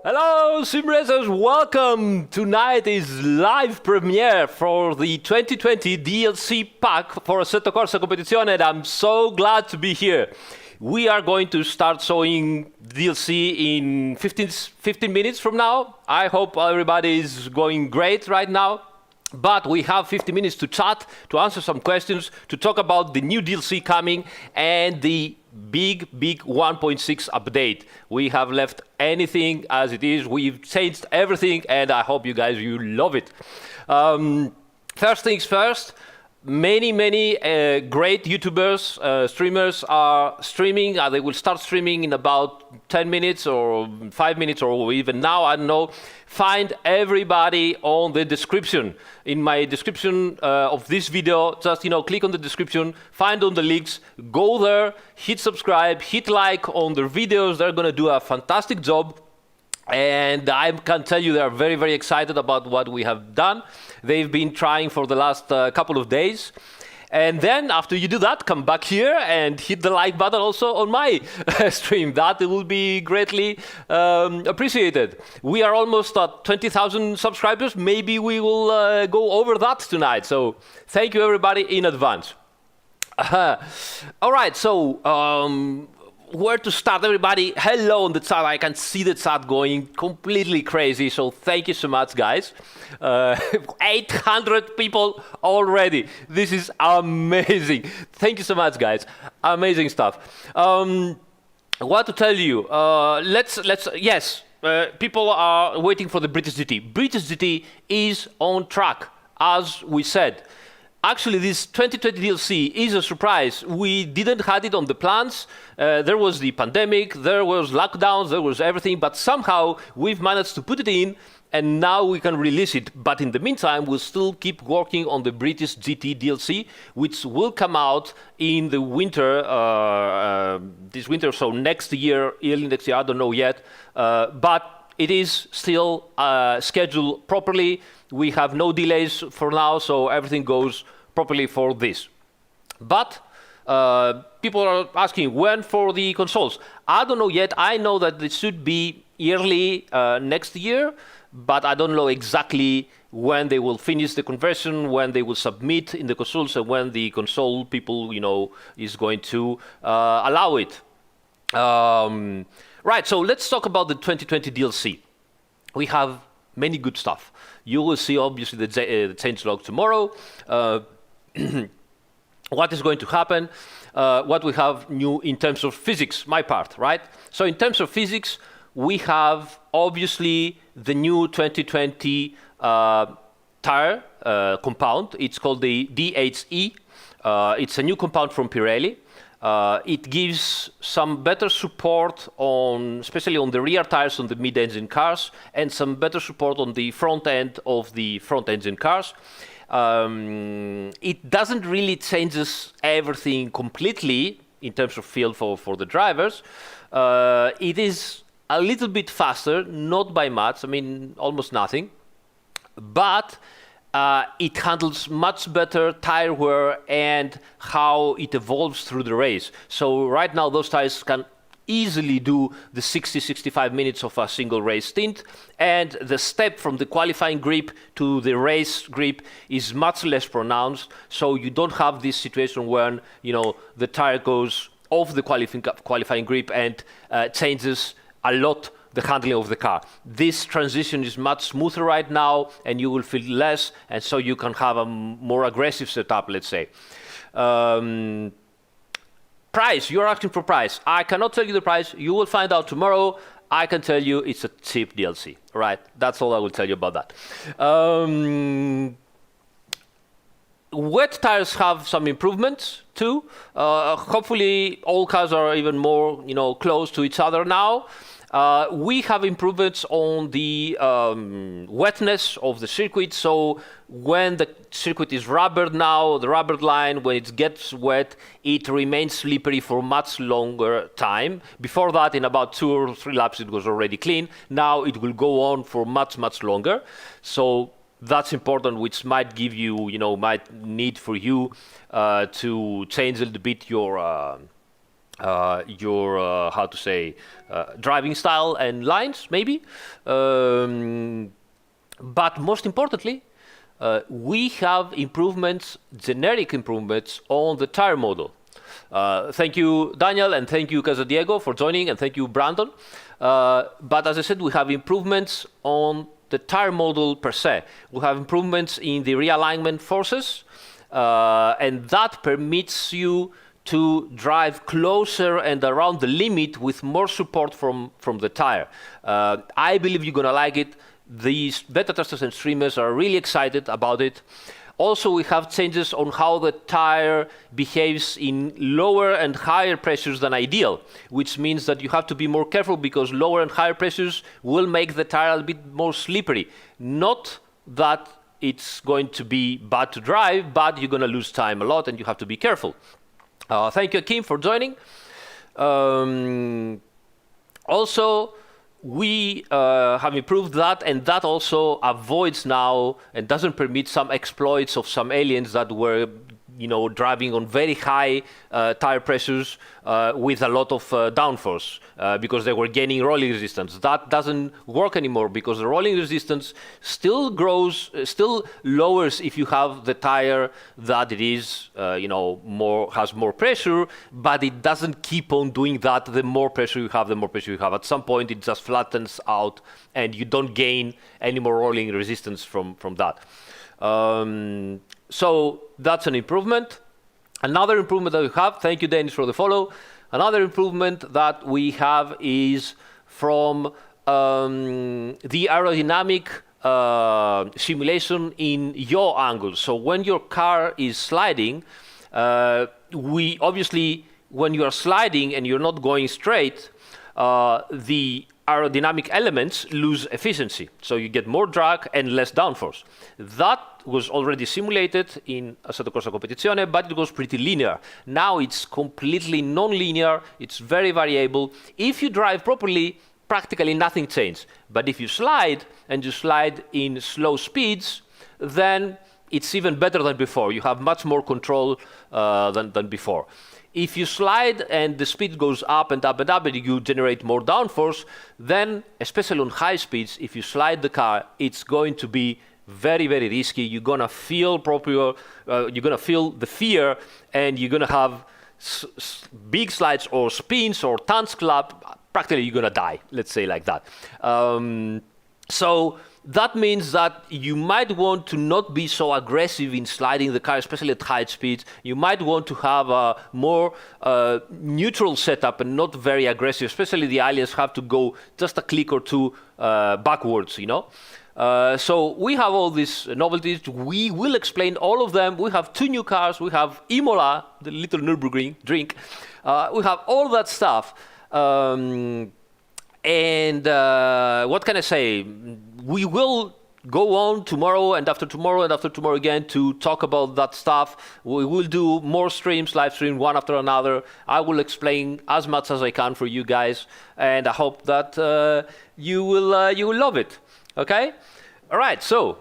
Hello, sim racers! Welcome! Tonight is live premiere for the 2020 DLC pack for Assetto Corsa Competizione, and I'm so glad to be here. We are going to start showing DLC in 15 minutes from now. I hope everybody is going great right now. But we have 50 minutes to chat, to answer some questions, to talk about the new DLC coming and the big 1.6 update. We have left anything as it is. We've changed everything, and I hope you guys love it. First things first. Many great YouTubers, streamers are streaming. They will start streaming in about 10 minutes or 5 minutes or even now, I don't know. Find everybody on the description. In my description of this video, just click on the description, find on the links, go there, hit subscribe, hit like on their videos. They're gonna do a fantastic job. And I can tell you they are very excited about what we have done. They've been trying for the last couple of days. And then after you do that, come back here and hit the like button also on my stream. That will be greatly appreciated. We are almost at 20,000 subscribers. Maybe we will go over that tonight. So thank you everybody in advance. All right, so where to start, everybody? Hello on the chat. I can see the chat going completely crazy, so thank you so much, guys. 800 people already. This is amazing. Thank you so much, guys. Amazing stuff. What to tell you? Yes, people are waiting for the British GT. British GT is on track, as we said. Actually, this 2020 DLC is a surprise. We didn't have it on the plans. There was the pandemic, there was lockdowns, there was everything, but somehow we've managed to put it in, and now we can release it. But in the meantime, we'll still keep working on the British GT DLC, which will come out in the winter, this winter, so next year, early next year, I don't know yet. But it is still scheduled properly. We have no delays for now, so everything goes properly for this. But people are asking, when for the consoles? I don't know yet. I know that it should be early next year, but I don't know exactly when they will finish the conversion, when they will submit in the consoles, and when the console people, is going to allow it. Right, so let's talk about the 2020 DLC. We have many good stuff. You will see, obviously, the changelog tomorrow. What is going to happen? What we have new in terms of physics, my part, right? So in terms of physics, we have, obviously, the new 2020 tire compound. It's called the DHE. It's a new compound from Pirelli. It gives some better support on, especially on the rear tires on the mid-engine cars, and some better support on the front end of the front-engine cars. It doesn't really changes everything completely in terms of feel for the drivers. It is a little bit faster, not by much, I mean almost nothing, but it handles much better tire wear and how it evolves through the race. So right now those tires can easily do the 60-65 minutes of a single race stint, and the step from the qualifying grip to the race grip is much less pronounced, so you don't have this situation when the tire goes off the qualifying grip and changes a lot the handling of the car. This transition is much smoother right now, and you will feel less, and so you can have a more aggressive setup, let's say. Price, you're asking for price. I cannot tell you the price. You will find out tomorrow. I can tell you it's a cheap DLC, right? That's all I will tell you about that. Wet tires have some improvements too. Hopefully all cars are even more, close to each other now. We have improvements on the wetness of the circuit. So when the circuit is rubbered now, the rubbered line, when it gets wet, it remains slippery for much longer time. Before that, in about 2 or 3 laps, it was already clean. Now it will go on for much longer. So that's important, which might give you, might need for you to change a little bit your your how to say driving style and lines, maybe. But most importantly, we have improvements, generic improvements on the tire model. Thank you, Daniel, and thank you, Casadiego, for joining, and thank you, Brandon. But as I said, we have improvements on the tire model per se. We have improvements in the realignment forces, and that permits you to drive closer and around the limit with more support from the tire. I believe you're gonna like it. These beta testers and streamers are really excited about it. Also, we have changes on how the tire behaves in lower and higher pressures than ideal, which means that you have to be more careful because lower and higher pressures will make the tire a bit more slippery. Not that it's going to be bad to drive, but you're going to lose time a lot and you have to be careful. Thank you, Akim, for joining. Also, we have improved that, and that also avoids now and doesn't permit some exploits of some aliens that were, driving on very high tire pressures with a lot of downforce because they were gaining rolling resistance. That doesn't work anymore because the rolling resistance still grows, still lowers if you have the tire that it is, has more pressure, but it doesn't keep on doing that. The more pressure you have, the more pressure you have. At some point, it just flattens out, and you don't gain any more rolling resistance from that. So that's an improvement. Another improvement that we have, thank you, Dennis, for the follow. Another improvement that we have is from the aerodynamic simulation in yaw angles. So when your car is sliding, we obviously, when you are sliding and you're not going straight, the aerodynamic elements lose efficiency. So you get more drag and less downforce. That was already simulated in Assetto Corsa Competizione, but it was pretty linear. Now it's completely non-linear, it's very variable. If you drive properly, practically nothing changes. But if you slide, and you slide in slow speeds, then it's even better than before. You have much more control than before. If you slide and the speed goes up and up and up and you generate more downforce, then, especially on high speeds, if you slide the car, it's going to be very, very risky. You're gonna feel you're gonna feel the fear, and you're gonna have big slides or spins or tank clap. Practically, you're gonna die. Let's say like that. So that means that you might want to not be so aggressive in sliding the car, especially at high speeds. You might want to have a more neutral setup and not very aggressive, especially the aliens have to go just a click or two backwards, So we have all these novelties. We will explain all of them. We have 2 new cars. We have Imola, the little Nürburgring drink. We have all that stuff. And what can I say? We will go on tomorrow and after tomorrow and after tomorrow again to talk about that stuff. We will do more streams, live stream, one after another. I will explain as much as I can for you guys, and I hope that you will love it. Okay? All right, so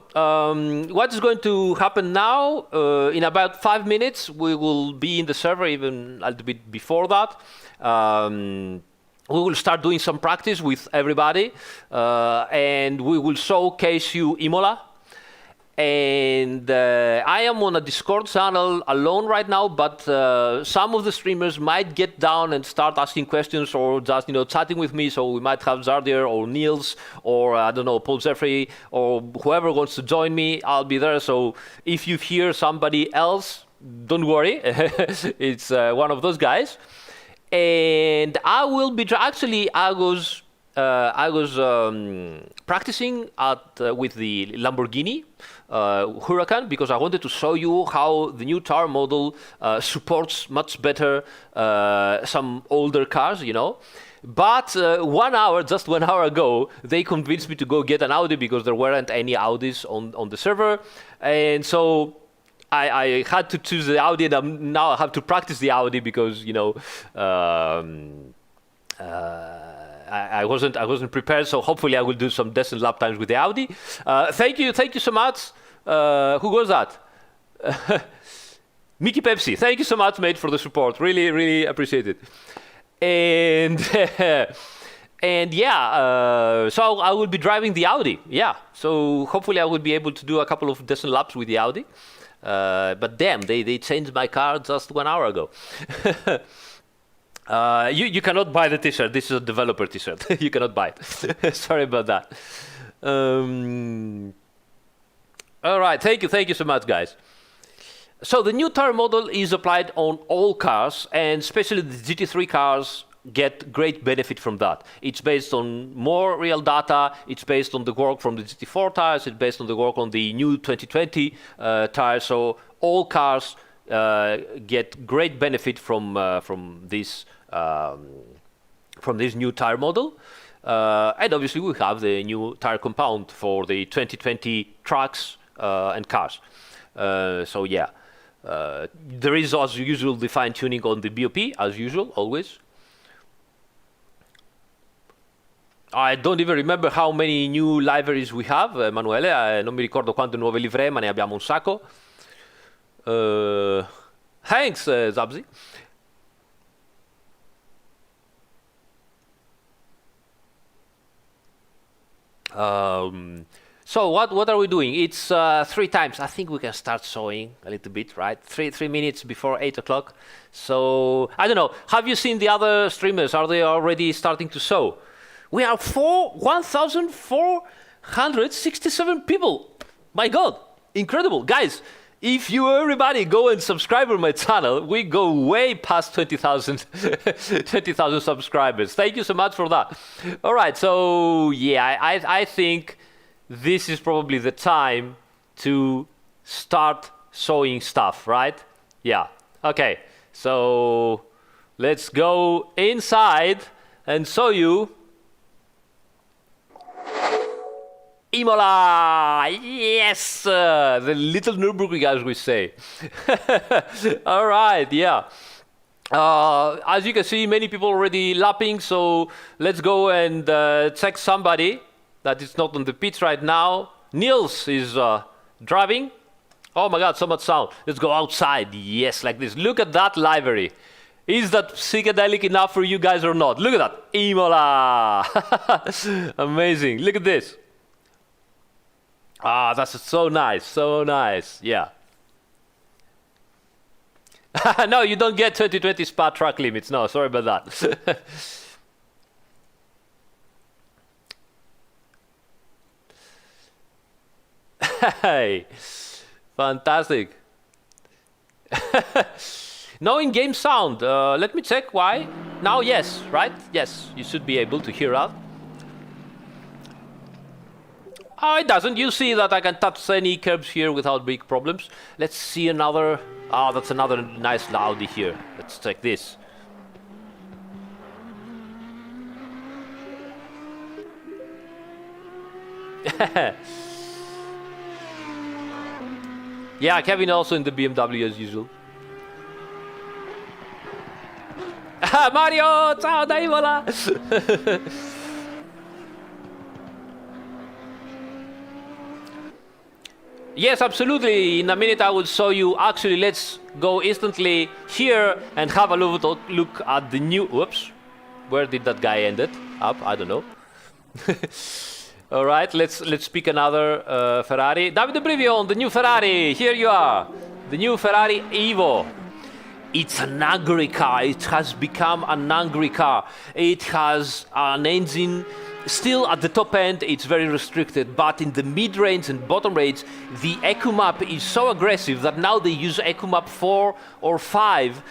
what is going to happen now? In about 5 minutes, we will be in the server, even a little bit before that. We will start doing some practice with everybody, and we will showcase you Imola. And I am on a Discord channel alone right now, but some of the streamers might get down and start asking questions or just chatting with me. So we might have Zardir or Niels or I don't know, Paul Jeffrey or whoever wants to join me. I'll be there. So if you hear somebody else, don't worry, it's one of those guys. And I will be actually I was practicing with the Lamborghini Huracan because I wanted to show you how the new tire model supports much better some older cars, But 1 hour, just 1 hour ago, they convinced me to go get an Audi because there weren't any Audis on the server, and so I had to choose the Audi, and now I have to practice the Audi because I wasn't prepared. So hopefully I will do some decent lap times with the Audi. Thank you so much. Who was that? Mickey Pepsi. Thank you so much, mate, for the support. Really, really appreciate it. And and yeah, so I will be driving the Audi. Yeah, so hopefully I will be able to do a couple of decent laps with the Audi. But damn, they changed my car just 1 hour ago. You cannot buy the t-shirt. This is a developer t-shirt. You cannot buy it. Sorry about that. All right, thank you so much, guys. So the new tire model is applied on all cars, and especially the GT3 cars get great benefit from that. It's based on more real data. It's based on the work from the GT4 tires. It's based on the work on the new 2020 tires. So all cars get great benefit from this new tire model. And obviously we have the new tire compound for the 2020 trucks and cars. So yeah, there is as usual the fine tuning on the BOP as usual, always. I don't even remember how many new liveries we have, Emanuele. Non mi ricordo quante nuove livree, ma ne abbiamo un sacco. Thanks, Zabzi. So what are we doing? It's 3 times. I think we can start sewing a little bit, right? 3 minutes before 8 o'clock. So I don't know. Have you seen the other streamers? Are they already starting to sew? We are 1,467 people. My God, incredible. Guys, if you everybody go and subscribe on my channel, we go way past 20,000 20,000 subscribers. Thank you so much for that. All right, so yeah, I think this is probably the time to start sewing stuff, right? Yeah, okay. So let's go inside and show you Imola! Yes! The little Nürburgring, as we say. All right, yeah. As you can see, many people already lapping, so let's go and check somebody that is not on the pitch right now. Niels is driving. Oh my God, so much sound. Let's go outside. Yes, like this. Look at that livery. Is that psychedelic enough for you guys or not? Look at that. Imola! Amazing. Look at this. Ah, that's so nice, so nice, yeah. No, you don't get 2020 Spa track limits, no, sorry about that. Hey, fantastic. No in-game sound, let me check why. Now, yes, right? Yes, you should be able to hear that. Oh, it doesn't. You see that I can touch any curbs here without big problems. Let's see another. Ah, that's another nice Audi here. Let's check this. Yeah, Kevin also in the BMW as usual. Mario, ciao, dai, vola. Yes, absolutely. In a minute I will show you. Actually, let's go instantly here and have a look at the new... Whoops. Where did that guy end it? Up? I don't know. All right, let's pick another Ferrari. Davide Brivio on the new Ferrari. Here you are. The new Ferrari Evo. It's an angry car. It has become an angry car. It has an engine... Still at the top end, it's very restricted, but in the mid-range and bottom range, the EcoMap is so aggressive that now they use EcoMap 4 or 5,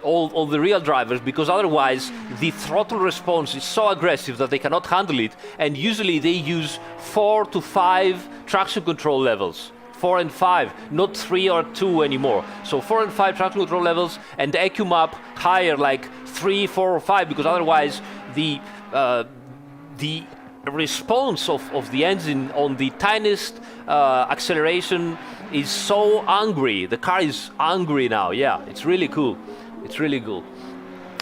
all the real drivers, because otherwise the throttle response is so aggressive that they cannot handle it, and usually they use 4 to 5 traction control levels. 4 and 5, not 3 or 2 anymore. So 4 and 5 traction control levels, and the EcoMap higher, like 3, 4 or 5, because otherwise the response of the engine on the tiniest acceleration is so angry. The car is angry now. Yeah, it's really cool. It's really cool.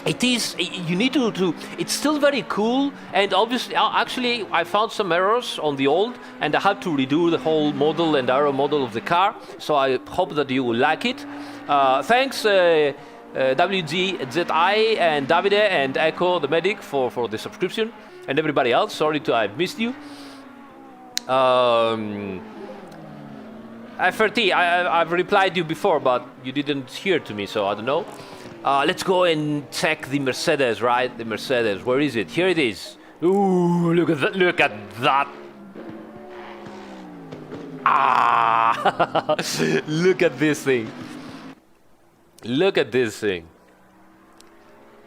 It is, you need to it's still very cool, and obviously, actually, I found some errors on the old, and I had to redo the whole model and aero model of the car, so I hope that you will like it. Thanks, WGZI and Davide and Echo the medic for the subscription, and everybody else. Sorry to have missed you. FRT, I've replied you before, but you didn't hear to me, so I don't know. Let's go and check the Mercedes, right? The Mercedes, where is it? Here it is. Ooh, look at that! Look at that! Ah! Look at this thing. Look at this thing.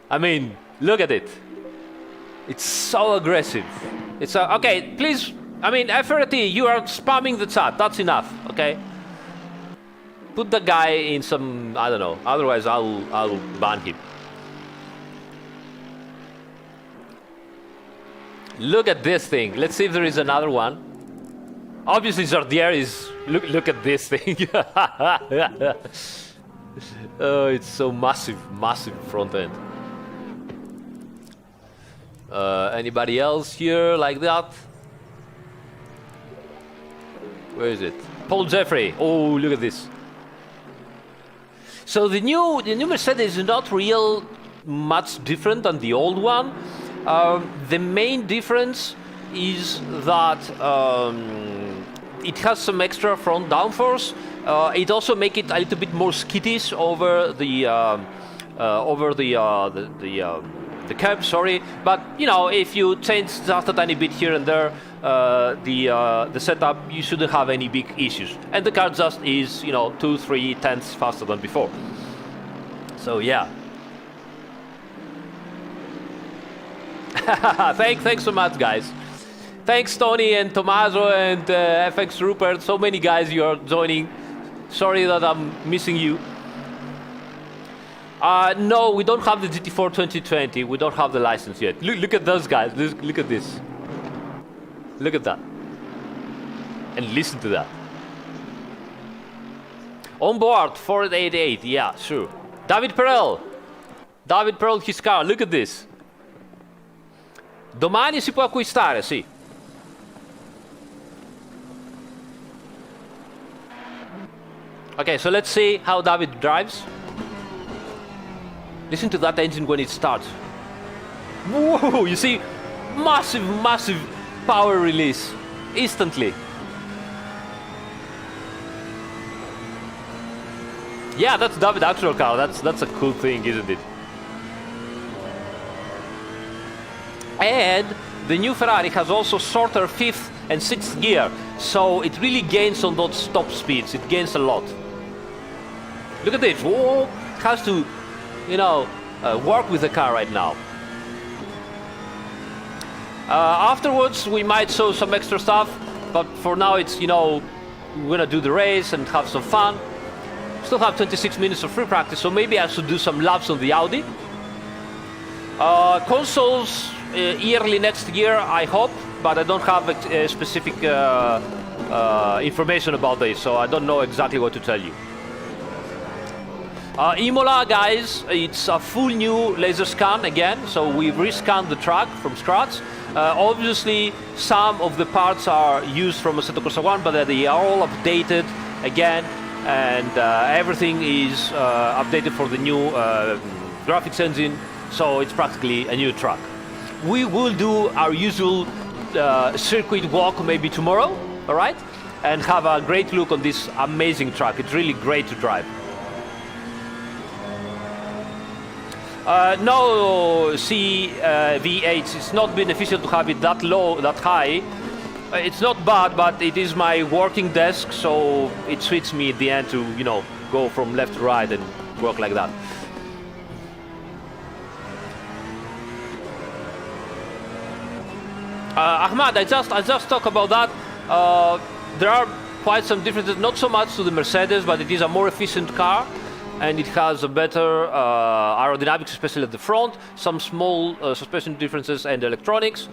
I mean, look at it. It's so aggressive. It's okay. Please, I mean, FRT, you are spamming the chat. That's enough. Okay. Put the guy in some, I don't know. Otherwise, I'll ban him. Look at this thing. Let's see if there is another one. Obviously, Zardier is. Look at this thing. Oh, it's so massive, massive front end. Anybody else here like that? Where is it? Paul Jeffrey. Oh, look at this. So the new Mercedes is not real much different than the old one. The main difference is that it has some extra front downforce. It also makes it a little bit more skittish over the curb. Sorry, but you know, if you change just a tiny bit here and there, the setup, you shouldn't have any big issues. And the car just is, you know, 2-3 tenths faster than before. So yeah. Thanks so much, guys. Thanks, Tony and Tommaso and FX Rupert. So many guys you are joining. Sorry that I'm missing you. No, we don't have the GT4 2020. We don't have the license yet. Look at those guys. Look at this. Look at that. And listen to that. On board 488. Yeah, sure. David Perel. David Perel, his car. Look at this. Domani si può acquistare, sì. Okay, so let's see how David drives. Listen to that engine when it starts. Whoa, you see, massive, massive power release instantly. Yeah, that's David's actual car. That's a cool thing, isn't it? And the new Ferrari has also shorter 5th and 6th gear, so it really gains on those top speeds. It gains a lot. Look at this. Whoa, has to, you know, work with the car right now. Afterwards, we might show some extra stuff, but for now, it's, you know, we're gonna do the race and have some fun. Still have 26 minutes of free practice, so maybe I should do some laps on the Audi. Consoles yearly next year, I hope, but I don't have specific information about this, so I don't know exactly what to tell you. Imola, guys, it's a full new laser scan again, so we rescanned the track from scratch. Obviously, some of the parts are used from Assetto Corsa 1, but they are all updated again, and everything is updated for the new graphics engine, so it's practically a new track. We will do our usual circuit walk maybe tomorrow, all right? And have a great look on this amazing track. It's really great to drive. No, V8, it's not beneficial to have it that low, that high. It's not bad, but it is my working desk, so it suits me at the end to, you know, go from left to right and work like that. Ahmad, I just talk about that. There are quite some differences, not so much to the Mercedes, but it is a more efficient car, and it has a better aerodynamics, especially at the front, some small suspension differences and electronics.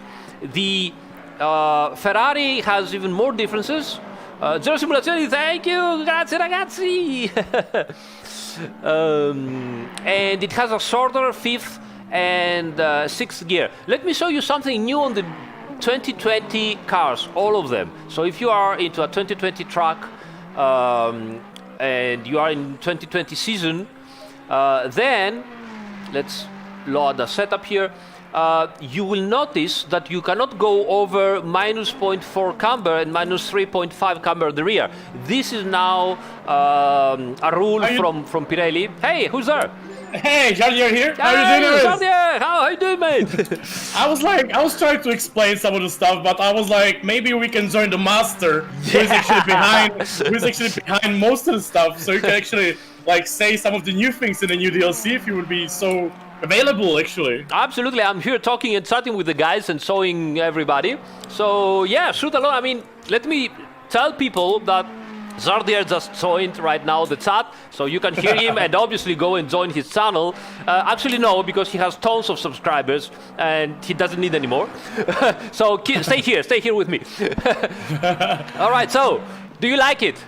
The Ferrari has even more differences. Zero Simulazioni, thank you, grazie ragazzi! And it has a shorter 5th and 6th gear. Let me show you something new on the 2020 cars, all of them. So if you are into a 2020 track and you are in 2020 season, Then, let's load the setup here. You will notice that you cannot go over minus 0.4 camber and minus 3.5 camber at the rear. This is now a rule from Pirelli. Hey, who's there? Hey, Jardier here. How Hey, are you doing? Jardier! How you doing, mate? I was trying to explain some of the stuff, but I was like, maybe we can join the master, who is actually behind most of the stuff, so you can actually like say some of the new things in the new DLC if you would be so available, actually. Absolutely, I'm here talking and chatting with the guys and showing everybody. So yeah, shoot along. I mean, let me tell people that Zardier just joined right now the chat, so you can hear him and obviously go and join his channel. Actually no, because he has tons of subscribers and he doesn't need any more. So stay here with me. All right, so do you like it?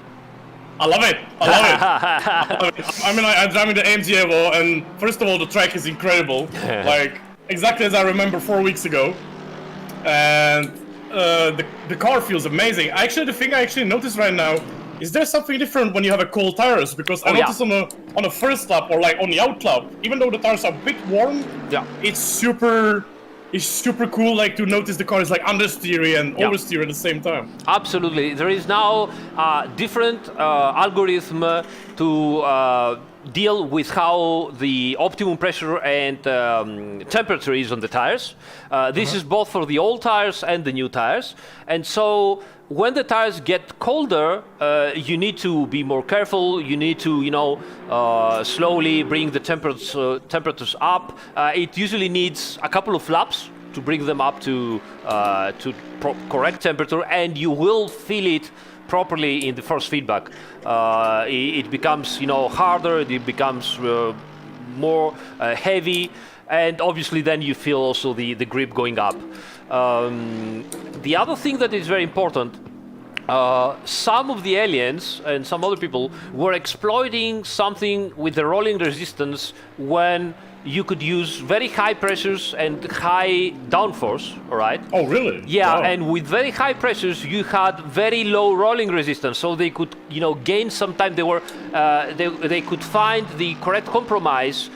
I love it. I love it. I mean, I'm driving the AMG Evo, and first of all, the track is incredible. Like exactly as I remember 4 weeks ago, and the car feels amazing. Actually, the thing I actually noticed right now is there something different when you have a cold tires, because I noticed on the first lap or like on the out lap, even though the tires are a bit warm, it's super cool like to notice the car is like understeer and oversteer at the same time. Absolutely, there is now a different algorithm to deal with how the optimum pressure and temperature is on the tires. This is both for the old tires and the new tires, and so when the tires get colder, you need to be more careful. You need to, slowly bring the temperatures up. It usually needs a couple of laps to bring them up to correct temperature, and you will feel it properly in the first feedback. It becomes, harder. It becomes more heavy, and obviously then you feel also the grip going up. The other thing that is very important, some of the aliens and some other people were exploiting something with the rolling resistance when you could use very high pressures and high downforce, all right? Oh, really? Yeah, wow. And with very high pressures, you had very low rolling resistance, so they could, gain some time. They could find the correct compromise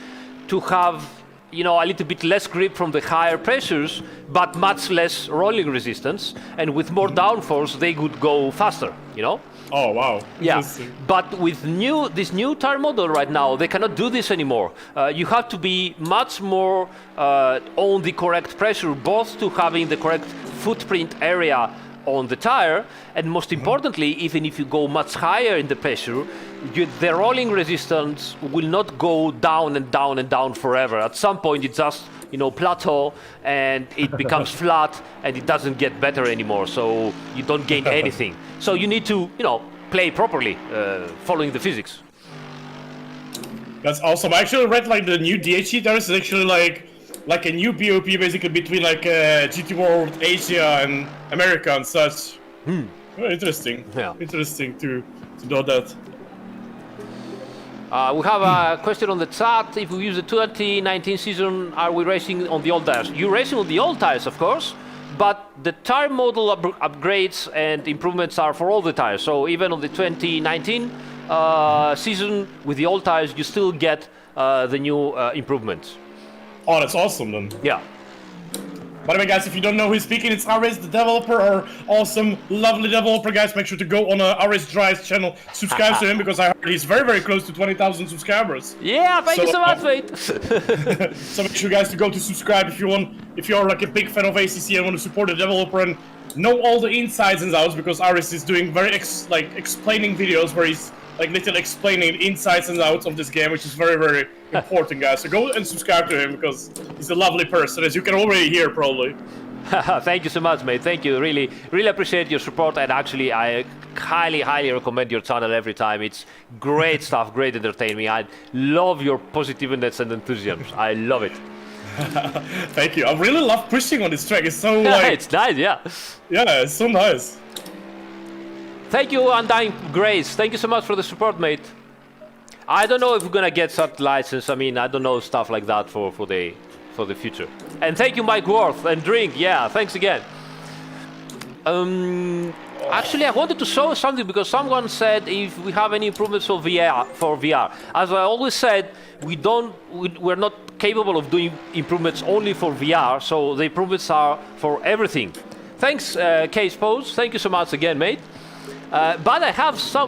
to have, a little bit less grip from the higher pressures, but much less rolling resistance, and with more downforce, they could go faster, Oh, wow. Yeah, but with this new tire model right now, they cannot do this anymore. You have to be much more on the correct pressure, both to having the correct footprint area on the tire, and most importantly, even if you go much higher in the pressure, the rolling resistance will not go down and down and down forever. At some point, it just plateau, and it becomes flat, and it doesn't get better anymore. So you don't gain anything. So you need to play properly, following the physics. That's awesome. I actually read like the new DHE tires is actually like a new BOP basically between like GTWorld, Asia, and America and such. Very interesting. Yeah. Interesting to know that. We have a question on the chat. If we use the 2019 season, are we racing on the old tires? You're racing on the old tires, of course, but the tire model upgrades and improvements are for all the tires. So even on the 2019 season with the old tires, you still get the new improvements. Oh, that's awesome then. Yeah. By the way, guys, if you don't know who's speaking, it's Aris, the developer, our awesome, lovely developer. Guys, make sure to go on Aris.Drives channel, subscribe to him, because I heard he's very, very close to 20,000 subscribers. Yeah, thank you so much, mate. So make sure, guys, to go to subscribe if you're like a big fan of ACC and want to support the developer and know all the insides and outs, because Aris is doing very explaining videos where he's like literally explaining the insides and outs of this game, which is very, very important, guys. So go and subscribe to him, because he's a lovely person, as you can already hear, probably. Thank you so much, mate. Thank you. Really, really appreciate your support. And actually, I highly, highly recommend your channel every time. It's great stuff, great entertainment. I love your positiveness and enthusiasm. I love it. Thank you. I really love pushing on this track. It's so like... It's nice, yeah. Yeah, it's so nice. Thank you, Undying Grace. Thank you so much for the support, mate. I don't know if we're gonna get such license. I mean, I don't know stuff like that for the future. And thank you, Mike Worth and Drink. Yeah, thanks again. Actually, I wanted to show something because someone said if we have any improvements for VR. As I always said, we're not capable of doing improvements only for VR, so the improvements are for everything. Thanks, Case Pose. Thank you so much again, mate. But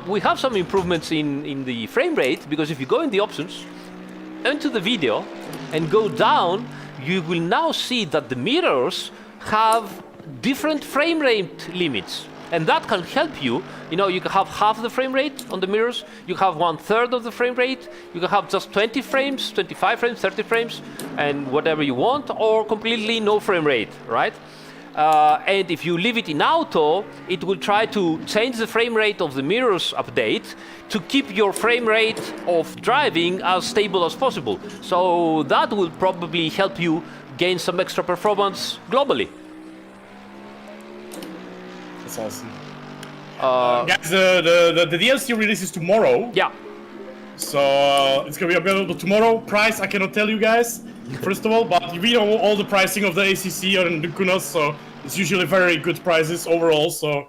we have some improvements in the frame rate, because if you go in the options, into the video, and go down, you will now see that the mirrors have different frame rate limits. And that can help you. You know, you can have half the frame rate on the mirrors, you have 1/3 of the frame rate, you can have just 20 frames, 25 frames, 30 frames, and whatever you want, or completely no frame rate, right? And if you leave it in auto, it will try to change the frame rate of the mirrors update to keep your frame rate of driving as stable as possible. So that will probably help you gain some extra performance globally. That's awesome. Guys, the DLC releases tomorrow. Yeah. So it's gonna be available tomorrow. Price I cannot tell you guys, first of all, but we know all the pricing of the ACC and the Kunos, so it's usually very good prices overall. So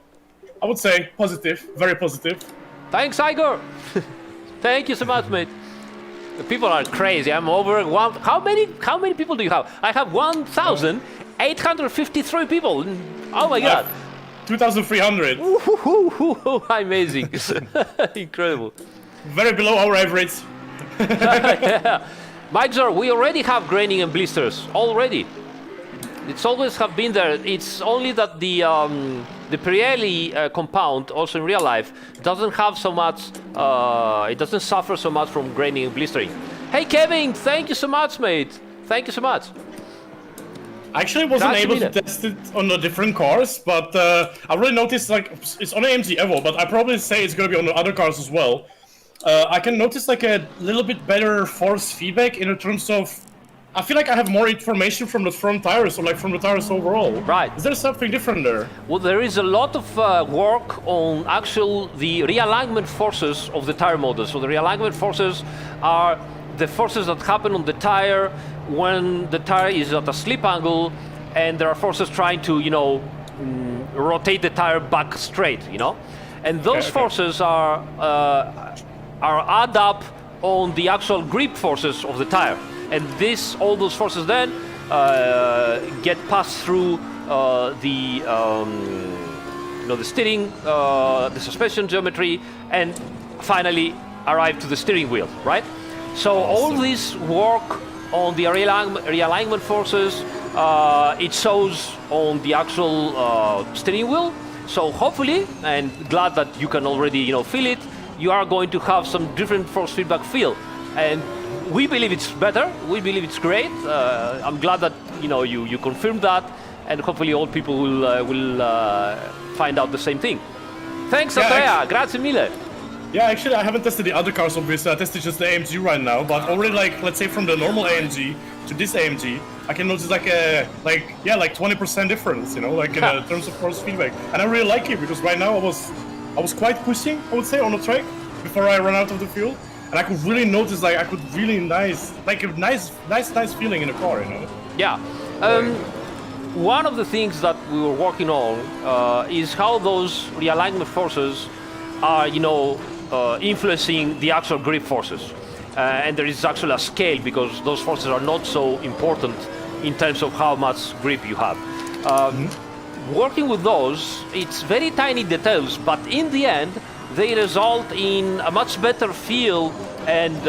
I would say positive, very positive. Thanks, Igor. Thank you so much, mate. The people are crazy. I'm over one. How many people do you have? I have 1,853 people. Oh my God. 2,300. Amazing. Incredible. Very below our average. Yeah. Mike Zor, we already have graining and blisters. Already. It's always have been there. It's only that the Pirelli compound, also in real life, doesn't have so much, it doesn't suffer so much from graining and blistering. Hey Kevin, thank you so much, mate. Thank you so much. I actually wasn't able to test it on the different cars, but I really noticed, like, it's on AMG Evo, but I probably say it's going to be on the other cars as well. I can notice like a little bit better force feedback in terms of, I feel like I have more information from the front tires, or like from the tires overall. Right. Is there something different there? Well, there is a lot of work on the realignment forces of the tire model. So the realignment forces are the forces that happen on the tire when the tire is at a slip angle, and there are forces trying to, you know, rotate the tire back straight, you know? And those forces are add up on the actual grip forces of the tire. And all those forces then get passed through the steering, the suspension geometry, and finally arrive to the steering wheel, right? So all this work on the realignment forces, it shows on the actual steering wheel. So hopefully, and glad that you can already, you know, feel it, you are going to have some different force feedback feel. And we believe it's better. We believe it's great. I'm glad that, you know, you confirmed that, and hopefully all people will find out the same thing. Thanks, Andrea. Grazie mille. Yeah, actually, I haven't tested the other cars, obviously. I tested just the AMG right now, but already, like, let's say from the normal AMG to this AMG, I can notice like 20% difference, you know, like in terms of force feedback. And I really like it because right now I was quite pushing, I would say, on the track before I ran out of the fuel. And I could really notice, like, a nice feeling in the car, you know? Yeah. One of the things that we were working on is how those realignment forces are, you know, influencing the actual grip forces. And there is actually a scale, because those forces are not so important in terms of how much grip you have. Working with those, it's very tiny details, but in the end, they result in a much better feel and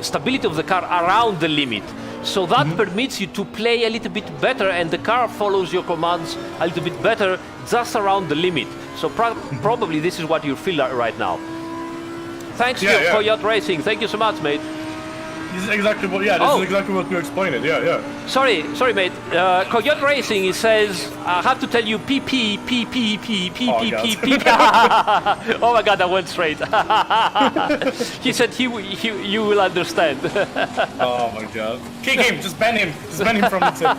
stability of the car around the limit. So that permits you to play a little bit better, and the car follows your commands a little bit better just around the limit. So probably this is what you feel right now. Thanks to Coyote Racing. Thank you so much, mate. This is exactly what. Yeah, this is exactly what you explained. Yeah. Sorry, mate. Coyote Racing. It says I have to tell you PP. Oh my God, that went straight. He said you will understand. Oh my God. Kick him. Just ban him. Just ban him from the tip.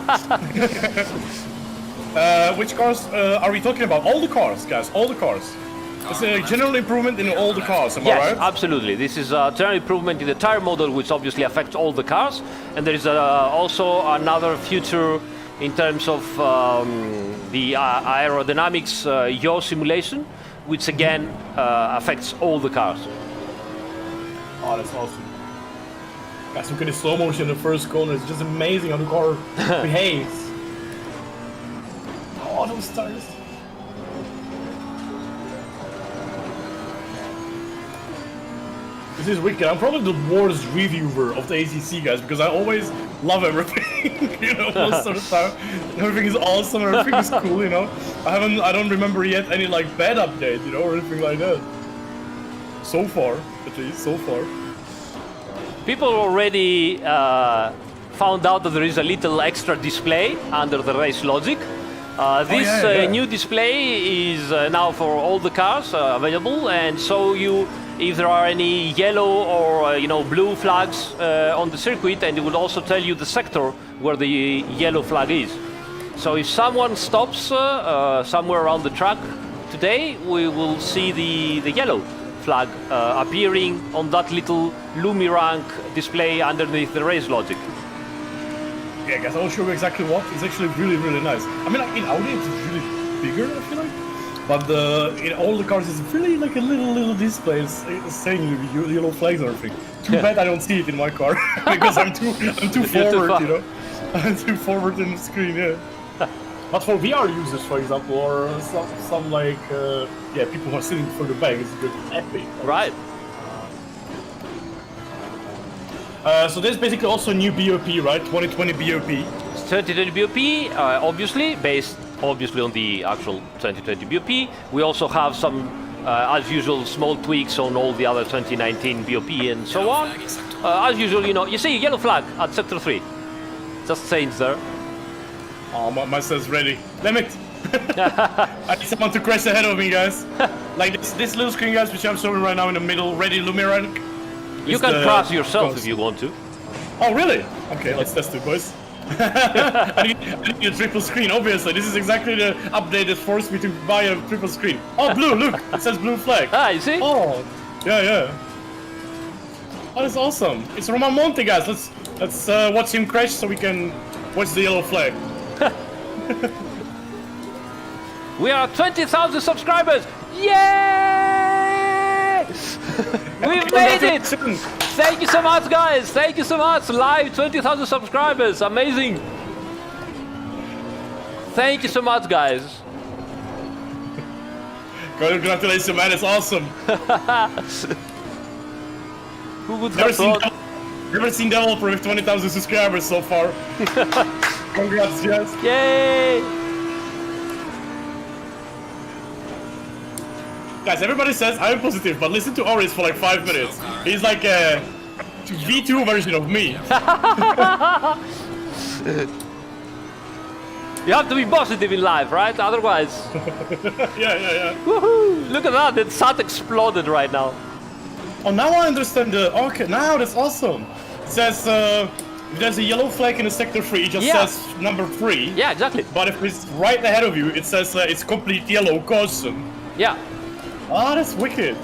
Which cars are we talking about? All the cars, guys. All the cars. It's a general improvement in all the cars, am I right? Yes, absolutely. This is a general improvement in the tire model, which obviously affects all the cars. And there is also another feature in terms of the aerodynamics yaw simulation, which again affects all the cars. Oh, that's awesome. Guys, look at the slow motion in the first corner. It's just amazing how the car behaves. Oh, those tires. This is wicked. I'm probably the worst reviewer of the ACC, guys, because I always love everything. You know, most of the time, everything is awesome. Everything is cool. You know, I don't remember yet any like bad update, you know, or anything like that. So far, at least, so far. People already found out that there is a little extra display under the race logic. This new display is now for all the cars available, and so if there are any yellow or blue flags on the circuit, and it will also tell you the sector where the yellow flag is. So if someone stops somewhere around the track today, we will see the yellow flag appearing on that little Lumirank display underneath the race logic. Yeah, guys, I will show you exactly what. It's actually really, really nice. I mean, like, in Audi, it's really bigger, I feel like. But in all the cars, it's really like a little display. It's saying yellow flags and everything. Too bad I don't see it in my car because I'm too forward, you know. I'm too forward in the screen, yeah. But for VR users, for example, or some like people who are sitting further back, it's good epic. Right. So there's basically also new BOP, right? 2020 BOP. 2020 BOP, obviously, based obviously on the actual 2020 BOP. We also have some, as usual, small tweaks on all the other 2019 BOP and so on. As usual, you see a yellow flag at Sector 3. Just changed there. Oh, my says ready. Damn it! I need someone to crash ahead of me, guys. Like this little screen, guys, which I'm showing right now in the middle, ready Lumirank. You can crash yourself if you want to. Oh, really? Okay, let's test it, boys. I need a triple screen, obviously. This is exactly the update that forced me to buy a triple screen. Oh, blue, look! It says blue flag. Ah, you see? Oh, yeah. Oh, that's awesome. It's Roman Monte, guys. Let's watch him crash so we can watch the yellow flag. We are 20,000 subscribers! Yay! We've made it! Thank you so much, guys! Thank you so much! Live 20,000 subscribers! Amazing! Thank you so much, guys! Congratulations, man! It's awesome! Who would have thought? Never seen developer with 20,000 subscribers so far. Congrats, yes! Yay! Guys, everybody says I'm positive, but listen to Aris for like 5 minutes. He's like a V2 version of me. You have to be positive in life, right? Otherwise... Yeah. Woohoo! Look at that, the SAT exploded right now. Oh, now I understand the... Okay, now that's awesome. It says, if there's a yellow flag in the sector 3, it just says number 3. Yeah, exactly. But if it's right ahead of you, it says it's complete yellow caution. Yeah. Oh, that's wicked.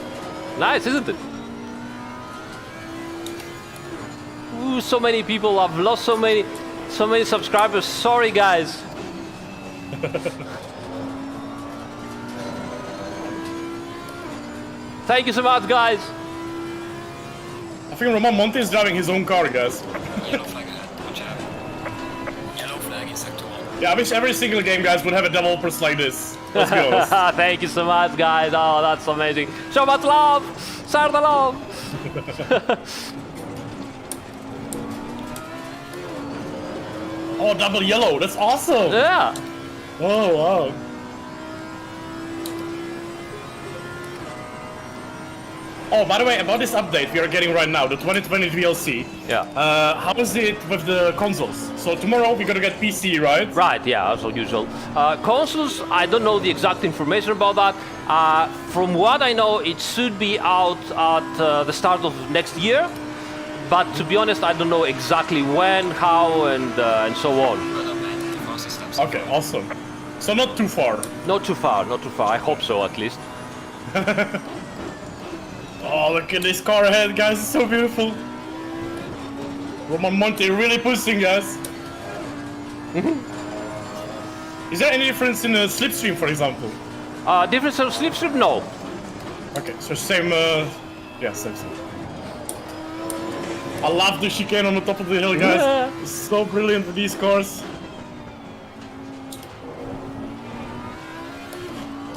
Nice, isn't it? Ooh, so many people. I've lost so many subscribers. Sorry, guys. Thank you so much, guys. I think Roman Monte is driving his own car, guys. Yellow flag ahead. Watch out. Yellow flag in sector 1. Yeah, I wish every single game, guys, would have a developers like this. Let's go. Thank you so much, guys. Oh, that's amazing. So much love. Share the love. Oh, double yellow. That's awesome. Yeah. Oh, wow. Oh, by the way, about this update we are getting right now, the 2020 DLC. Yeah. How is it with the consoles? So tomorrow we're gonna get PC, right? Right, yeah, as usual. Consoles, I don't know the exact information about that. From what I know, it should be out at the start of next year. But to be honest, I don't know exactly when, how, and so on. Okay, awesome. So not too far. Not too far, not too far. I hope so, at least. Oh, look at this car ahead, guys. It's so beautiful. Roman Monte really pushing, guys. Is there any difference in slipstream, for example? Difference of slipstream? No. Okay, so same, yeah, same. I love the chicane on the top of the hill, guys. Yeah. It's so brilliant with these cars.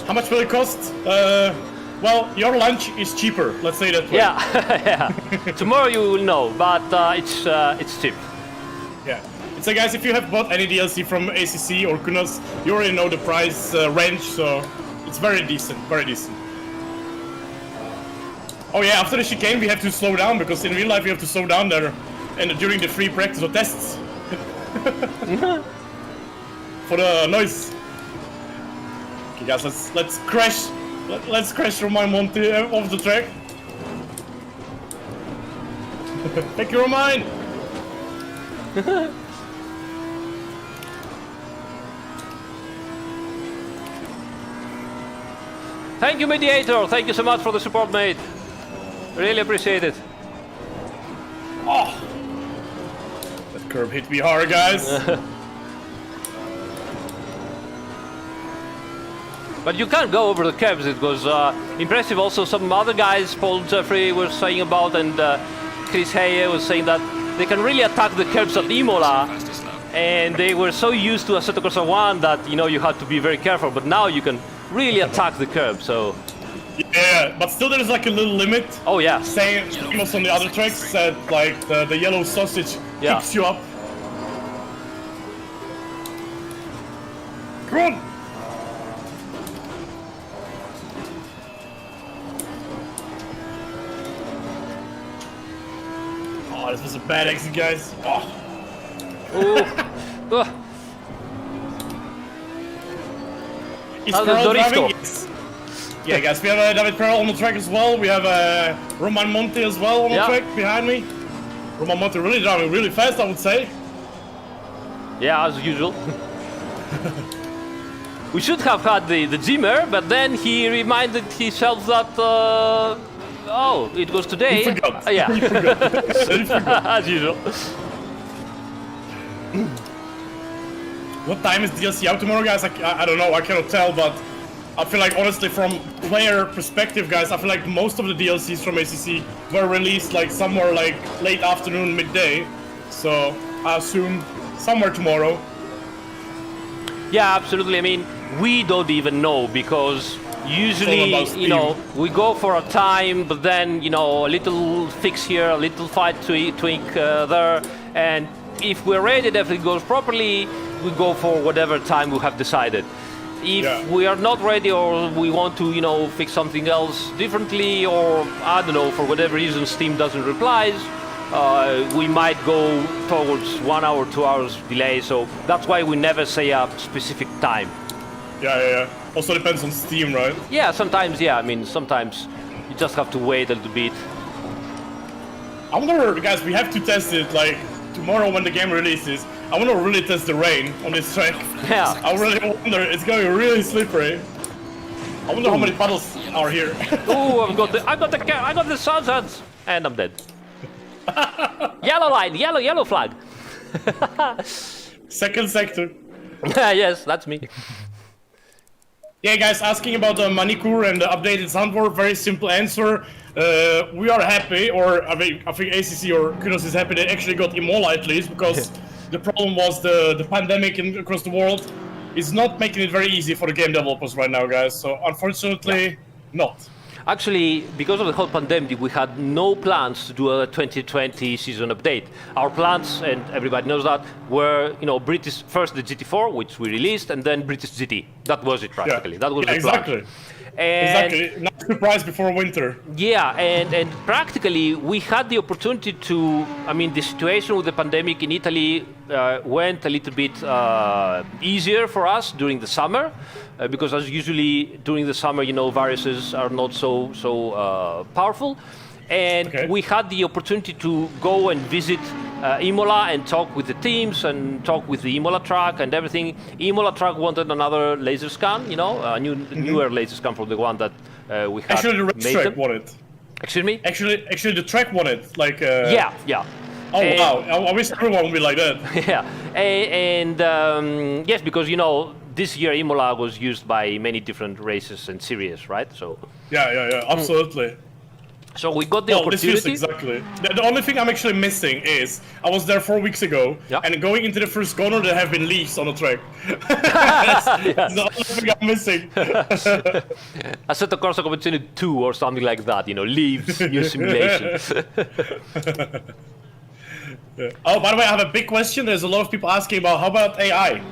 How much will it cost? Well, your lunch is cheaper, let's say that way. Yeah, yeah. Tomorrow you will know, but it's cheap. Yeah. So guys, if you have bought any DLC from ACC or Kunos, you already know the price range, so it's very decent, very decent. Oh yeah, after the chicane we have to slow down, because in real life you have to slow down there and during the free practice or tests. For the noise. Okay guys, let's crash. Let's crash Romain Monti off the track. Thank you, Romain! Thank you, Mediator. Thank you so much for the support, mate. Really appreciate it. Oh! That curb hit me hard, guys. But you can't go over the curbs. It was impressive. Also, some other guys, Paul Jeffrey was saying about, and Chris Haye was saying that they can really attack the curbs at Imola. Fastest lap. And they were so used to Assetto Corsa 1 that, you know, you had to be very careful. But now you can really attack the curb, so... Yeah, but still there's like a little limit. Oh, yeah. Same as on the other tracks, that like the yellow sausage Yeah. picks you up. Come on! Oh, this was a bad exit, guys. Oh. Ooh. Is How's the Pearl Dorisco? driving? Yes. Yeah, guys, we have David Pearl on the track as well. We have Romain Monti as well on the Yeah. track behind me. Romain Monti really driving really fast, I would say. Yeah, as usual. We should have had the Zimmer, but then he reminded himself that, oh, it was today. He forgot. Yeah, He forgot. as usual. What time is DLC out tomorrow, guys? I don't know, I cannot tell, but I feel like, honestly, from player perspective, guys, I feel like most of the DLCs from ACC were released like somewhere like late afternoon, midday. So I assume somewhere tomorrow. Yeah, absolutely. I mean, we don't even know because usually, about you know, we go for a time, but then, you know, a little fix here, a little fight tweak there, and if we're ready, if everything goes properly, we go for whatever time we have decided. If we are not ready or we want to, you know, fix something else differently, or I don't know, for whatever reason Steam doesn't reply, we might go towards 1 hour, 2 hours delay. So that's why we never say a specific time. Yeah. Also depends on Steam, right? Yeah, sometimes, yeah. I mean, sometimes you just have to wait a little bit. I wonder, guys, we have to test it like tomorrow when the game releases. I want to really test the rain on this track. Yeah. I really wonder, it's going really slippery. I wonder how many puddles are here. Oh, I got the sunsets, and I'm dead. Yellow line, yellow flag. Second sector. Yes, that's me. Yeah, guys, asking about the Manicure and the updated soundboard, very simple answer. We are happy, or I think ACC or Kudos is happy they actually got Imola at least, because the problem was the pandemic across the world is not making it very easy for the game developers right now, guys. So unfortunately, not. Actually, because of the whole pandemic, we had no plans to do a 2020 season update. Our plans, and everybody knows that, were, you know, British first the GT4, which we released, and then British GT. That was it practically. That was the exactly. plan. And Exactly. Not surprise before winter. yeah, and practically we had the opportunity to, I mean, the situation with the pandemic in Italy went a little bit easier for us during the summer, because as usually during the summer, you know, viruses are not so powerful. And we had the opportunity to go and visit Imola and talk with the teams and talk with the Imola track and everything. Imola track wanted another laser scan, you know, a newer laser scan from the one that we had. Actually, the race track won it. Excuse me? Actually, the track won it. Like. Yeah. Oh wow! I wish everyone would be like that. Yeah, and yes, because you know this year Imola was used by many different races and series, right? So Yeah, absolutely. so we got the Well, this opportunity. is exactly. The only thing I'm actually missing is I was there 4 weeks ago, Yeah. and going into the first corner, there have been leaves on the track. That's the only thing I'm missing. Assetto Corsa Competizione 2 or something like that, leaves, new simulation. Oh, by the way, I have a big question. There's a lot of people asking about how about AI?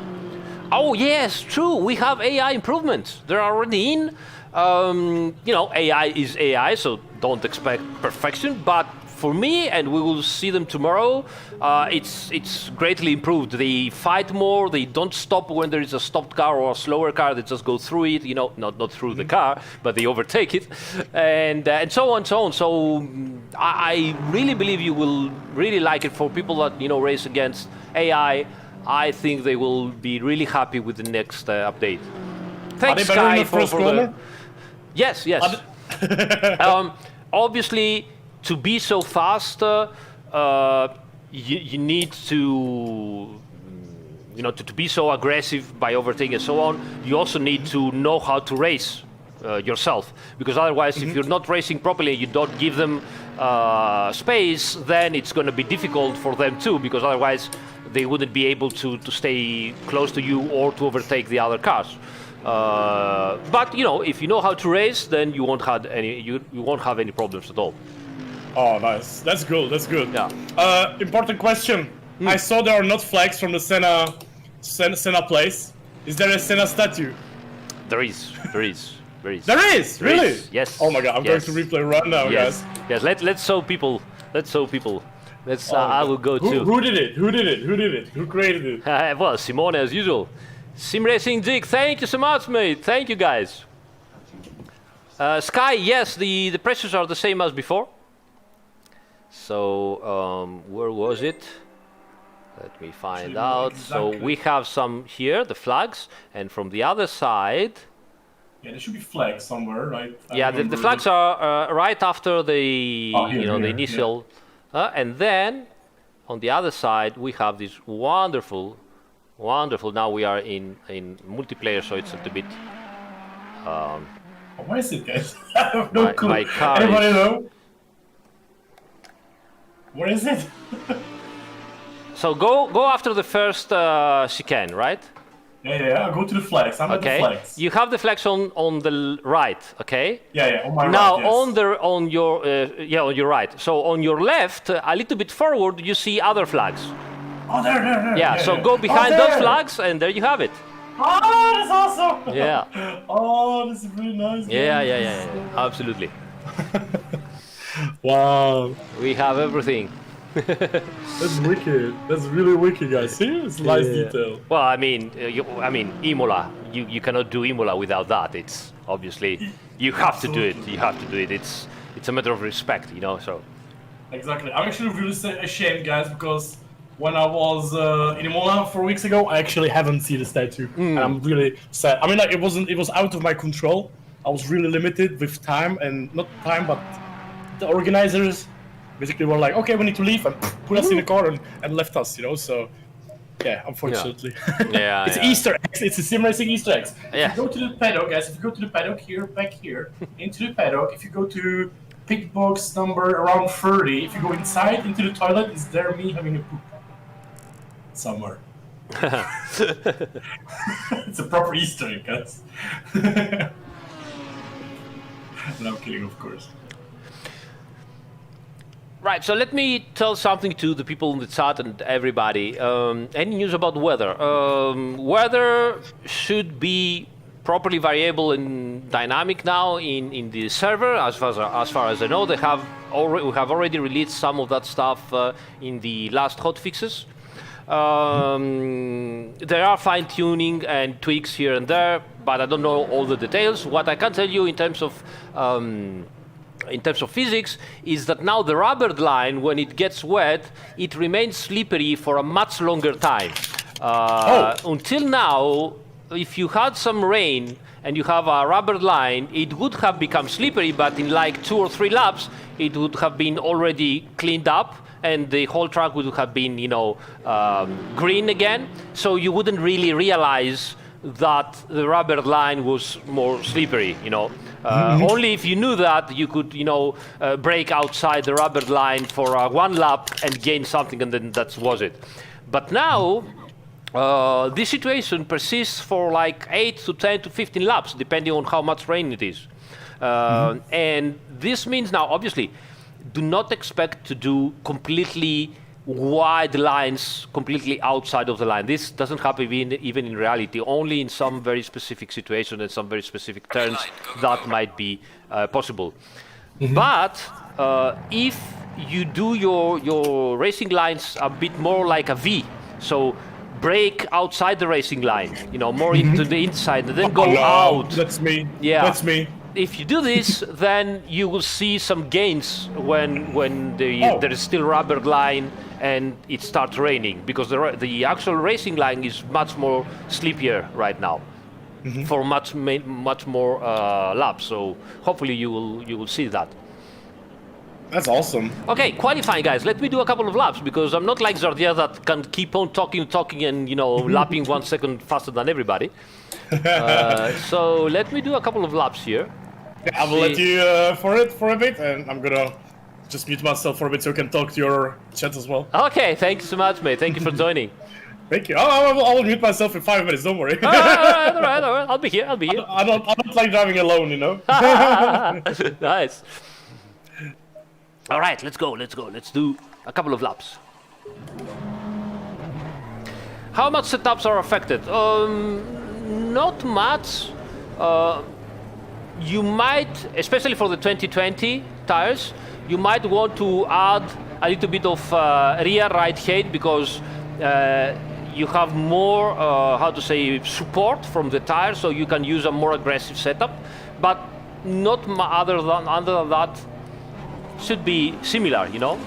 Oh yes, true. We have AI improvements. They're already in. AI is AI, so don't expect perfection. But for me, and we will see them tomorrow, it's greatly improved. They fight more. They don't stop when there is a stopped car or a slower car. They just go through it. Not through the car, but they overtake it, and so on, so on. So I really believe you will really like it. For people that race against AI, I think they will be really happy with the next update. Thanks, Are they better in Sky, the first for corner? the... Yes. Obviously, to be so fast, you need to, to be so aggressive by overtaking and so on. You also need to know how to race yourself, because otherwise, if you're not racing properly, you don't give them space, then it's going to be difficult for them too, because otherwise they wouldn't be able to stay close to you or to overtake the other cars. But if you know how to race, then you won't have any problems at all. Oh, nice. That's good. That's good. Yeah. Important question. I saw there are not flags from the Senna place. Is there a Senna statue? There is. There is. There Really? is, yes. Oh my god. I'm going to replay right now, Yes. guys. Yes. Let's show people. Let's. Oh I will go too. Who did it? Who created it? Well, Simone as usual. Sim Racing Jig, thank you so much, mate. Thank you, guys. Sky, yes, the pressures are the same as before. So, where was it? Let me find out. Exactly. So we have some here, the flags, and from the other side. Yeah, there should be flags somewhere, right? Yeah, the flags are right after the the initial, and then on the other side we have this wonderful. Now we are in multiplayer, so it's a little bit. Where is it, guys? I have no clue. My car Anybody is... know? Where is it? So go after the first chicane, right? Yeah. I'll go to the flags. I'm at the flags. You have the flags on the right, okay? Yeah, on my now right. Yes. on your right. So on your left, a little bit forward, you see other flags. Oh, there. Yeah. So go behind those flags, and there you have it. Oh, that's awesome. Yeah. Oh, this is really nice. Yeah. Absolutely. Wow. We have everything. That's wicked. That's really wicked, guys. See, it's nice detail. Well, I mean, Imola. You cannot do Imola without that. It's obviously you have to do it. You have to do it. It's a matter of respect, So. Exactly. I'm actually really ashamed, guys, because when I was in Imola 4 weeks ago, I actually haven't seen the statue, and I'm really sad. I mean, like it was out of my control. I was really limited with time, and not time, but the organizers basically were like, okay, we need to leave, and put us in the car and left us, So, yeah, unfortunately. Yeah. It's Easter eggs. It's a sim racing Easter eggs. Yeah. If you go to the paddock, guys, if you go to the paddock here, back here, into the paddock, if you go to pit box number around 30, if you go inside into the toilet, is there me having a poop? Somewhere. It's a proper Easter egg, guys. And I'm kidding, of course. Right, so let me tell something to the people in the chat and everybody. Any news about weather? Weather should be properly variable and dynamic now in the server. As far as I know, we have already released some of that stuff in the last hotfixes. There are fine-tuning and tweaks here and there, but I don't know all the details. What I can tell you in terms of physics is that now the rubber line, when it gets wet, it remains slippery for a much longer time. Until now, if you had some rain and you have a rubber line, it would have become slippery, but in like 2 or 3 laps, it would have been already cleaned up, and the whole track would have been, green again. So you wouldn't really realize that the rubber line was more slippery, you know. Only if you knew that, you could, you know, brake outside the rubber line for 1 lap and gain something, and then that was it. But now, this situation persists for like 8 to 10 to 15 laps, depending on how much rain it is. And this means now, obviously, do not expect to do completely wide lines completely outside of the line. This doesn't happen even in reality, only in some very specific situations and some very specific turns that might be possible. But if you do your racing lines a bit more like a V, so brake outside the racing line, you know, more into the inside, and then go out. That's me. Yeah. That's me. If you do this, then you will see some gains when there is still rubber line and it starts raining, because the actual racing line is much more slippier right now for much more laps. So hopefully you will see that. That's awesome. Okay, qualifying, guys. Let me do a couple of laps, because I'm not like Zardia that can keep on talking and, you know, lapping 1 second faster than everybody. So let me do a couple of laps here. Yeah, I will let you for a bit, and I'm gonna just mute myself for a bit so you can talk to your chat as well. Okay, thank you so much, mate. Thank you for joining. Thank you. I'll mute myself in 5 minutes. Don't worry. all right. I'll be here. I don't like driving alone, you know. Nice. All right, let's go. Let's do a couple of laps. How much setups are affected? Not much. You might, especially for the 2020 tires, you might want to add a little bit of rear ride height, because you have more, support from the tire, so you can use a more aggressive setup. But not other than that, should be similar, you know.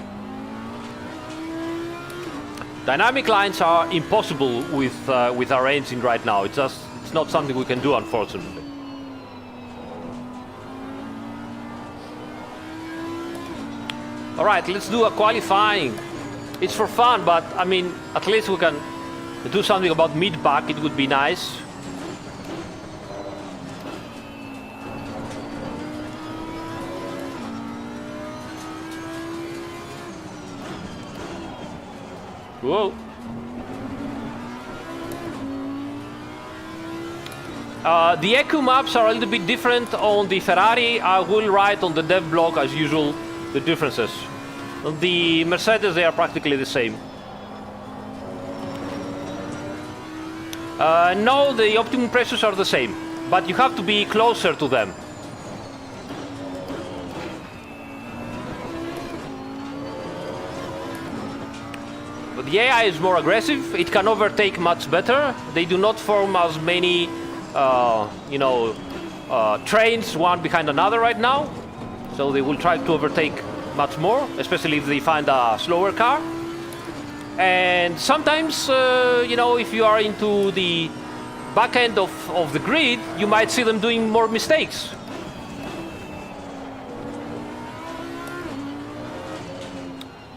Dynamic lines are impossible with our engine right now. It's not something we can do, unfortunately. All right, let's do a qualifying. It's for fun, but I mean, at least we can do something about mid-pack. It would be nice. Whoa. The ECU maps are a little bit different on the Ferrari. I will write on the dev blog, as usual, the differences. On the Mercedes, they are practically the same. No, the optimum pressures are the same, but you have to be closer to them. But the AI is more aggressive. It can overtake much better. They do not form as many, trains one behind another right now. So they will try to overtake much more, especially if they find a slower car. And sometimes, if you are into the back end of the grid, you might see them doing more mistakes.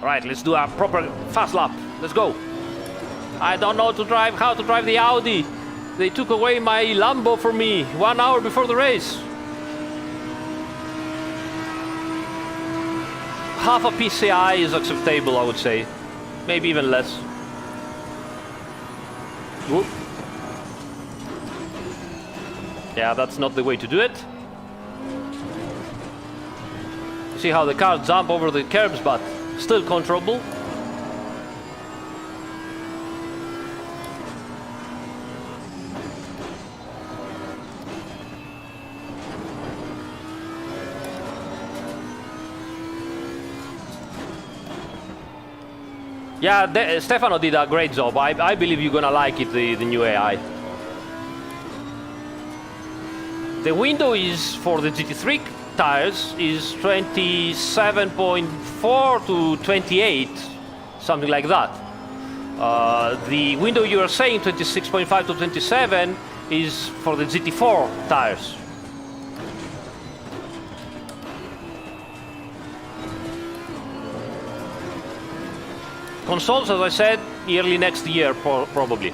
All right, let's do a proper fast lap. Let's go. I don't know how to drive the Audi. They took away my Lambo from me 1 hour before the race. Half a PCI is acceptable, I would say. Maybe even less. Whoop. Yeah, that's not the way to do it. See how the cars jump over the curbs, but still controllable. Yeah, Stefano did a great job. I believe you're gonna like it, the new AI. The window is for the GT3 tires is 27.4 to 28, something like that. The window you are saying, 26.5 to 27, is for the GT4 tires. Consoles, as I said, early next year, probably.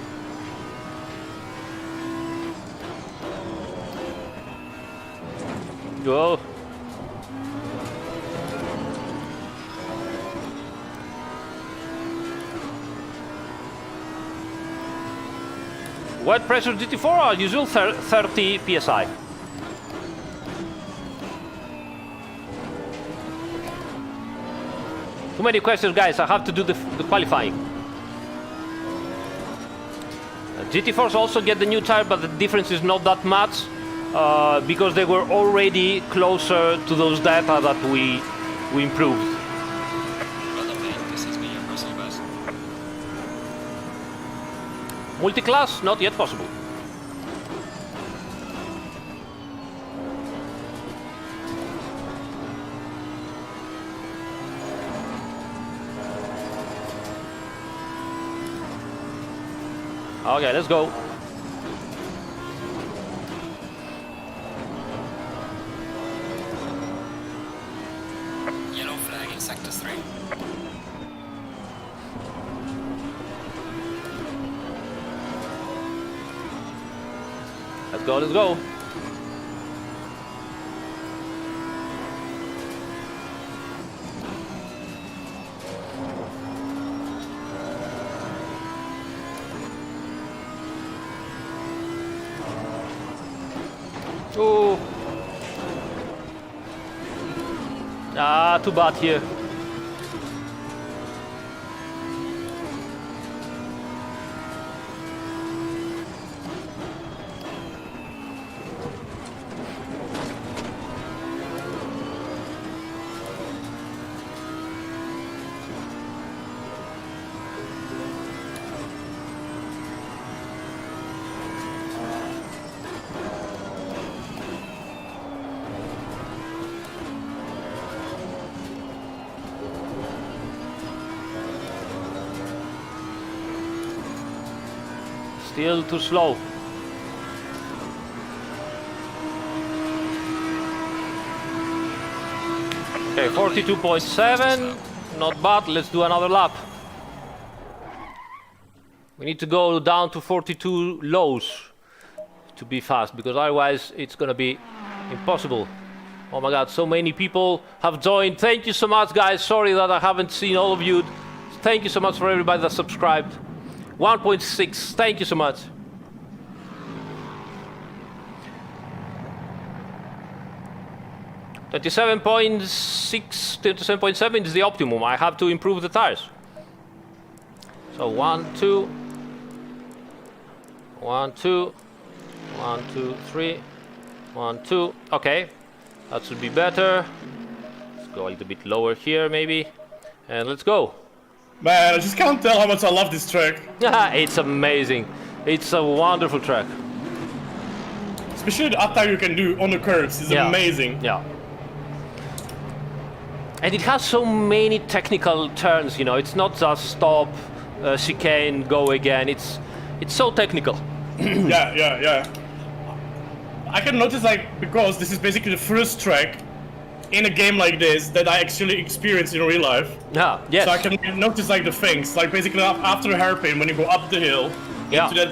Whoa. Wet pressure GT4 or usual 30 psi? Too many questions, guys. I have to do the qualifying. GT4s also get the new tire, but the difference is not that much because they were already closer to those data that we improved. Well done, mate. This has been your personal best. Multi-class, not yet possible. Okay, let's go. Yellow flag in sector 3. Let's go, let's go. Oh. Ah, too bad here. Still too slow. Okay, 42.7, not bad. Let's do another lap. We need to go down to 42 lows to be fast, because otherwise it's gonna be impossible. Oh my god, so many people have joined. Thank you so much, guys. Sorry that I haven't seen all of you. Thank you so much for everybody that subscribed. 1.6, thank you so much. .7 is the optimum. I have to improve the tires. So 1, 2, 1, 2, 1, 2, 3, 1, 2. Okay, that should be better. Let's go a little bit lower here, maybe, and let's go. Man, I just can't tell how much I love this track. It's amazing. It's a wonderful track. Especially the attack you can do on the curves is amazing. Yeah. And it has so many technical turns, you know. It's not just stop, chicane, go again. It's so technical. Yeah. I can notice, like, because this is basically the first track in a game like this that I actually experienced in real life. Yeah, yes. So I can notice, like, the things, like, basically after a hairpin, when you go up the hill, into that,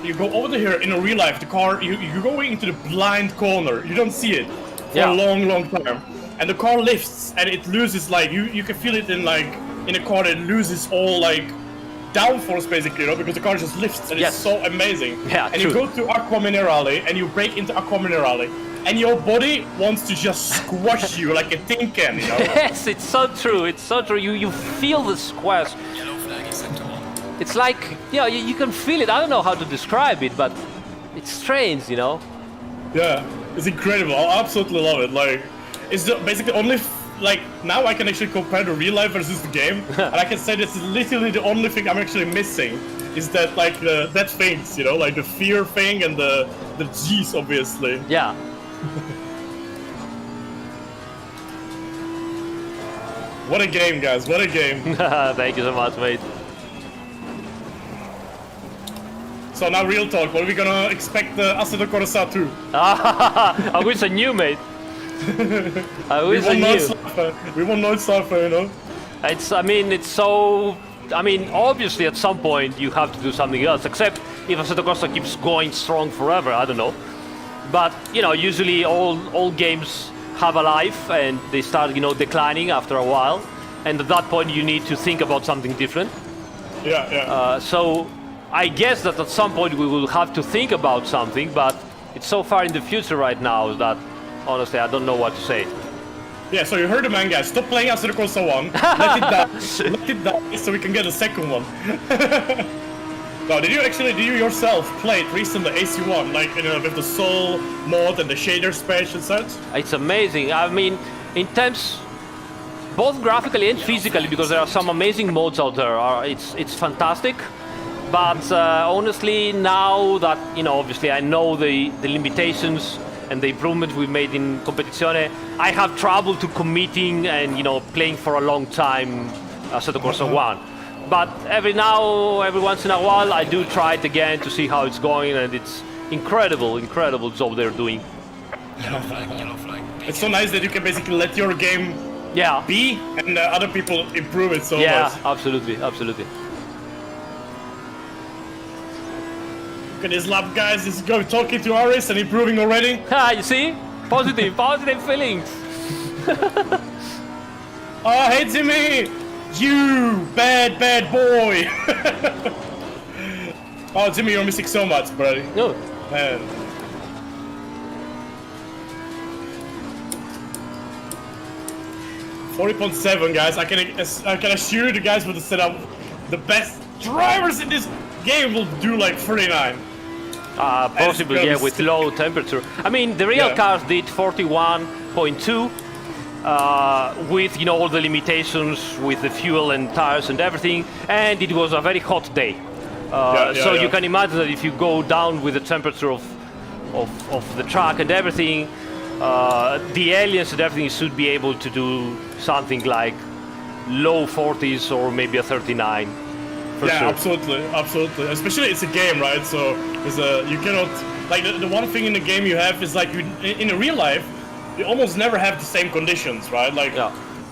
you go over the hill in a real life, the car, you're going into the blind corner, you don't see it for a long time, and the car lifts, and it loses, like, you can feel it in, like, in a car that loses all, like, downforce, basically, you know, because the car just lifts, and it's so amazing. Yeah, and you go to Aqua Minerale, and you break into Aqua Minerale, and your body wants to just squash you like a tin can, you know? Yes, it's so true. It's so true. You feel the squash. Yellow flag in sector 1. It's like, yeah, you can feel it. I don't know how to describe it, but it's strange, you know? Yeah, it's incredible. I absolutely love it. Like, it's basically only, like, now I can actually compare the real life versus the game, and I can say this is literally the only thing I'm actually missing, is that, like, that things, you know, like the fear thing and the G's, obviously. Yeah. What a game, guys, what a game. Thank you so much, mate. So now real talk, what are we gonna expect the Assetto Corsa 2? I wish I knew, mate. I wish I knew. We want no suffer, you know? Obviously at some point you have to do something else, except if Assetto Corsa keeps going strong forever, I don't know. But usually all games have a life and they start declining after a while, and at that point you need to think about something different. Yeah. So I guess that at some point we will have to think about something, but it's so far in the future right now that honestly I don't know what to say. Yeah, so you heard the man, guys. Stop playing Assetto Corsa 1. Let it die. Let it die so we can get a second one. Now, did you yourself play it recently, AC1, like with the Soul mod and the shader space and such? It's amazing. I mean, in terms, both graphically and physically, because there are some amazing modes out there. It's fantastic. But honestly, now that obviously I know the limitations and the improvements we made in Competizione, I have trouble to committing and playing for a long time Assetto Corsa 1. But every once in a while, I do try it again to see how it's going, and it's incredible job they're doing. Yellow flag. It's so nice that you can basically let your game be, and other people improve it so much. Yeah, absolutely. Look at this lap, guys. This is going talking to Aris and improving already. You see? Positive feelings. Oh, hey Jimmy! You bad boy! Oh, Jimmy, you're missing so much, buddy. No. Man. $40.7, guys. I can assure you the guys with the setup, the best drivers in this game will do like 39. Possibly, yeah, with low temperature. I mean, the real cars did 41.2 with all the limitations with the fuel and tires and everything, and it was a very hot day. So you can imagine that if you go down with the temperature of the track and everything, the aliens and everything should be able to do something like low 40s or maybe a 39. Yeah, sure. absolutely. Especially it's a game, right? So you cannot like the one thing in the game you have is like in a real life you almost never have the same conditions, right? Like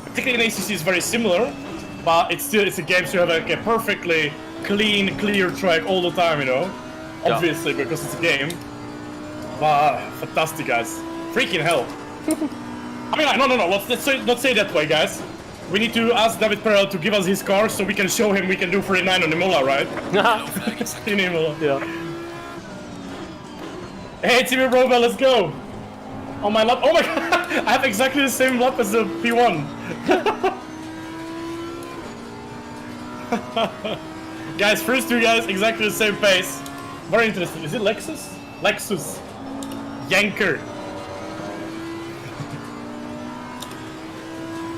particularly in ACC is very similar, but it's a game, so you have like a perfectly clear track all the time, obviously because it's a game. But fantastic, guys! Freaking hell! I mean, no. Let's not say that way, guys. We need to ask David Perel to give us his car so we can show him we can do 49 on Imola, right? In Imola. Yeah. Hey, Timmy Roba, let's go! On my lap. Oh my god! I have exactly the same lap as the P1. Guys, first two guys, exactly the same pace. Very interesting. Is it Lexus? Lexus. Yanker.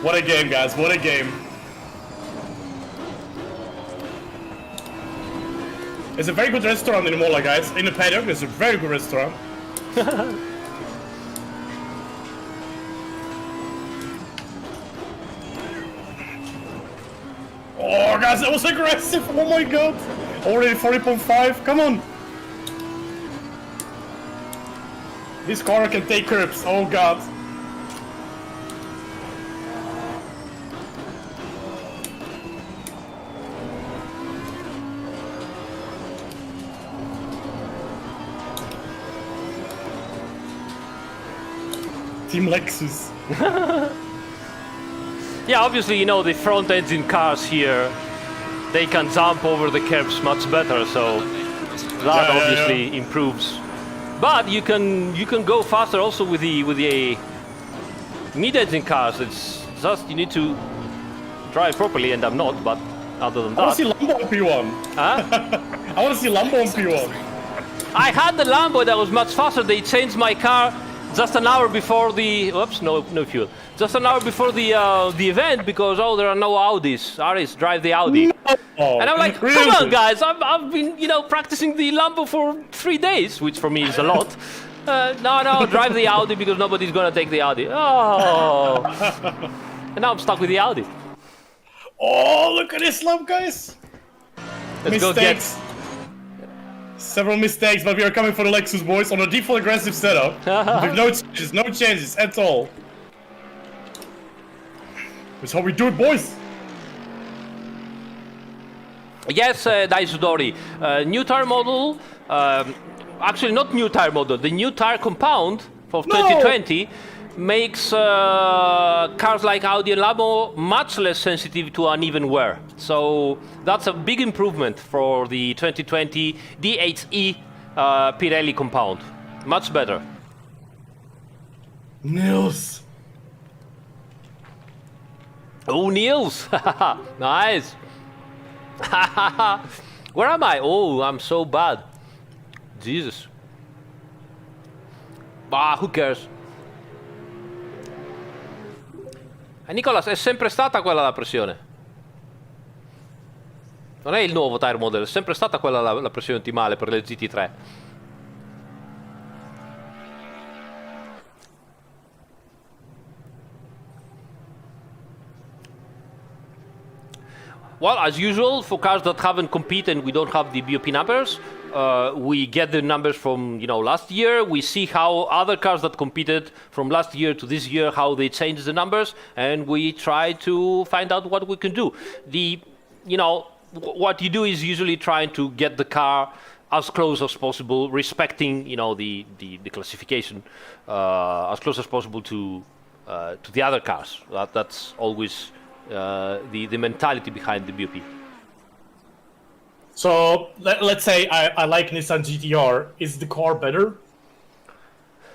What a game, guys. What a game. It's a very good restaurant in Imola, guys. In the paddock, it's a very good restaurant. Oh, guys, that was aggressive. Oh my god. Already 40.5. Come on. This car can take curbs. Oh god. Team Lexus. Yeah, obviously, the front engine cars here, they can jump over the curbs much better, so that obviously improves. But you can go faster also with the mid-engine cars. It's just you need to drive properly, and I'm not. But other than that, I want to see Lambo on P1. Huh? I want to see Lambo on P1. I had the Lambo that was much faster. They changed my car just an hour before the no fuel. Just an hour before the event because there are no Audis. Aris.Drive the Audi. Oh, And I'm like, really? come on, guys! I've been practicing the Lambo for 3 days, which for me is a lot. No, drive the Audi because nobody's gonna take the Audi. Oh, and now I'm stuck with the Audi. Oh, look at this lap, guys! Let's go Mistakes. Several mistakes, but we are coming for the Lexus, boys, on a default aggressive setup. With no changes at all. That's how we do it, boys! Yes, Daisudori. New tire model. actually not new tire model, the new tire compound for 2020 makes cars like Audi and Lambo much less sensitive to uneven wear. So that's a big improvement for the 2020 D8E Pirelli compound. Much better. Nils. Oh, Niels! Nice! Where am I? Oh, I'm so bad. Jesus. Who cares? Nicolas, è sempre stata quella la pressione. Non è il nuovo tire model, è sempre stata quella la pressione ottimale per le GT3. Well, as usual, for cars that haven't competed and we don't have the BOP numbers, we get the numbers from last year. We see how other cars that competed from last year to this year, how they changed the numbers, and we try to find out what we can do. What you do is usually trying to get the car as close as possible, respecting the classification as close as possible to the other cars. That's always the mentality behind the BOP. So let's say I like Nissan GTR. Is the car better?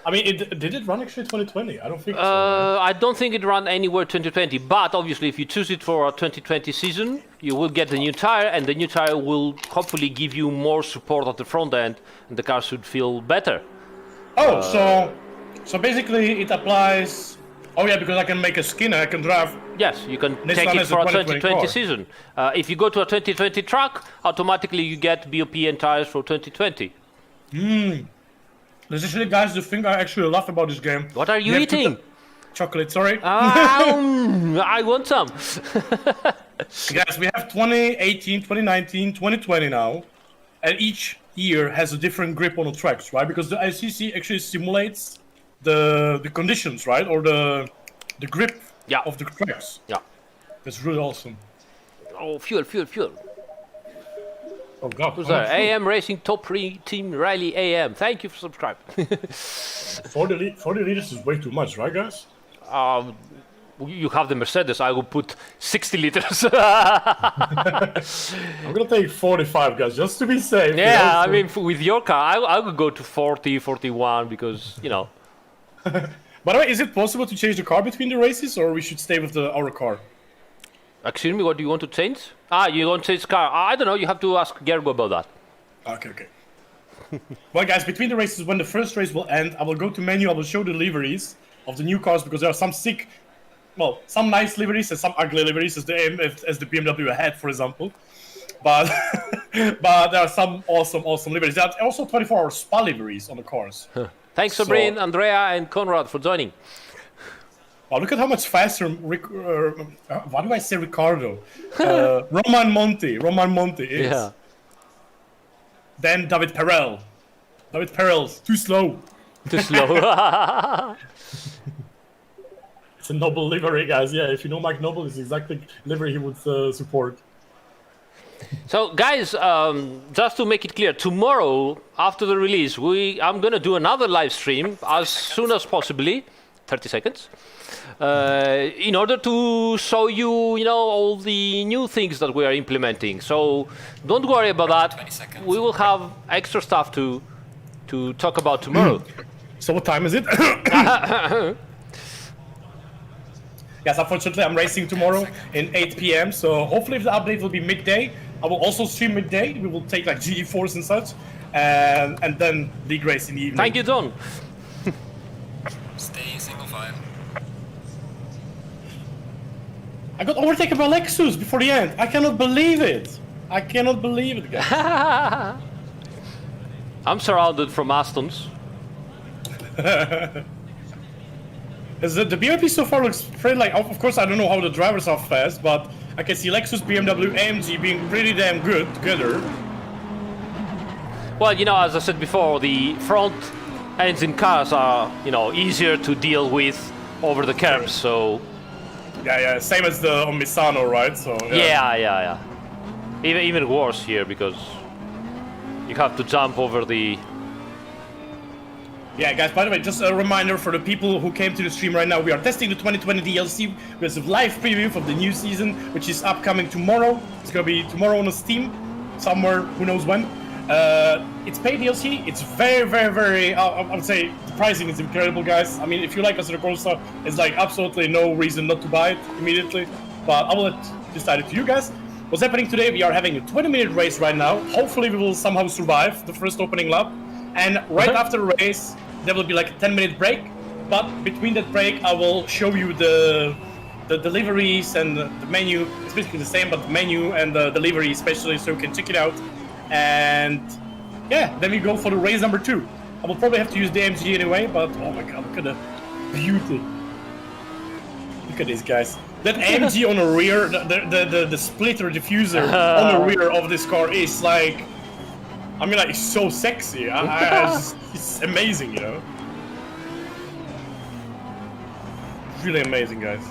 I mean, did it run actually 2020? I don't think so. I don't think it ran anywhere 2020, but obviously if you choose it for a 2020 season, you will get the new tire, and the new tire will hopefully give you more support at the front end, and the car should feel better. Oh, so basically it applies. Oh yeah, because I can make a skin, I can drive. Yes, you can Nissan take it is for a a 2020 2020 season. If you go to a 2020 truck, automatically you get BOP and tires for 2020. There's actually guys who think I actually laugh about this game. What are you eating? Chocolate, sorry. I want some. Guys, we have 2018, 2019, 2020 now, and each year has a different grip on the tracks, right? Because the ACC actually simulates the conditions, right, or the grip of the tracks. Yeah, that's really awesome. Oh, fuel. Oh god. Who's there? AM Racing Top 3 Team Riley AM. Thank you for subscribing. 40 liters is way too much, right, guys? You have the Mercedes. I will put 60 liters. I'm gonna take 45, guys, just to be safe. Yeah, I mean, with your car, I would go to 40, 41 because By the way, is it possible to change the car between the races, or we should stay with our car? Excuse me, what do you want to change? You want to change car? I don't know, you have to ask Gergo about that. Okay. Well, guys, between the races, when the first race will end, I will go to menu, I will show the liveries of the new cars, because there are some some nice liveries and some ugly liveries, as the BMW had, for example. But but there are some awesome liveries. There are also 24-hour spa liveries on the cars. Thanks, Sabrine, Andrea, and Conrad for joining. Wow, look at how much faster. Why do I say Ricardo? Roman Monti is. Yeah. Then David Perel. David Perel's too slow. Too slow. It's a Noble livery, guys. Yeah, if you know Mike Noble, it's exactly livery he would support. So, guys, just to make it clear, tomorrow after the release, I'm gonna do another live stream as soon as possibly, 30 seconds, in order to show you, all the new things that we are implementing. So, don't worry about that. We will have extra stuff to talk about tomorrow. So, what time is it? Yes, unfortunately, I'm racing tomorrow in 8 p.m. So, hopefully, if the update will be midday, I will also stream midday. We will take like GE4s and such, and then league race in the evening. Thank you, Don. Stay single file. I got overtaken by Lexus before the end. I cannot believe it. Guys. I'm surrounded from Astons. The BOP so far looks pretty of course, I don't know how the drivers are fast, but I can see Lexus, BMW, AMG being pretty damn good together. Well, as I said before, the front engine cars are, easier to deal with over the curbs, so... Yeah, same as the on Misano, right? So Yeah. Even worse here, because you have to jump over the Yeah, guys, by the way, just a reminder for the people who came to the stream right now, we are testing the 2020 DLC with a live preview of the new season, which is upcoming tomorrow. It's gonna be tomorrow on Steam, somewhere, who knows when. It's paid DLC, it's very, I would say, the pricing is incredible, guys. I mean, if you like Assetto Corsa, it's like absolutely no reason not to buy it immediately, but I will decide it to you guys. What's happening today, we are having a 20-minute race right now. Hopefully we will somehow survive the first opening lap, and right after the race, there will be like a 10-minute break, but between that break I will show you the deliveries and the menu. It's basically the same, but the menu and the delivery especially, so you can check it out. And yeah, then we go for the race number 2. I will probably have to use the AMG anyway, but oh my god, look at the beauty. Look at this, guys. That AMG on the rear, the splitter diffuser on the rear of this car is like, I mean, like, it's so sexy. It's amazing, you know. Really amazing, guys.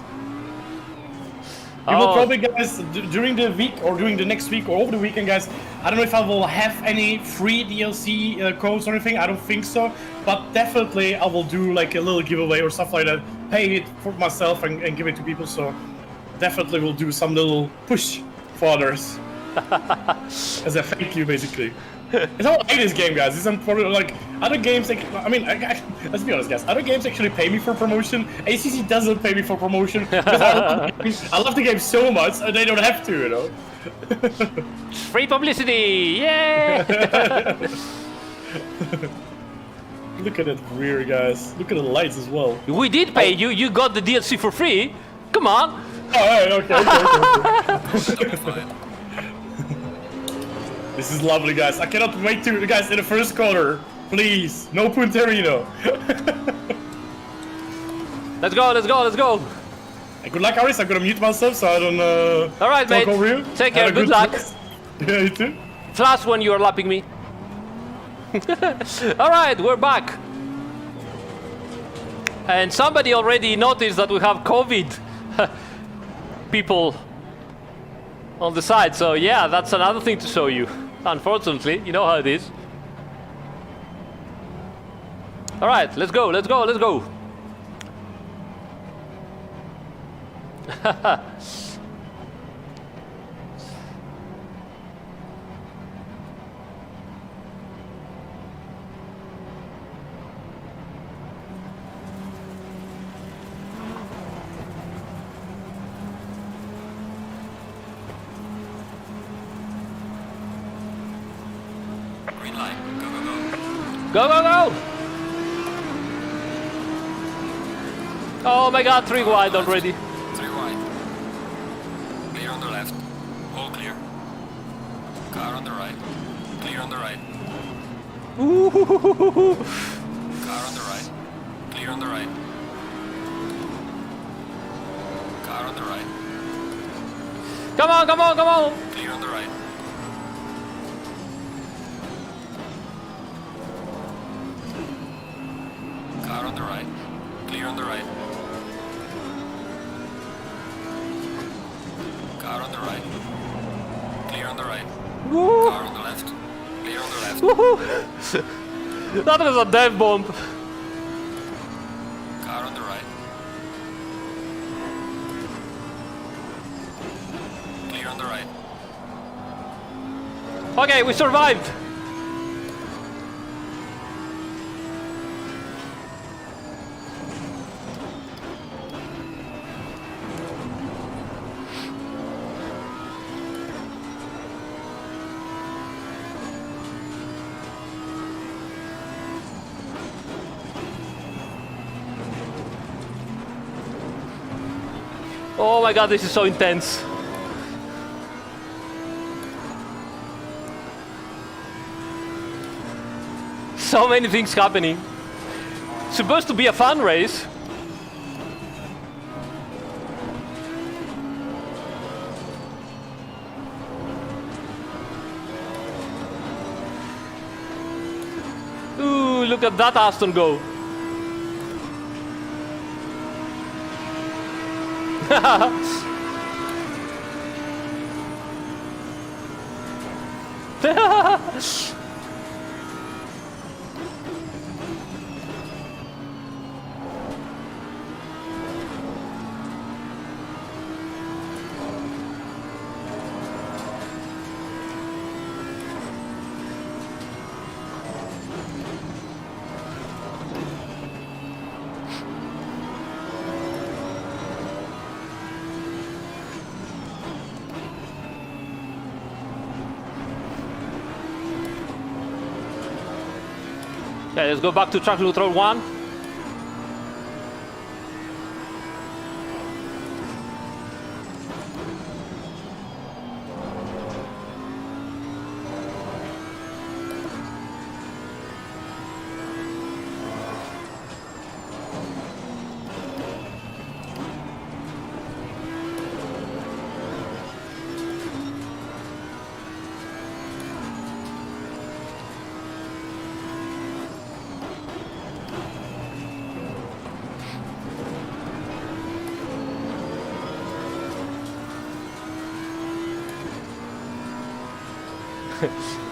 We will probably, guys, during the week or during the next week or over the weekend, guys, I don't know if I will have any free DLC codes or anything. I don't think so. But definitely I will do like a little giveaway or stuff like that. Pay it for myself and give it to people. So definitely will do some little push for others. As a thank you, basically. It's how I like this game, guys. It's probably like other games. Like, I mean, let's be honest, guys. Other games actually pay me for promotion. ACC doesn't pay me for promotion because I love the game so much, and they don't have to, you know. Free publicity! Yay! Look at that rear, guys. Look at the lights as well. We did pay you. You got the DLC for free. Come on. Oh, okay. Fine. This is lovely, guys. I cannot wait to, guys, in the first corner. Please, no Punterino. Let's go, let's go, let's go. Hey, good luck, Aris. I'm gonna mute myself so I don't All right, talk mate. over you. Take care. Have a Good luck. race. Yeah, you too. Flash when you are lapping me. All right, we're back. And somebody already noticed that we have COVID people on the side. So yeah, that's another thing to show you. Unfortunately, you know how it is. All right, let's go, let's go, let's go. Green light. Go, go, go. Go, go, go! Oh my god, 3 wide already. 3 wide. Clear on the left. All clear. Car on the right. Clear on the right. Ooh. Car on the right. Clear on the right. Car on the right. Come on, come on, come on! Clear on the right. Car on the right. Clear on the right. Car on the right. Clear on the right. Woo. Car on the left. Clear on the left. Woohoo! That was a death bomb. Car on the right. Clear on the right. Okay, we survived. Oh my god, this is so intense. So many things happening. Supposed to be a fun race. Ooh, look at that Aston go. Okay, let's go back to track control 1.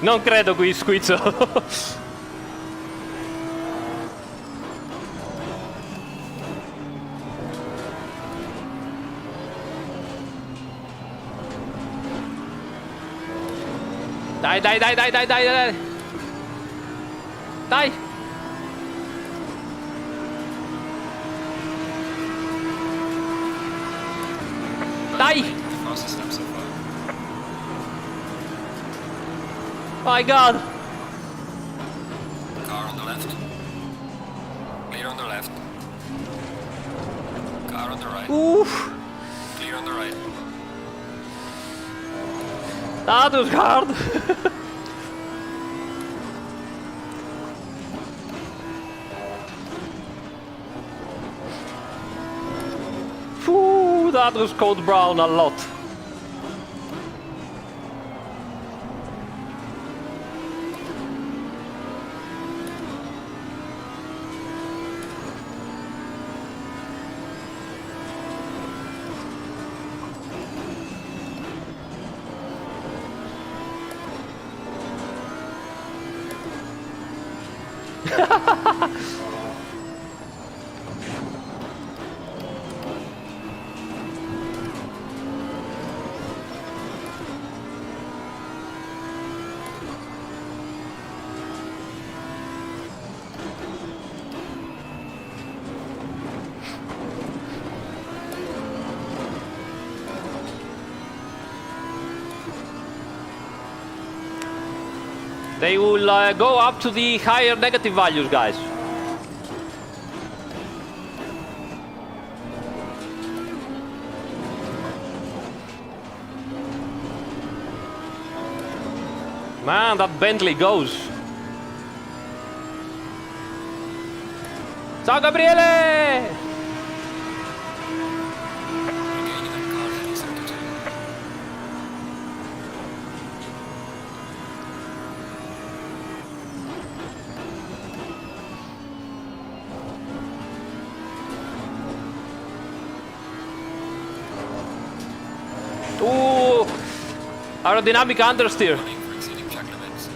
Non credo qui, Squizzo. Dai, dai, dai, dai, dai, dai, dai. Dai. Dai. Fastest lap so far. My God. Car on the left. Clear on the left. Car on the right. Oof. Clear on the right. That was hard. Phew, that was code brown a lot. They will go up to the higher negative values, guys. Man, that Bentley goes. Ciao, Gabriele! Regaining that car heading sector 2. Ooh, aerodynamic understeer. Warning for exceeding track limits.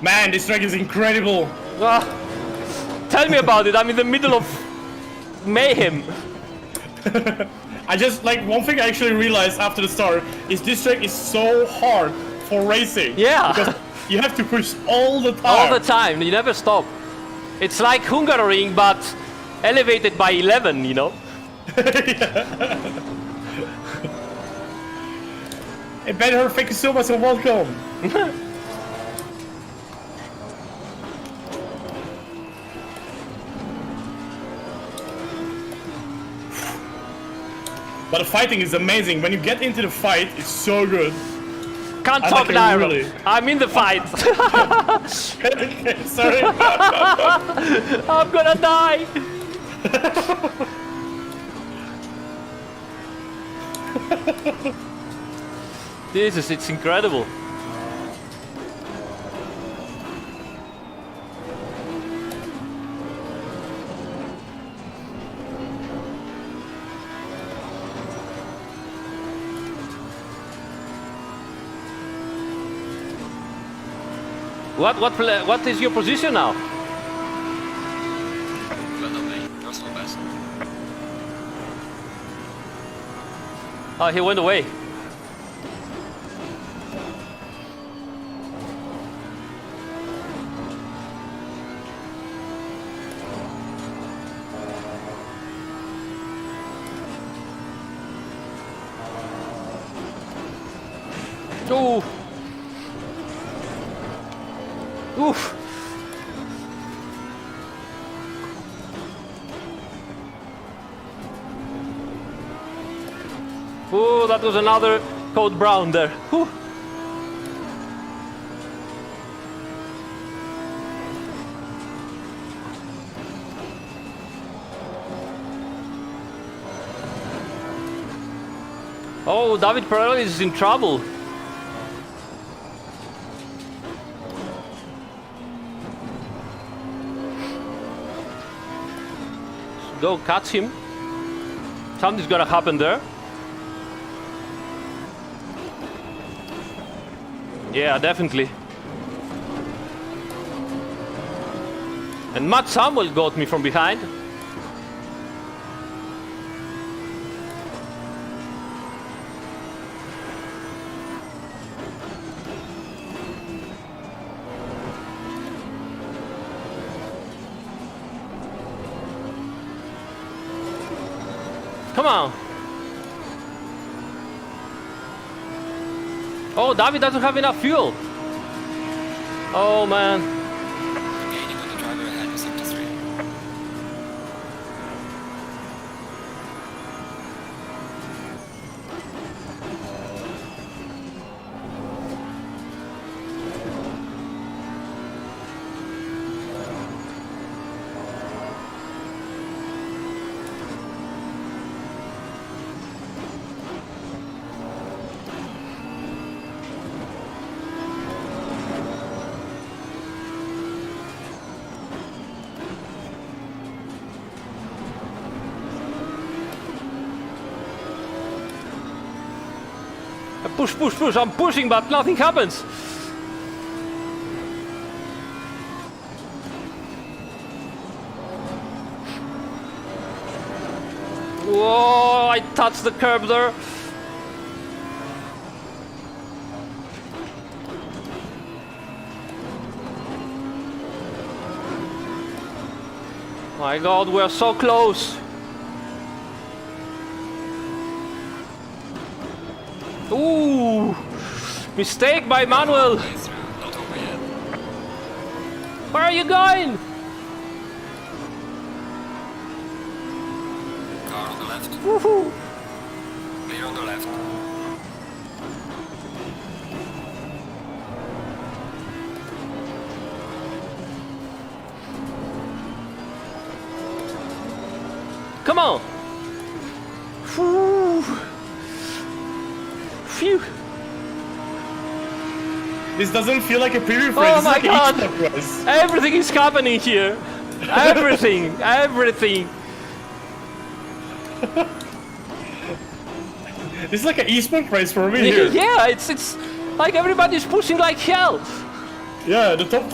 Man, this track is incredible. Ah, tell me about it. I'm in the middle of mayhem. I just, like, one thing I actually realized after the start is this track is so hard for racing. Yeah. Because you have to push all the time. All the time. You never stop. It's like Hungaroring, but elevated by 11, you know? Hey, Ben, thank you so much and welcome. But the fighting is amazing. When you get into the fight, it's so good. Can't I talk like it now. really. I'm in the fight. Okay, sorry. I'm gonna die. Jesus, it's incredible. What is your position now? Well done, mate. Personal best. Oh, he went away. Ooh. Oof. Oh, that was another code brown there. Whew. Oh, David Pirelli is in trouble. Go catch him. Something's gonna happen there. Yeah, definitely. And Matt Samuel got me from behind. Come on. Oh, David doesn't have enough fuel. Oh, man. Gaining on the driver ahead in sector 3. Push, push, push. I'm pushing, but nothing happens. Whoa, I touched the curb there. My God, we're so close. Ooh, mistake by Manuel. Not over yet. Where are you going? Car on the left. Woohoo! Clear on the left. Come on! Whew. Phew! This doesn't feel like a preview for Oh this my is like God. a esports race. Everything is happening here. Everything, everything. This is like an esports race for me here. Yeah, it's like everybody's pushing like hell. Yeah, the top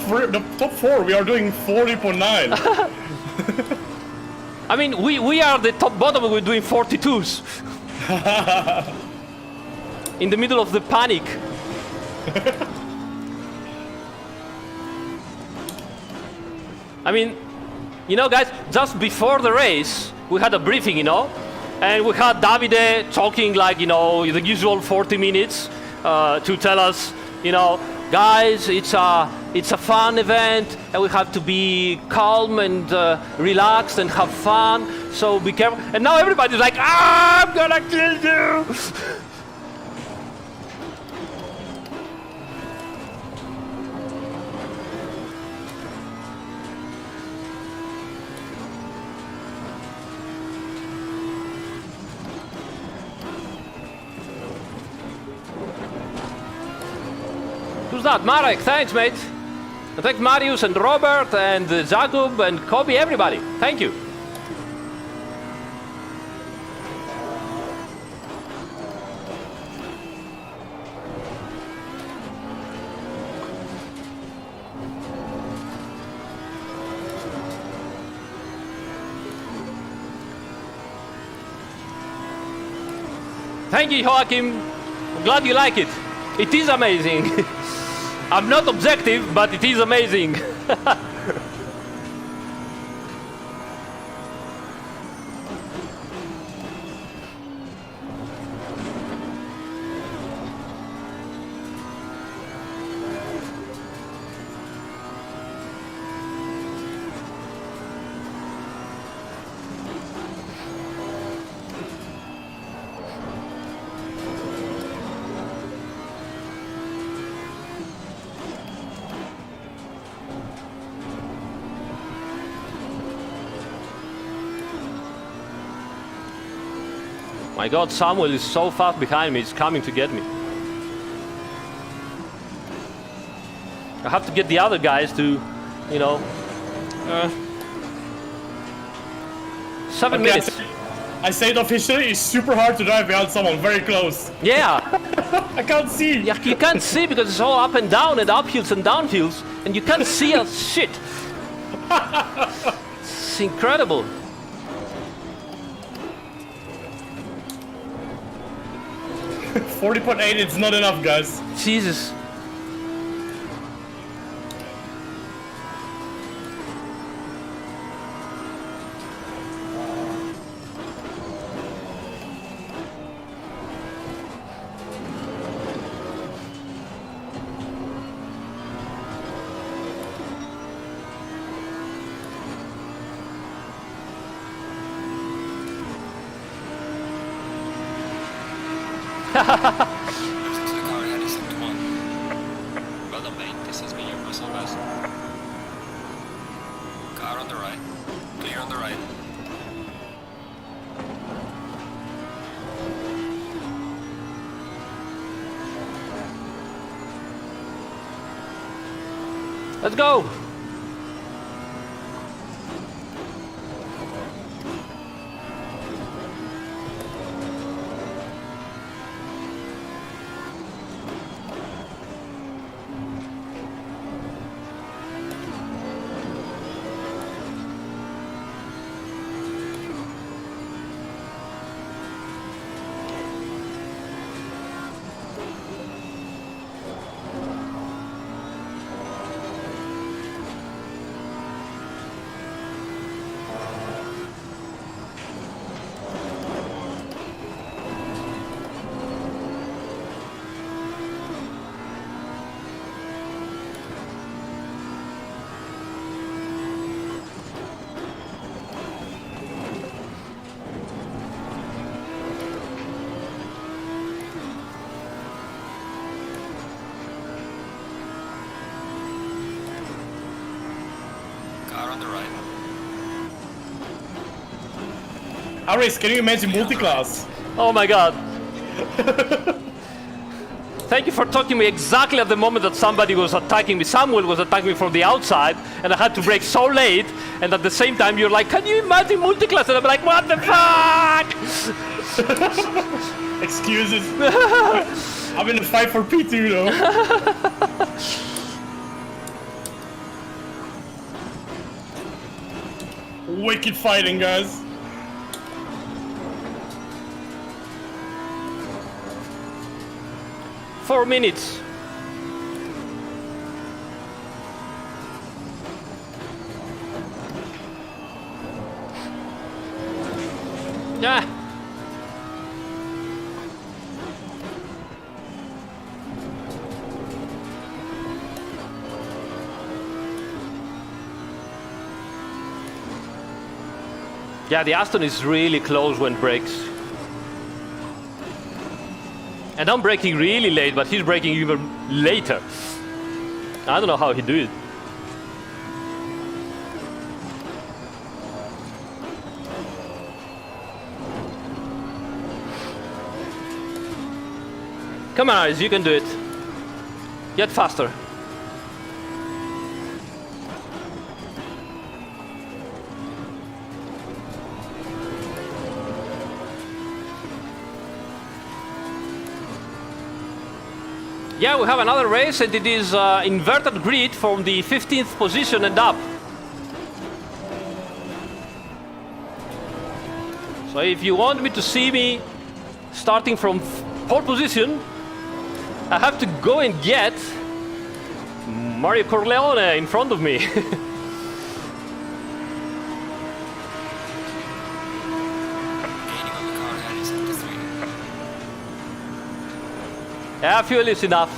four, we are doing 40.9. I mean, we are the top bottom. We're doing 42s. In the middle of the panic. I mean, you know, guys, just before the race, we had a briefing, you know, and we had Davide talking like, you know, the usual 40 minutes to tell us, you know, guys, it's a fun event, and we have to be calm and relaxed and have fun. So be careful. And now everybody's like, I'm gonna kill you. Who's that? Marek, thanks, mate. And thanks Marius and Robert and Jakub and Kobe, everybody. Thank you. Thank you, Joachim. I'm glad you like it. It is amazing. I'm not objective, but it is amazing. My God, Samuel is so fast behind me, he's coming to get me. I have to get the other guys to, you know... 7 minutes. I say it officially, it's super hard to drive behind someone very close. Yeah. I can't see. Yeah, you can't see because it's all up and down and uphills and downhills, and you can't see a shit. It's incredible. .8, it's not enough, guys. Jesus. Losing to the car ahead is 1. Well done, mate. This has been your personal best. Car on the right. Clear on the right. Let's go. Car on the right. Aris, can you imagine multi-class? Oh my God. Thank you for talking me exactly at the moment that somebody was attacking me. Samuel was attacking me from the outside, and I had to brake so late. And at the same time, you're like, "Can you imagine multi-class?" And I'm like, "What the fuck?" Excuses. I'm in a fight for P2 though. Wicked fighting, guys. Four minutes. Yeah. Yeah, the Aston is really close when brakes. And I'm braking really late, but he's braking even later. I don't know how he do it. Come on, Aris, you can do it. Get faster. Yeah, we have another race, and it is inverted grid from the 15th position and up. So if you want me to see me starting from pole position, I have to go and get Mario Corleone in front of me. Gaining on the car ahead is 3. Yeah, fuel is enough.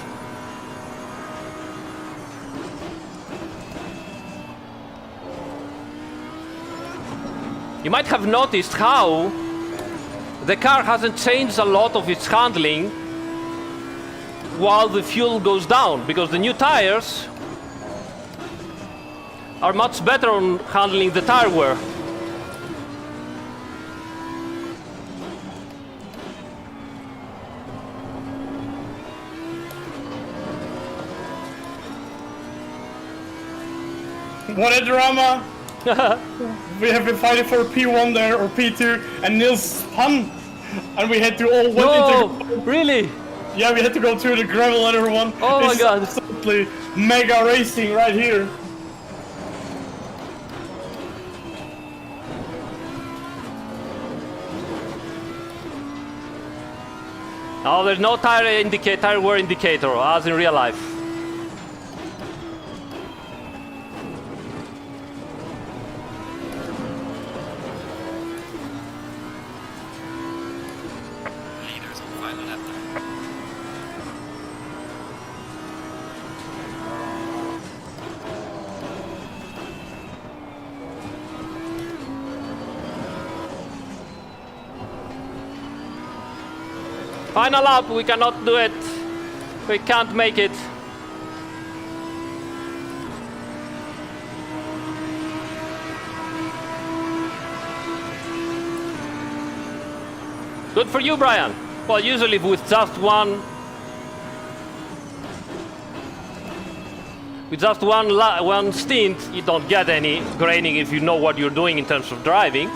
You might have noticed how the car hasn't changed a lot of its handling while the fuel goes down, because the new tires are much better on handling the tire wear. What a drama! We have been fighting for P1 there, or P2, and Nils spun! And we had to all went No, into... really? Yeah, we had to go through the gravel and everyone. Oh my God. It's absolutely mega racing right here. Oh, there's no tire wear indicator, as in real life. Leaders on final lap time. Final lap, we cannot do it. We can't make it. Good for you, Brian. Well, usually with just one stint, you don't get any graining if you know what you're doing in terms of driving.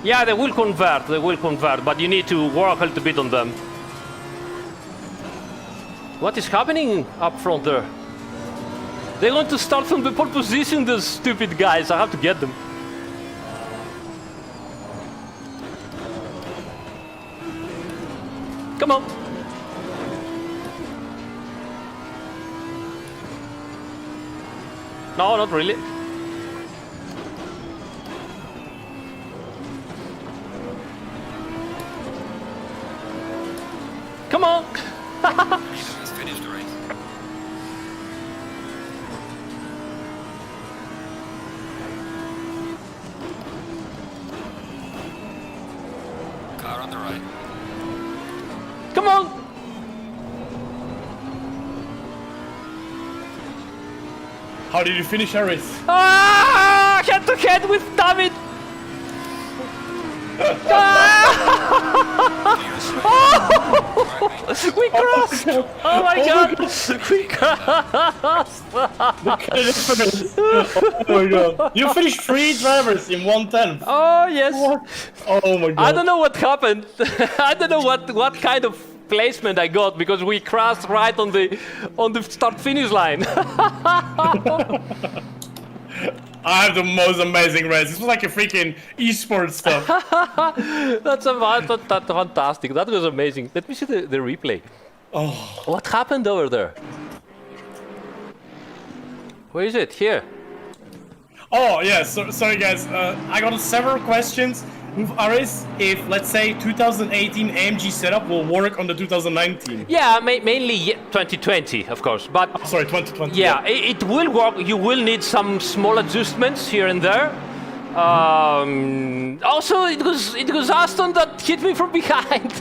Yeah, they will convert, but you need to work a little bit on them. What is happening up front there? They're going to start from the pole position, those stupid guys. I have to get them. Come on. No, not really. Come on! Let's finish the race. Car on the right. Come on! How did you finish our race? Ah! Head to head with David! We crossed! Oh my God! We crossed! Oh my God. You finished 3 drivers in 1/10. Oh yes! Oh my God. I don't know what happened. I don't know what kind of placement I got because we crashed right on the start-finish line. I have the most amazing race. This was like a freaking esports stuff. That's fantastic. That was amazing. Let me see the replay. Oh. What happened over there? Where is it? Here. Oh yeah, sorry guys. I got several questions with Aris. If let's say 2018 AMG setup will work on the 2019. Yeah, mainly 2020, of course. But Oh, sorry, 2020. yeah, it will work. You will need some small adjustments here and there. Also, it was Aston that hit me from behind.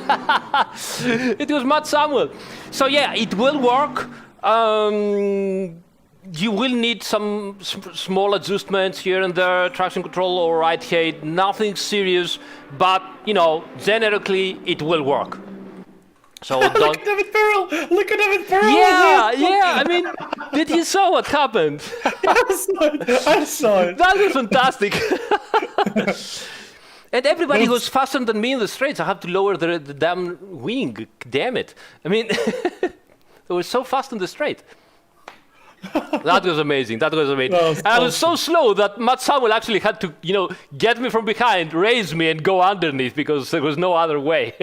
It was Matt Samuel. So yeah, it will work. You will need some small adjustments here and there, traction control or ride height, nothing serious, but you know, generally it will work. So Look don't. at David Pearl! Look at David Pearl! Yeah. I mean, did you saw what happened? I saw it. That was fantastic. And everybody was faster than me in the straights. I have to lower the damn wing. Damn it! I mean, they were so fast in the straight. That was amazing. That was amazing. No, and I was so slow that Matt Samuel actually had to, you know, get me from behind, raise me, and go underneath because there was no other way.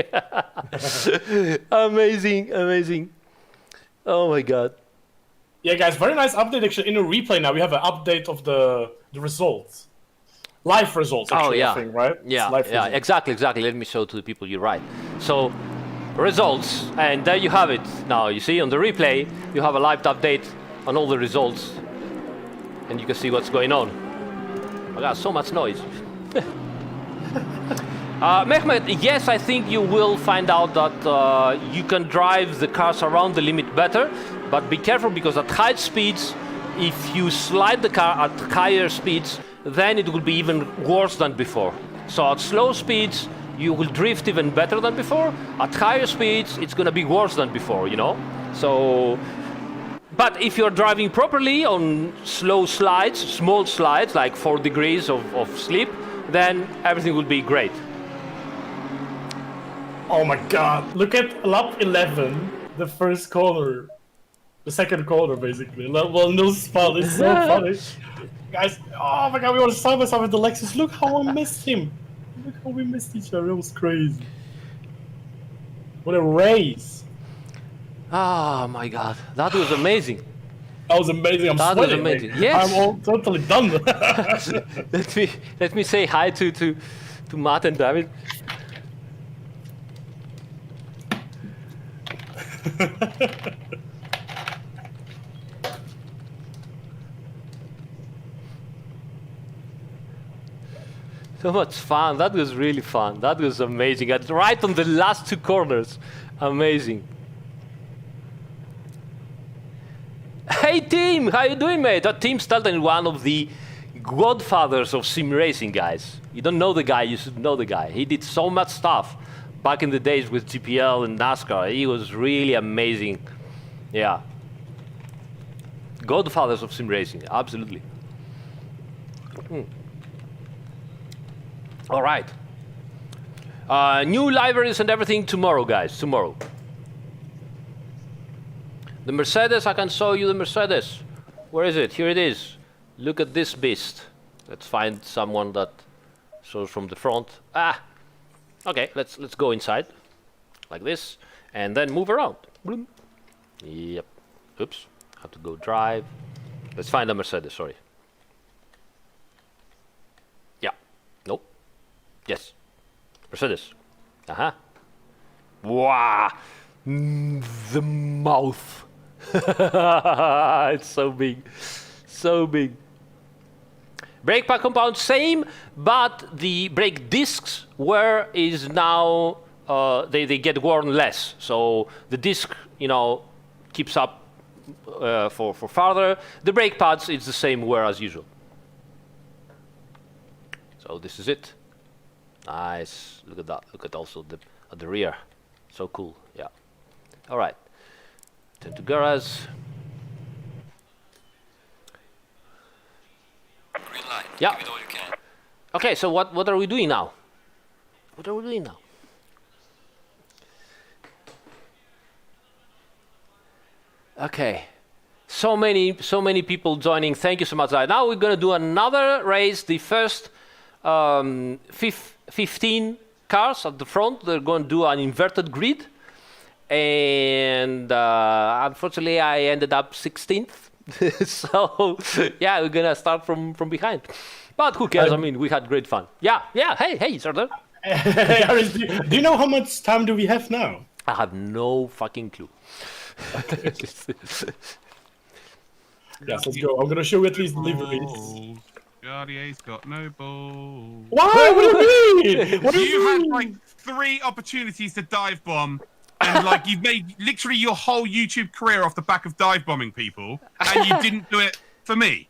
Amazing. Oh my God. Yeah, guys, very nice update actually in a replay now. We have an update of the results. Live results, actually, I think, right? Yeah, It's live yeah, results. exactly. Let me show to the people you're right. So, results, and there you have it. Now, you see on the replay, you have a live update on all the results, and you can see what's going on. I got so much noise. Mehmet, yes, I think you will find out that you can drive the cars around the limit better, but be careful because at high speeds, if you slide the car at higher speeds, then it will be even worse than before. So at slow speeds, you will drift even better than before. At higher speeds, it's going to be worse than before, you know? So, but if you're driving properly on slow slides, small slides, like 4 degrees of slip, then everything will be great. Oh my god, look at lap 11, the first corner. The second corner, basically. Well, no spot, it's so funny. Guys, oh my god, we were side by side with the Lexus. Look how I missed him. Look how we missed each other, it was crazy. What a race. Oh my god, that was amazing. That was amazing, I'm That sweating. was amazing, Like, yes. I'm all totally done. Let me say hi to Matt and David. So much fun. That was really fun. That was amazing. And right on the last 2 corners. Amazing. Hey team, how you doing, mate? That Team Stelton is one of the godfathers of sim racing, guys. You don't know the guy, you should know the guy. He did so much stuff back in the days with GPL and NASCAR. He was really amazing. Yeah. Godfathers of sim racing, absolutely. All right. New libraries and everything tomorrow, guys, tomorrow. The Mercedes, I can show you the Mercedes. Where is it? Here it is. Look at this beast. Let's find someone that shows from the front. Okay, let's go inside, like this, and then move around. Bloom. Yep. Oops. Have to go drive. Let's find a Mercedes. Sorry. Yeah. Nope. Yes. Mercedes. Wow. The mouth. It's so big. So big. Brake pad compound same, but the brake discs is now they get worn less. So the disc, you know, keeps up for farther. The brake pads, it's the same wear as usual. So this is it. Nice. Look at that. Look at also at the rear. So cool. Yeah. All right. Turn to garage. Green light. Yeah. Give it all you can. Okay, so what are we doing now? What are we doing now? Okay. So many people joining. Thank you so much. Now we're going to do another race. The first 15 cars at the front, they're going to do an inverted grid. And unfortunately, I ended up 16th. So, yeah, we're going to start from behind. But who cares? I mean, we had great fun. Yeah. Hey, Sardar. Hey, Aris, do you know how much time do we have now? I have no fucking clue. Okay. Yes, let's go. I'm going to show you at least liveries. Guardier's got no balls. Why? What do you mean? What do You had mean? like 3 opportunities to dive bomb, and like you've made literally your whole YouTube career off the back of dive bombing people, and you didn't do it for me.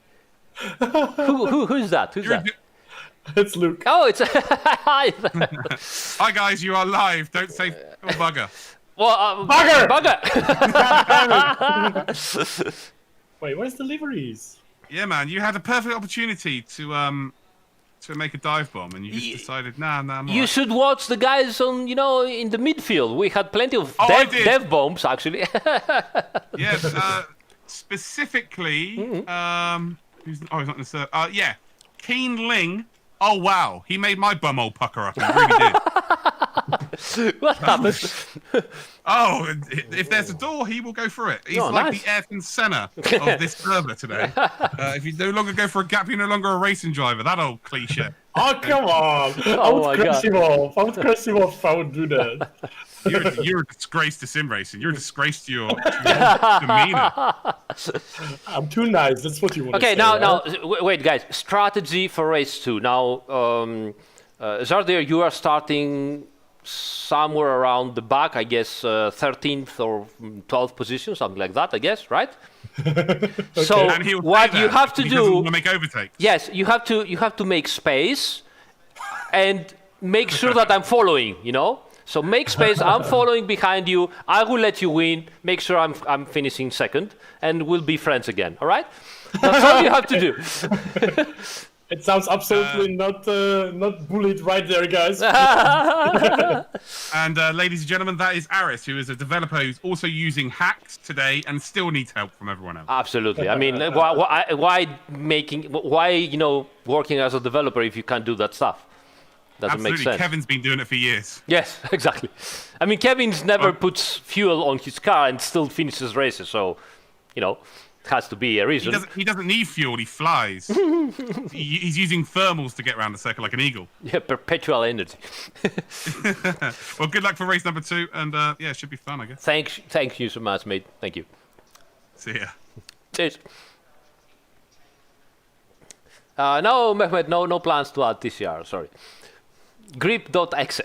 Who's that? Who's that? It's Luke. Oh, it's hi. Hi guys, you are live. Don't say bugger. Well, Bugger! Bugger! Wait, where's the liveries? Yeah, man, you had a perfect opportunity to make a dive bomb, and you just decided, nah, I'm You alright. should watch the guys on, in the midfield. We had plenty of I did. dev bombs, actually. Yes, specifically, he's not in the server. Yeah, Keen Ling. Oh wow, he made my bum all pucker up. He really did. What happened? Oh, if there's a door, he will go through it. He's like nice. the Ayrton Senna of this server today. If you no longer go for a gap, you're no longer a racing driver. That old cliche. Oh, come on. I Oh would my crush God. him off. I would crush him off if I would do that. You're a disgrace to sim racing. You're a disgrace to your demeanor. I'm too nice. That's what you want Okay, to say. now, wait, guys. Strategy for race 2. Now, Zardir, you are starting somewhere around the back, I guess 13th or 12th position, something like that, I guess, right? So And he'll what say you that have to because he doesn't do, want to make overtakes. yes, you have to make space and make sure that I'm following, you know? So make space, I'm following behind you, I will let you win, make sure I'm finishing second, and we'll be friends again, all right? That's all you have to do. It sounds absolutely not bullied right there, guys. And ladies and gentlemen, that is Aris, who is a developer who's also using hacks today and still needs help from everyone else. Absolutely. I mean, why working as a developer if you can't do that stuff? Doesn't Absolutely, make sense. Kevin's been doing it for years. Yes, exactly. I mean, Kevin's never puts fuel on his car and still finishes races, so, it has to be a reason. He doesn't need fuel, he flies. He's using thermals to get around the circle like an eagle. Yeah, perpetual energy. Well, good luck for race number 2, and yeah, it should be fun, I guess. Thank you so much, mate. Thank you. See ya. Cheers. No, Mehmet, no plans to add TCR, sorry. Grip.exe.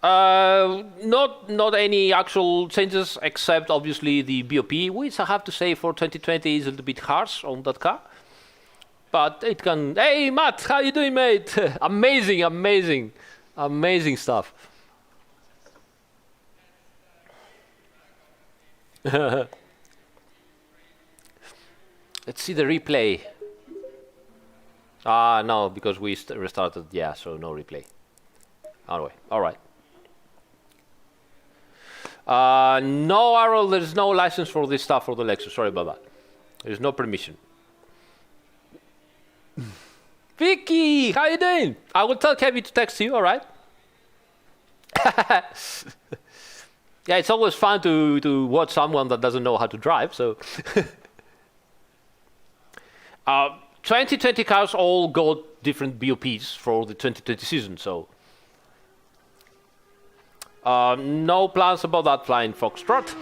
Not any actual changes except obviously the BOP, which I have to say for 2020 is a little bit harsh on that car. But it can. Hey Matt, how you doing, mate? amazing stuff. Let's see the replay. No, because we restarted. Yeah, so no replay. Anyway, all right. No, Arrow, there's no license for this stuff for the Lexus. Sorry about that. There's no permission. Vicky, how you doing? I will tell Kevin to text you, all right? Yeah, it's always fun to watch someone that doesn't know how to drive, so... 2020 cars all got different BOPs for the 2020 season, so... no plans about that flying Foxtrot.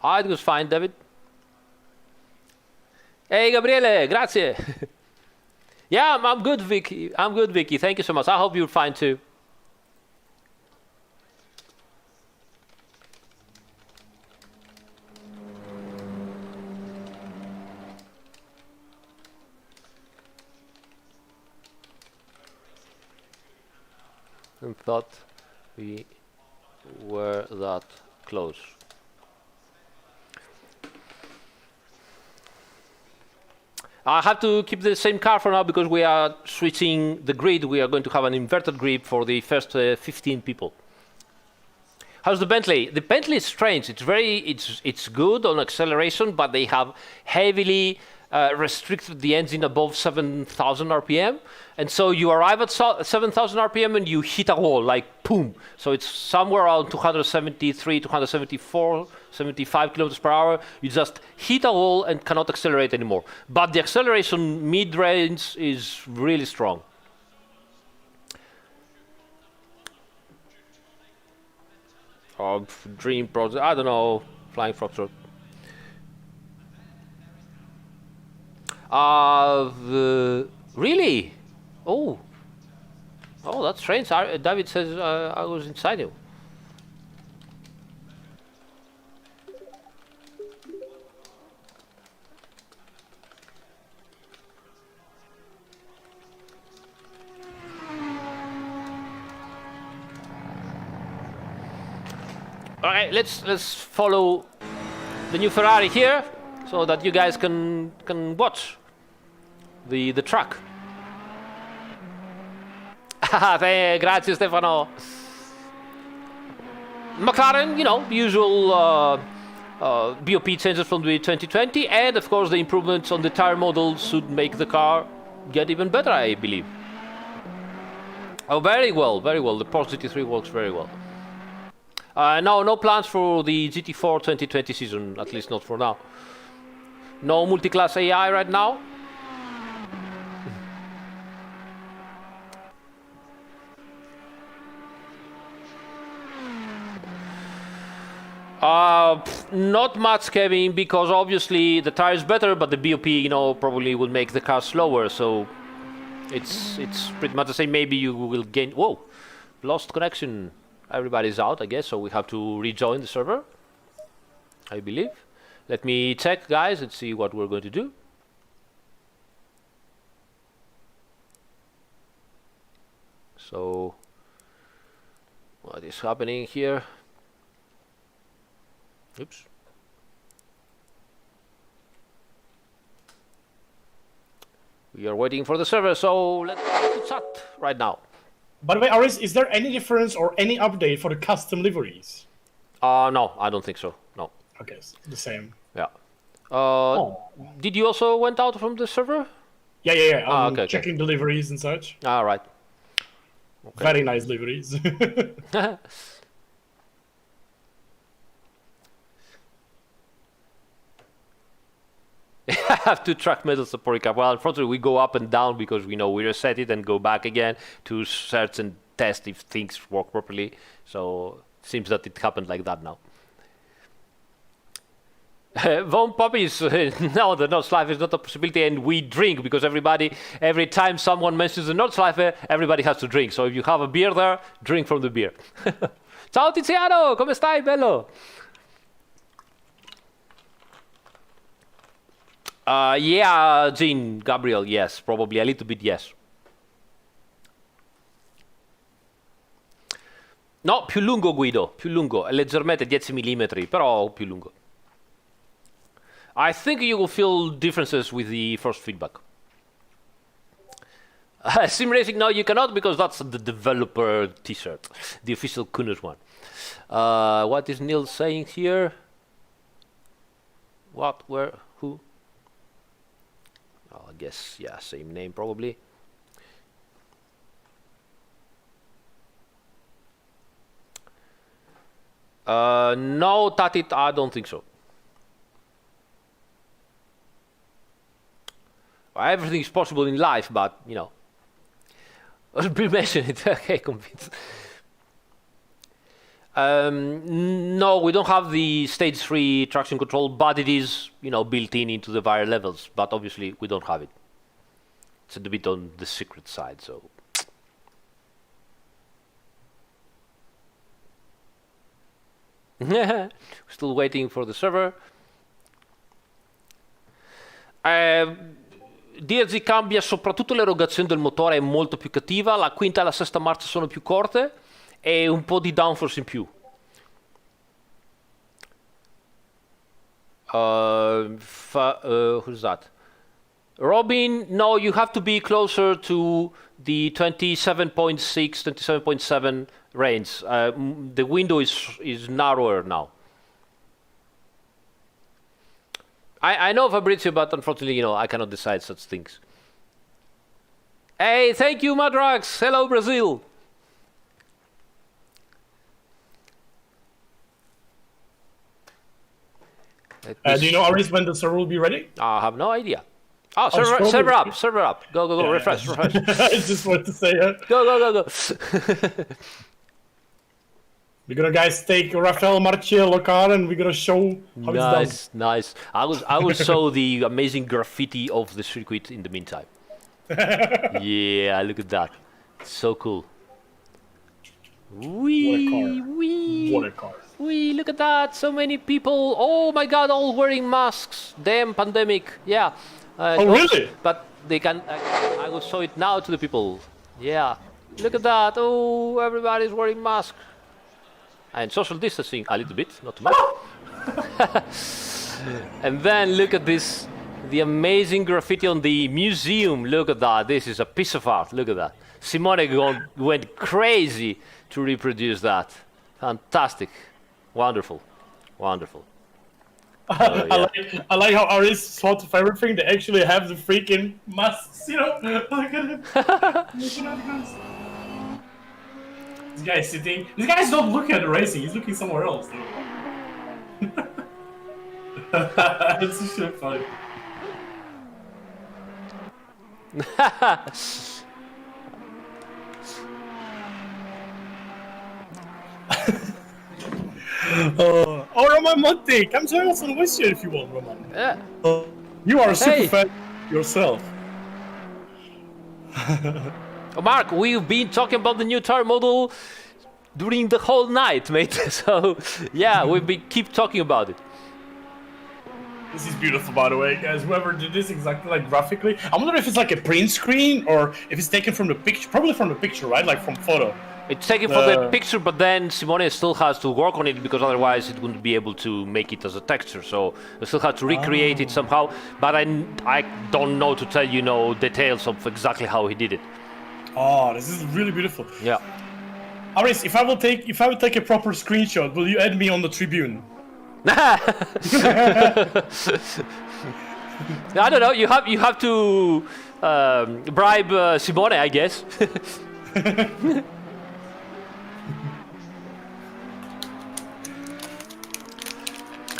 It was fine, David. Hey, Gabriele, grazie. Yeah, I'm good, Vicky. I'm good, Vicky. Thank you so much. I hope you're fine too. And thought we were that close. I have to keep the same car for now because we are switching the grid. We are going to have an inverted grid for the first 15 people. How's the Bentley? The Bentley is strange. It's good on acceleration, but they have heavily restricted the engine above 7,000 RPM. And so you arrive at 7,000 RPM and you hit a wall, like boom. So it's somewhere around 273, 274, 75 kilometers per hour. You just hit a wall and cannot accelerate anymore. But the acceleration mid-range is really strong. Dream project, I don't know, Flying Foxtrot. Really? Oh, that's strange. David says I was inside you. All right, let's follow the new Ferrari here, so that you guys can watch the truck. Grazie, Stefano. McLaren, usual BOP changes from the 2020, and of course the improvements on the tire model should make the car get even better, I believe. Oh, very well, very well. The Porsche GT3 works very well. No plans for the GT4 2020 season, at least not for now. No multi-class AI right now. Not much, Kevin, because obviously the tire is better, but the BOP, probably will make the car slower. So it's pretty much the same. Maybe you will gain. Whoa, lost connection. Everybody's out, I guess. So we have to rejoin the server, I believe. Let me check, guys, and see what we're going to do. So what is happening here? Oops. We are waiting for the server, so let's chat right now. By the way, Aris, is there any difference or any update for the custom liveries? No, I don't think so. No. Okay, it's the same. Yeah. Did you also went out from the server? Yeah. I'm okay. checking the liveries and such. All right. Okay. Very nice liveries. I have to track metal support cap. Well, unfortunately, we go up and down because we reset it and go back again to search and test if things work properly. So it seems that it happened like that now. Von Puppies, no, the Nordschleife is not a possibility, and we drink because every time someone mentions the Nordschleife, everybody has to drink. So if you have a beer there, drink from the beer. Ciao Tiziano, come stai, bello? Yeah, Jean, Gabriel, yes, probably a little bit, yes. No, più lungo Guido, più lungo, leggermente 10 mm, però più lungo. I think you will feel differences with the first feedback. Sim Racing, no, you cannot because that's the developer t-shirt, the official Kunos one. What is Neil saying here? What, where, who? Oh, I guess, yeah, same name probably. No, Tatit, I don't think so. Everything is possible in life, but, I'll be mentioning it. Okay, convinced. No, we don't have the stage 3 traction control, but it is, built into the various levels. But obviously, we don't have it. It's a bit on the secret side, so. Still waiting for the server. DRZ cambia soprattutto l'erogazione del motore, è molto più cattiva, la quinta e la sesta marcia sono più corte e un po' di downforce in più. Who's that? Robin, no, you have to be closer to the 27.6, 27.7 range. The window is narrower now. I know Fabrizio, but unfortunately, I cannot decide such things. Hey, thank you, Madrax. Hello, Brazil. Do you know, Aris, when the server will be ready? I have no idea. Oh, server up. Go, Yeah, refresh. I just wanted to say it. Go. We're gonna, guys, take Rafael Marciello car and we're gonna show how it's done. Nice. I will show the amazing graffiti of the circuit in the meantime. Yeah, look at that. So cool. What a car. Look at that. So many people. Oh my god, all wearing masks. Damn pandemic. Yeah. Really? But they can. I will show it now to the people. Yeah. Look at that. Oh, everybody's wearing masks. And social distancing a little bit, not too much. And then look at this, the amazing graffiti on the museum. Look at that. This is a piece of art. Look at that. Simone went crazy to reproduce that. Fantastic. Wonderful. I like how Aris sort of everything. They actually have the freaking masks, Look at him. This guy's sitting. This guy's not looking at the racing. He's looking somewhere else. It's so funny. Oh, Roman Monte, come join us on voice chat if you want, Roman. Yeah. You are a super Hey. fan yourself. Oh, Mark, we've been talking about the new tire model during the whole night, mate. So, yeah, we've been keep talking about it. This is beautiful, by the way, guys. Whoever did this exactly like graphically, I wonder if it's like a print screen or if it's taken from the picture. Probably from the picture, right? Like from photo. It's taken from the picture, but then Simone still has to work on it because otherwise it wouldn't be able to make it as a texture. So I still have to recreate it somehow. But I don't know to tell you details of exactly how he did it. Oh, this is really beautiful. Yeah. Aris, if I will take a proper screenshot, will you add me on the Tribune? I don't know. You have to bribe Simone, I guess.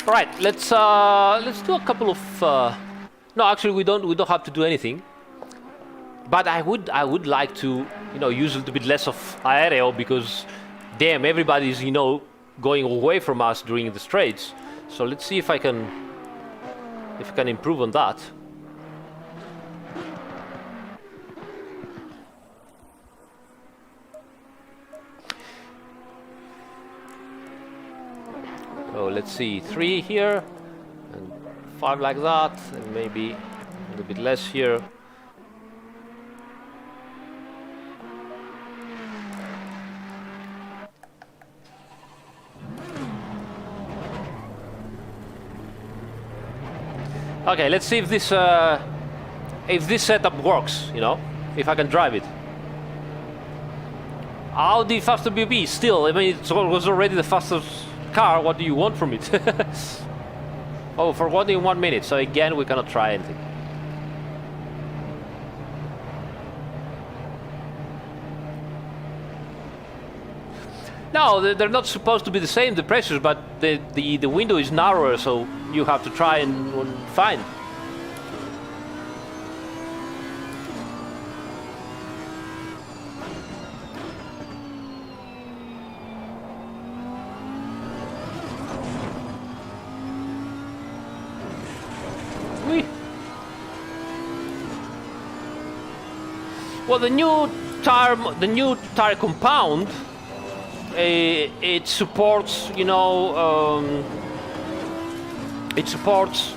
All right, let's do a couple of. No, actually, we don't have to do anything. But I would like to use a little bit less of aereo because, damn, everybody's going away from us during the straights. So let's see if I can improve on that. So let's see, 3 here and 5 like that, and maybe a little bit less here. Okay, let's see if this setup works, if I can drive it. Audi faster BB, still, I mean, it was already the fastest car. What do you want from it? Oh, for 1 minute, so again, we cannot try anything. No, they're not supposed to be the same, the pressures, but the window is narrower, so you have to try and find. Whee. Well, the new tire compound. It supports, it supports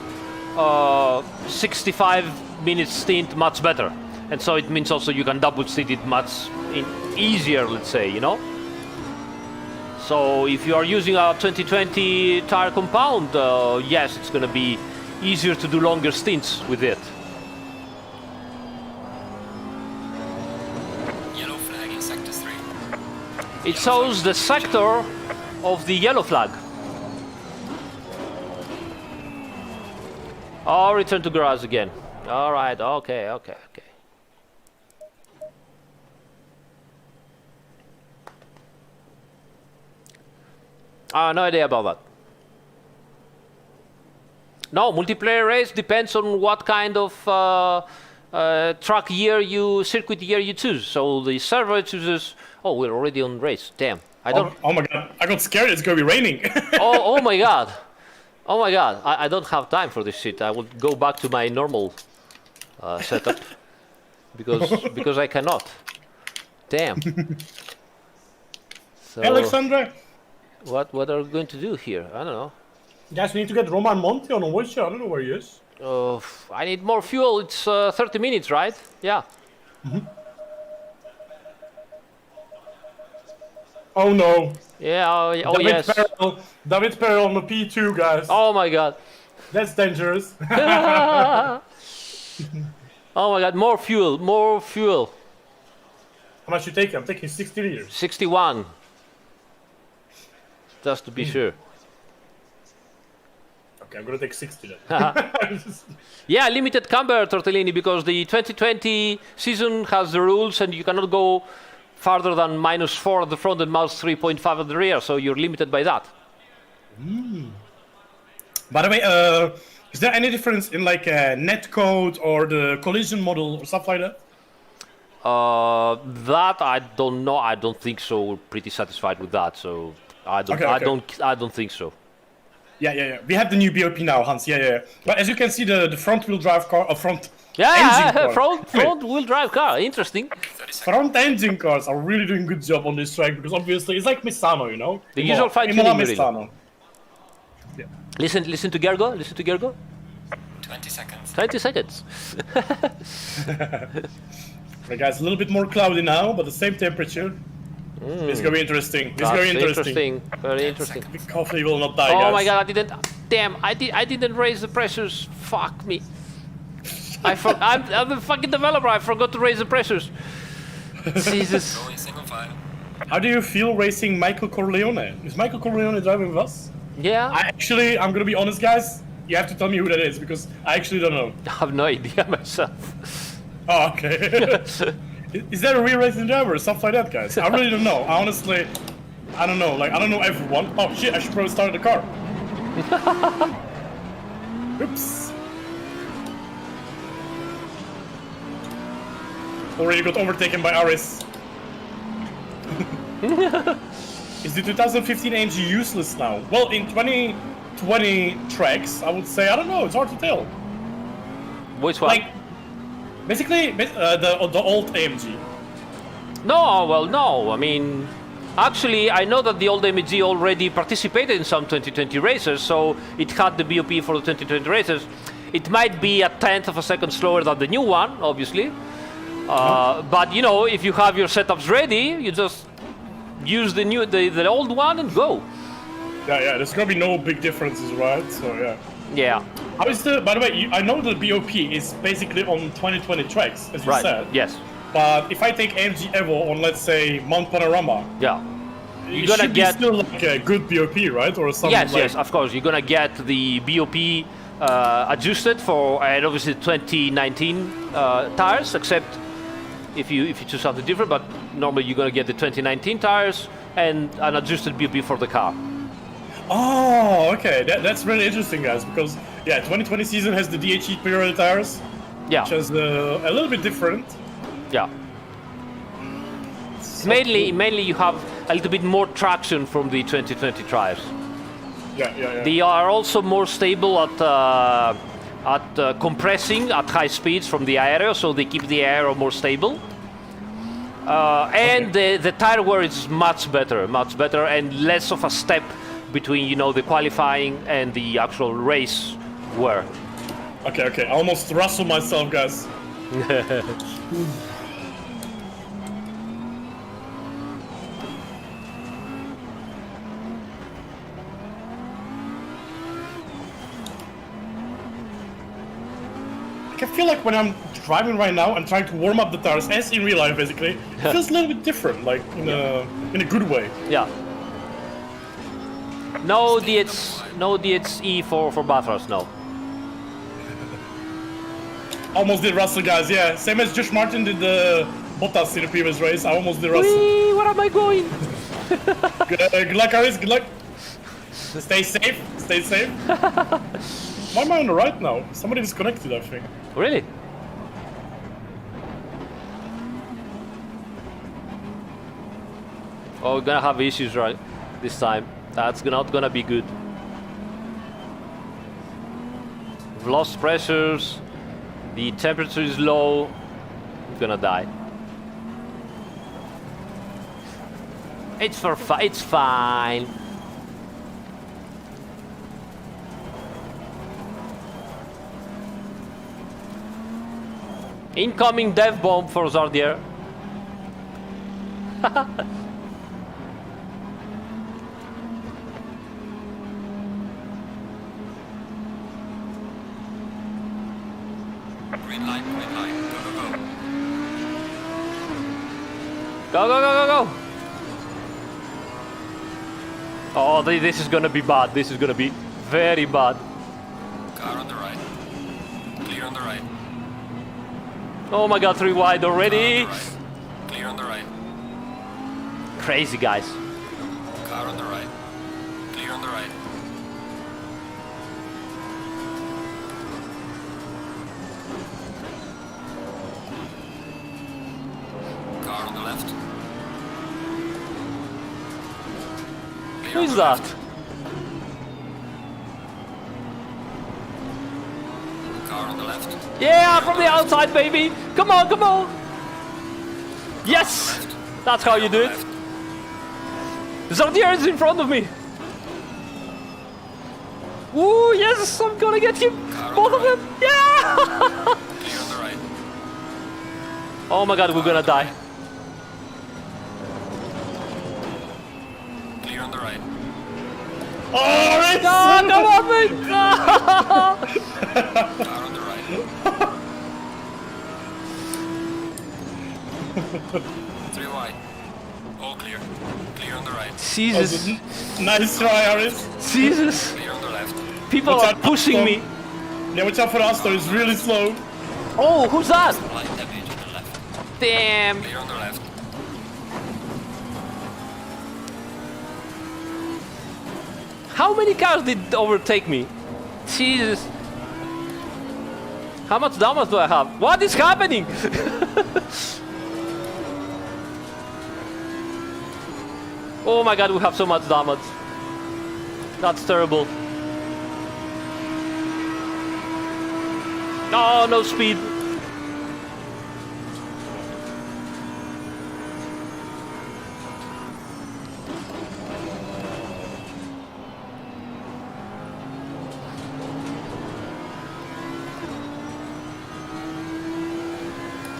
65-minute stint much better, and so it means also you can double stint it much easier, let's say, So if you are using a 2020 tire compound, yes, it's going to be easier to do longer stints with it. It shows the sector of the yellow flag. Oh, return to garage again. All right, okay. No idea about that. No, multiplayer race depends on what kind of circuit year you choose. So the server chooses. Oh, we're already on race. Damn. Oh my god! I got scared. It's gonna be raining. oh my god! Oh my god! I don't have time for this shit. I will go back to my normal setup because I cannot. Damn. So, Alexandra. What are we going to do here? I don't know. Guys, we need to get Roman Monte on a voice chat. I don't know where he is. I need more fuel. It's 30 minutes, right? Yeah. Mm-hmm. Oh no. Yeah, oh yes. David Perel on the P2, guys. Oh my god. That's dangerous. Oh my god, more fuel. How much you taking? I'm taking 60 liters. 61. Just to be sure. Okay, I'm gonna take 60 then. Yeah, limited camber, Tortellini, because the 2020 season has the rules and you cannot go farther than -4 at the front and -3.5 at the rear, so you're limited by that. By the way, is there any difference in like net code or the collision model or stuff like that? That I don't know. I don't think so. We're pretty satisfied with that. So Okay. I don't think so. Yeah. We have the new BOP now, Hans. Yeah. But as you can see, the front-wheel drive car, front Yeah, engine car. front wheel drive car. Interesting. 30 seconds. Front engine cars are really doing a good job on this track because obviously it's like Misano, you know? The usual fine-tuning, Imola really. Misano. Listen to Gergo. Listen to Gergo. 20 seconds. 20 seconds. Right, guys, a little bit more cloudy now, but the same temperature. It's gonna be interesting. It's gonna be interesting. Very interesting. The coffee will not die, Oh guys. my god! I didn't raise the pressures. Fuck me. I'm the fucking developer. I forgot to raise the pressures. Jesus. Going single file. How do you feel racing Michael Corleone? Is Michael Corleone driving with us? Yeah. I'm gonna be honest, guys. You have to tell me who that is because I actually don't know. I have no idea myself. Oh, okay. Is that a real racing driver or stuff like that, guys? I really don't know. Honestly, I don't know. Like, I don't know everyone. Oh shit! I should probably start the car. Oops. Already got overtaken by Aris. Is the 2015 AMG useless now? Well, in 2020 tracks, I would say, I don't know, it's hard to tell. Which one? Like, basically, the old AMG. No. I mean, actually, I know that the old AMG already participated in some 2020 races, so it had the BOP for the 2020 races. It might be a tenth of a second slower than the new one, obviously. But you know, if you have your setups ready, you just use the old one and go. Yeah, there's gonna be no big differences, right? So, yeah. Yeah. How is by the way, I know the BOP is basically on 2020 tracks, as you Right. said. Yes. But if I take AMG Evo on, let's say, Mount Panorama, Yeah. it gonna should get- be still like a good BOP, right? Or something Yes, like... yes, of course. You're gonna get the BOP adjusted for, and obviously 2019 tires, except if you choose something different. But normally you're gonna get the 2019 tires and an adjusted BOP for the car. Oh, okay. That's really interesting, guys, because, yeah, 2020 season has the DHE Pirelli tires, Yeah. which is a little bit different. Yeah. Mainly you have a little bit more traction from the 2020 tires. Yeah. They are also more stable at compressing at high speeds from the aero, so they keep the aero more stable. And the tire wear is much better, and less of a step between, you know, the qualifying and the actual race wear. Okay. I almost rustled myself, guys. I feel like when I'm driving right now and trying to warm up the tires, as in real life, basically, it feels a little bit different, like in a good way. Yeah. No DHE for Bathurst, no. Almost did Russell, guys. Yeah, same as Josh Martin did the Bottas in the previous race. I almost did Russell. Whee, where am I going? Good luck, Aris. Good luck. Stay safe. Stay safe. Why am I on the right now? Somebody disconnected, I think. Really? Oh, we're gonna have issues right this time. That's not gonna be good. We've lost pressures. The temperature is low. We're gonna die. It's fine. Incoming dev bomb for Zardier. Green light, green light. Go. Go. Oh, this is gonna be bad. This is gonna be very bad. Car on the right. Clear on the right. Oh my god, 3 wide already. Car on the right. Clear on the right. Crazy, guys. Car on the right. Clear on the right. Car on the left. Clear is that? Car on the left. Yeah, from the outside, baby. Come on, come on. Yes, that's how you do it. Zardier is in front of me. Ooh, yes, I'm gonna get him. Both of them. Yeah. Clear on the right. Oh my God, we're gonna die. Clear on the right. Oh, it's No, come on, mate. No. Car on the right. 3 wide. All clear. Clear on the right. Jesus, nice try, Aris. Jesus. Clear on the left. People Watch are out, pushing Tom. me. Yeah, watch out for Astor, he's really slow. Oh, who's that? Light damage on the left. Damn. Clear on the left. How many cars did overtake me? Jesus. How much damage do I have? What is happening? Oh my God, we have so much damage. That's terrible. Oh, no speed.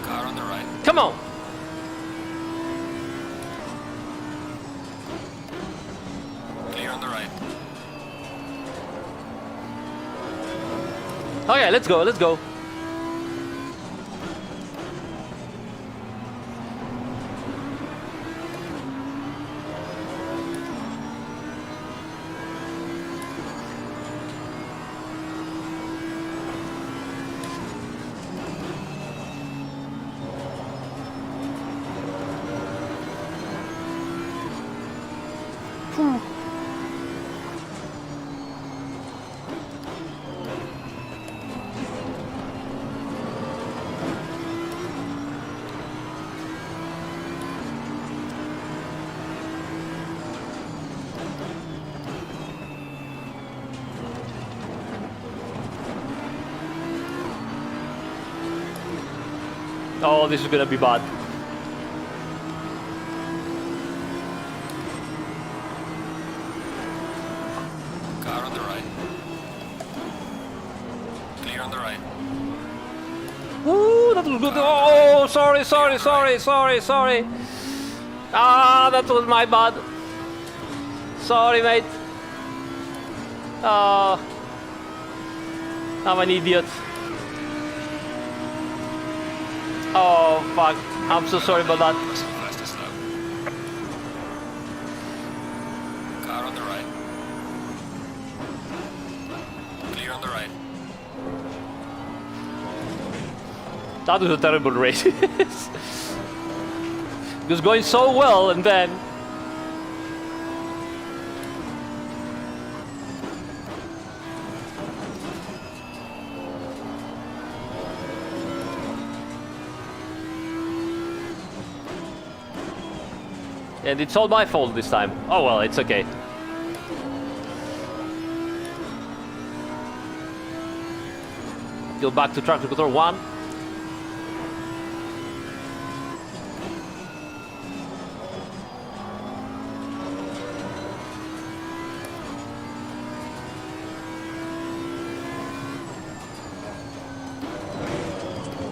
Car on the right. Come on. Clear on the right. Okay, let's go, let's go. Oh, this is gonna be bad. Car on the right. Clear on the right. Ooh, that was good. Oh, sorry. Ah, that was my bad. Sorry, mate. Oh, I'm an idiot. Oh, fuck. I'm so sorry about that. Fast and slow. Car on the right. Clear on the right. That was a terrible race. It was going so well, and then... And it's all my fault this time. Oh well, it's okay. Go back to tractor control 1.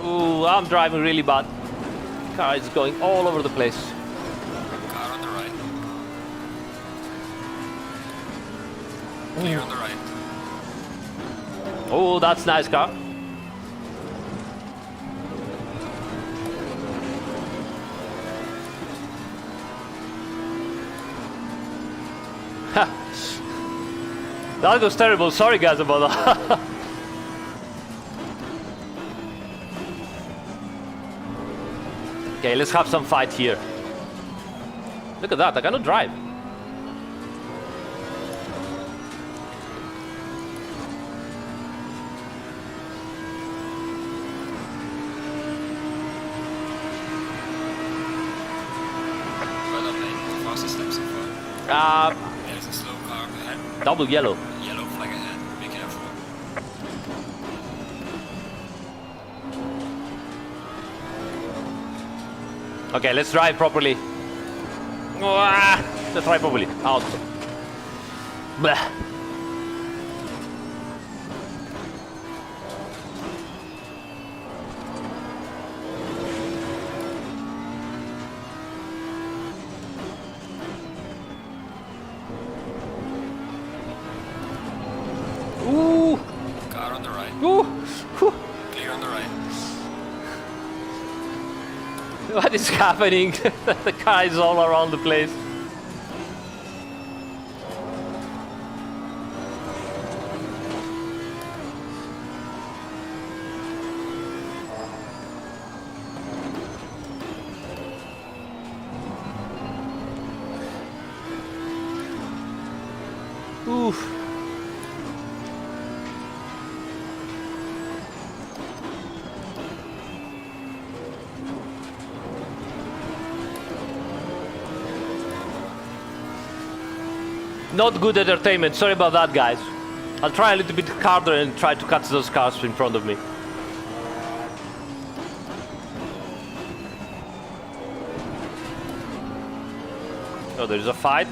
Ooh, I'm driving really bad. Car is going all over the place. Car on the right. Clear on the right. Oh, that's nice car. That was terrible. Sorry guys about that. Okay, let's have some fight here. Look at that, I cannot drive. Well done, mate. Fastest lap so far. Uh, There's a slow Double yellow. Yellow flag ahead. Be careful. Okay, let's drive properly. Let's drive properly. Out. Blah. Ooh. Car on the right. Ooh. Whew. Clear on the right. What is happening? The car is all around the place. Oof. Not good entertainment, sorry about that, guys. I'll try a little bit harder and try to catch those cars in front of me. So there's a fight.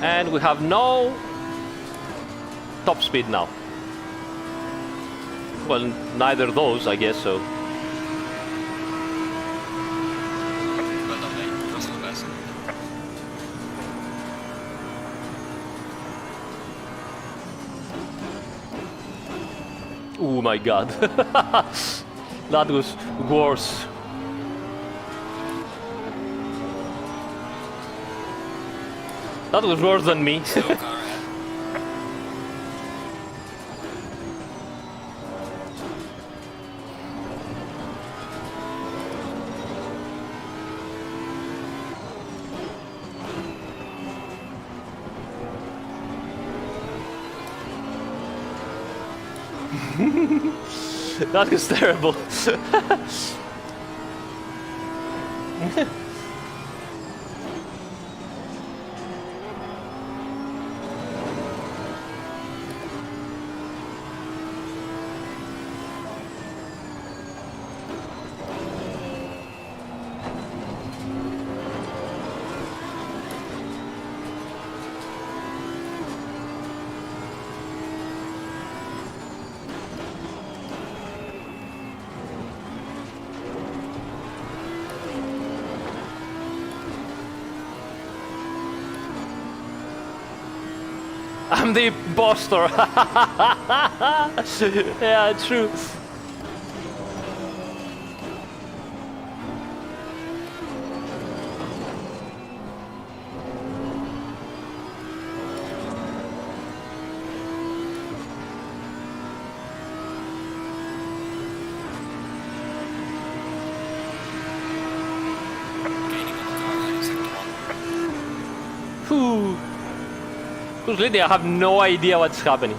And we have no top speed now. Well, neither of those, I guess so. Well done, mate. Trust the best. Oh my god. That was worse. That was worse than me. Slow car ahead. That was terrible. I'm the imposter. Yeah, true. Gaining on the car ahead in sector 1. Whew. Completely, I have no idea what's happening.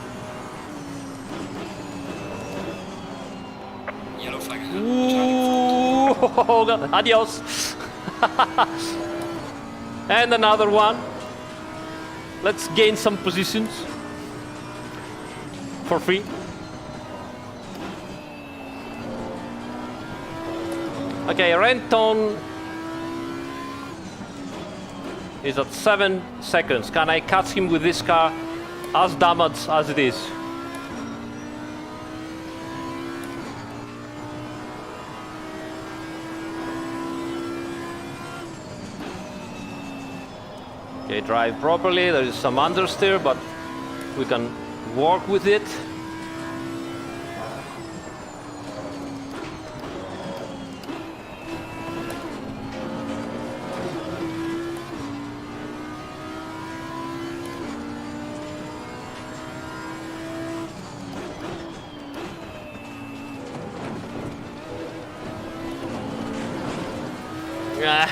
Yellow flag ahead. Ooh, oh God. Adios. And another one. Let's gain some positions for free. Okay, Renton is at 7 seconds. Can I catch him with this car as damaged as it is? Okay, drive properly. There is some understeer, but we can work with it. Ah.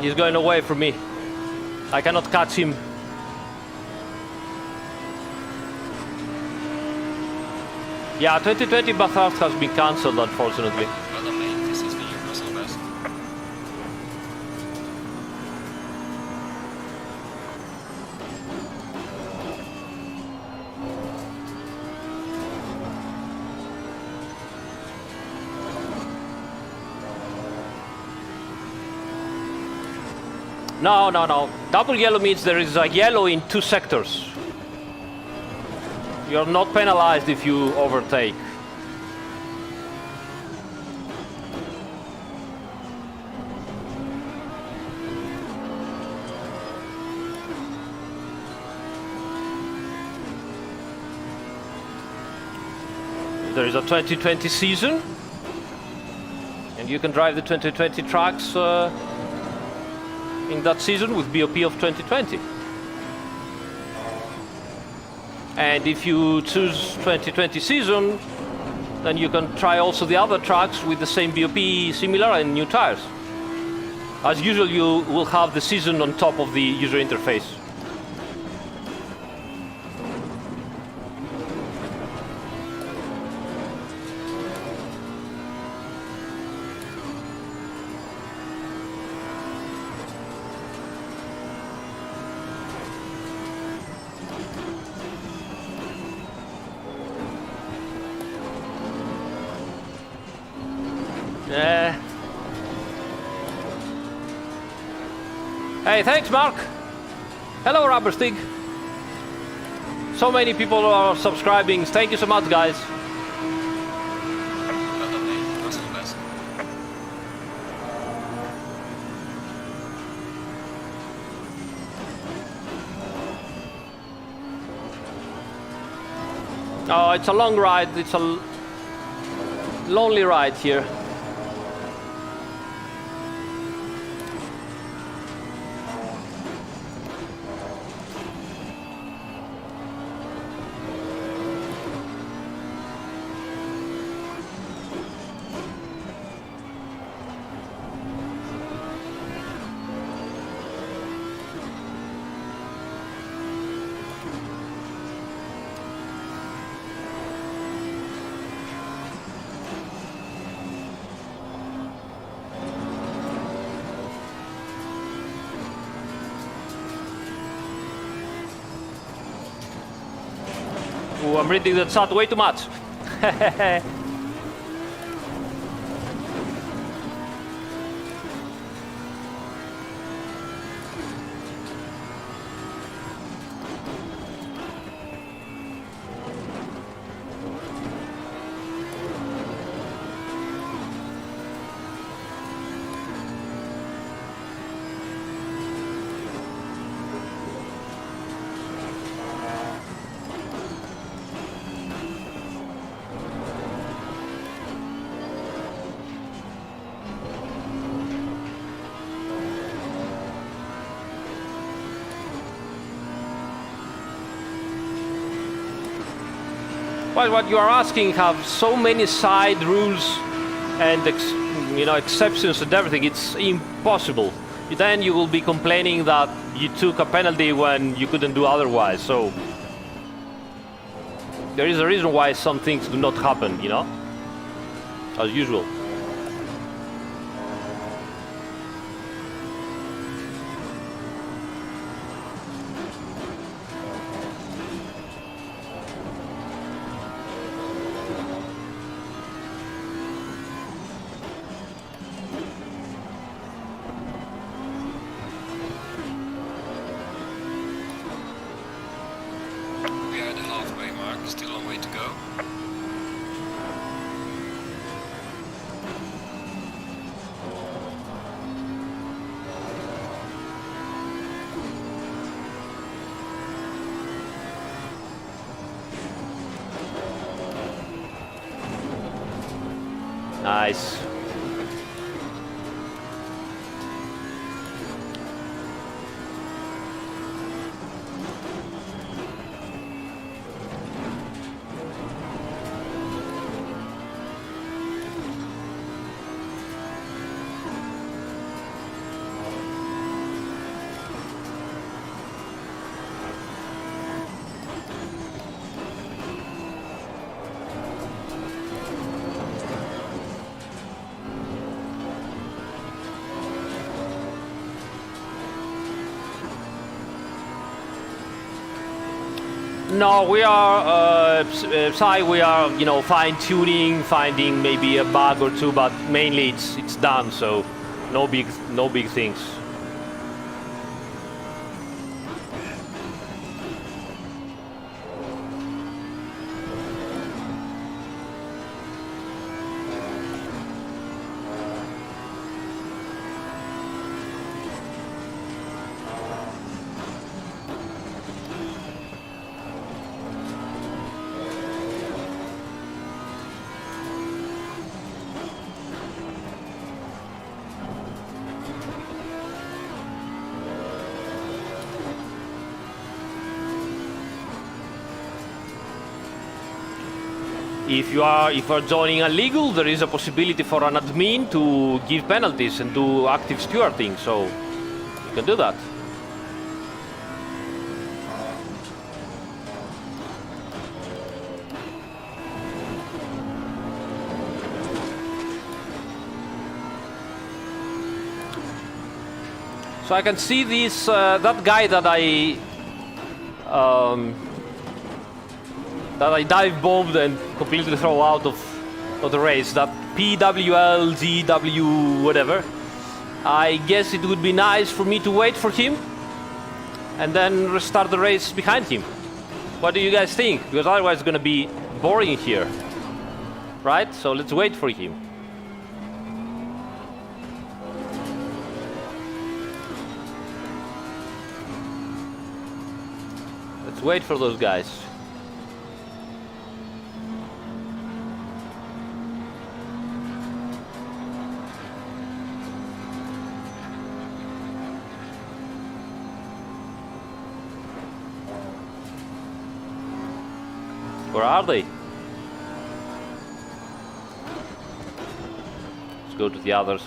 He's going away from me. I cannot catch him. Yeah, 2020 Bathurst has been cancelled, unfortunately. Well done, mate. This has been your personal best. No. Double yellow means there is a yellow in 2 sectors. You're not penalized if you overtake. There is a 2020 season, and you can drive the 2020 tracks in that season with BOP of 2020. And if you choose 2020 season, then you can try also the other tracks with the same BOP, similar, and new tires. As usual, you will have the season on top of the user interface. Hey, thanks, Mark. Hello, Rubberstig. So many people are subscribing. Thank you so much, guys. Well done, mate. Personal best. Oh, it's a long ride. It's a lonely ride here. Ooh, I'm reading the chat way too much. Well, what you are asking have so many side rules and exceptions and everything. It's impossible. Then you will be complaining that you took a penalty when you couldn't do otherwise. So there is a reason why some things do not happen, as usual. We are at the halfway mark. Still a long way to go. Nice. No, we are, we are, you know, fine-tuning, finding maybe a bug or two, but mainly it's done, so no big things. If you are joining illegal, there is a possibility for an admin to give penalties and do active stewarding, so you can do that. So I can see this that guy that I dive bombed and completely throw out of the race. That PWLGW whatever. I guess it would be nice for me to wait for him and then restart the race behind him. What do you guys think? Because otherwise it's gonna be boring here, right? So let's wait for him. Let's wait for those guys. Where are they? Let's go to the others.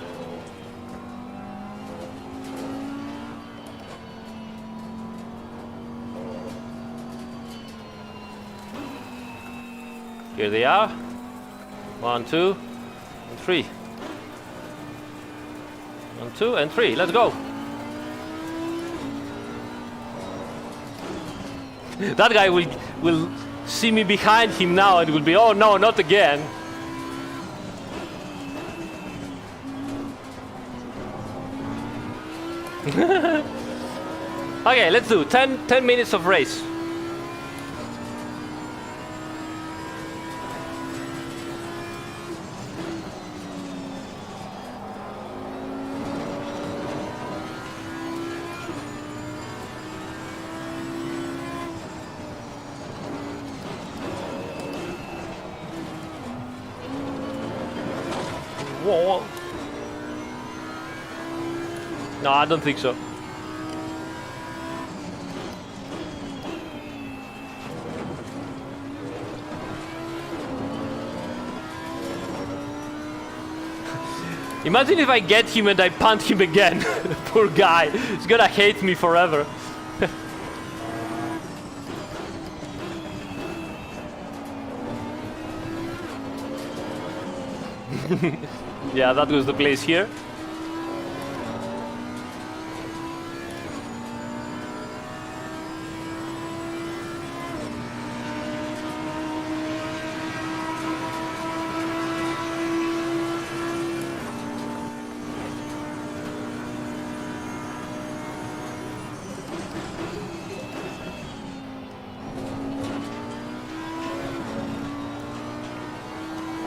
Here they are. 1, 2, and 3. 1, 2, and 3. Let's go. That guy will see me behind him now and will be, oh no, not again. Okay, let's do 10 minutes of race. Whoa. No, I don't think so. Imagine if I get him and I punt him again. Poor guy. He's gonna hate me forever. Yeah, that was the place here.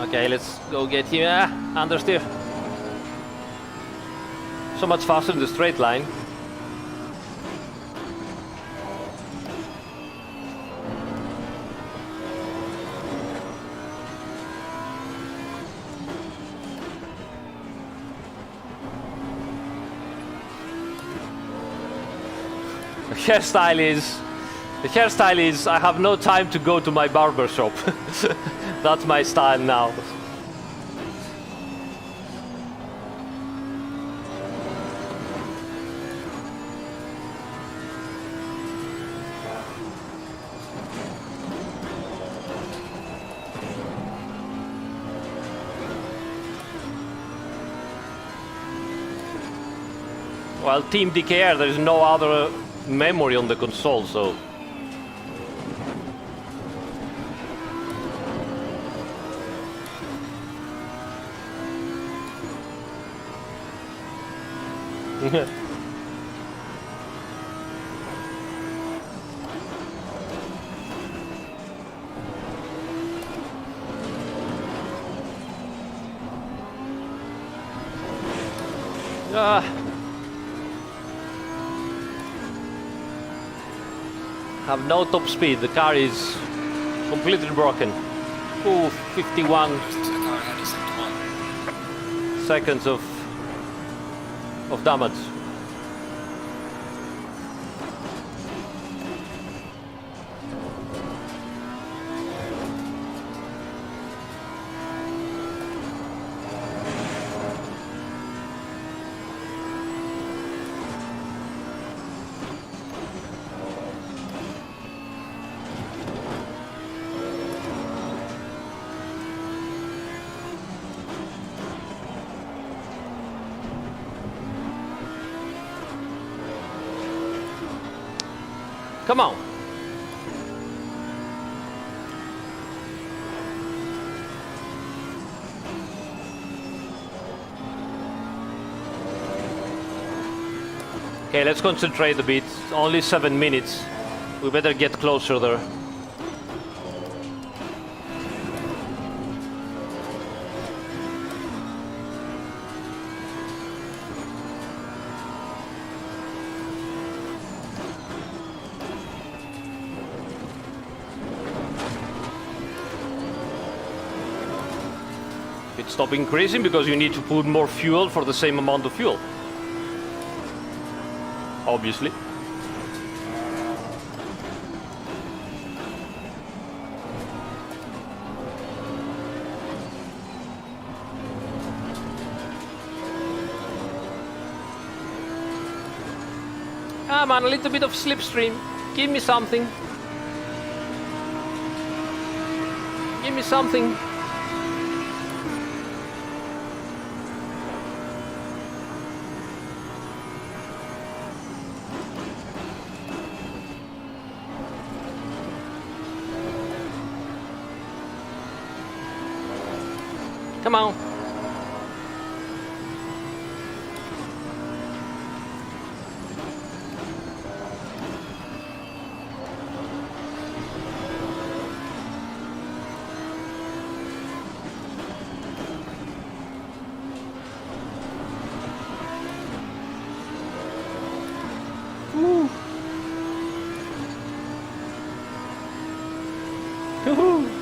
Okay, let's go get him. Understeer. So much faster in the straight line. The hairstyle is I have no time to go to my barber shop. That's my style now. Well, Team DKR, there is no other memory on the console, so Have no top speed. The car is completely broken. Ooh, 51 The car ahead is at 1. seconds of damage. Come on. Okay, let's concentrate a bit. Only 7 minutes. We better get closer there. Stop increasing because you need to put more fuel for the same amount of fuel. Obviously. Ah man, a little bit of slipstream. Give me something. Give me something. Come on. Woo. Woohoo.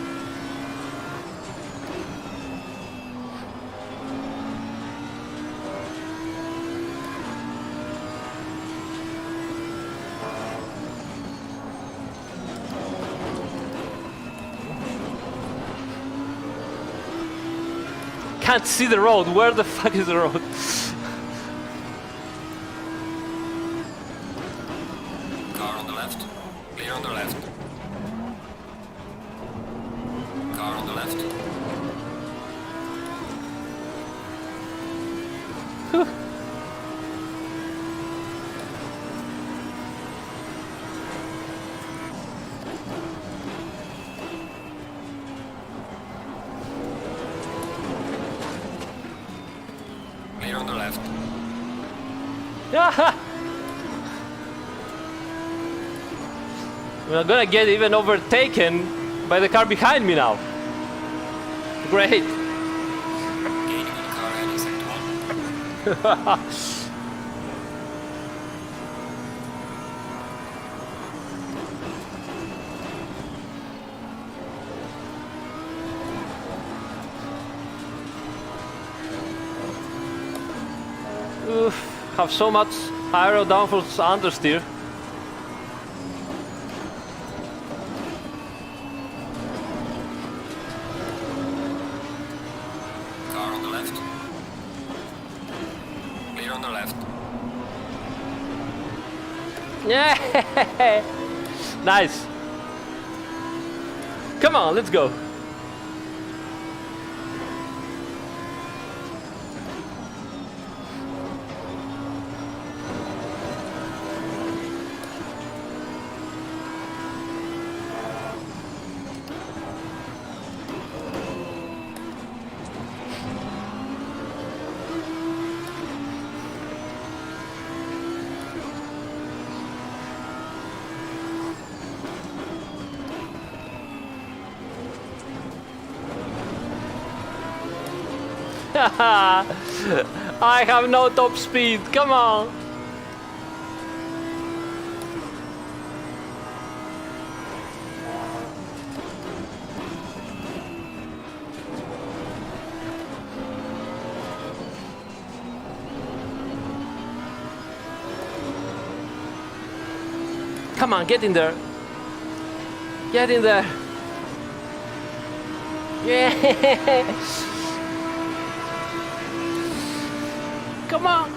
Can't see the road. Where the fuck is the road? Car on the left. Clear on the left. Car on the left. Clear on the left. We're gonna get even overtaken by the car behind me now. Great. Gaining on the car ahead is at 1. Oof, have so much aero downforce understeer. Car on the left. Clear on the left. Yeah, nice. Come on, let's go. I have no top speed. Come on. Come on, get in there. Get in there. Yeah. Come on.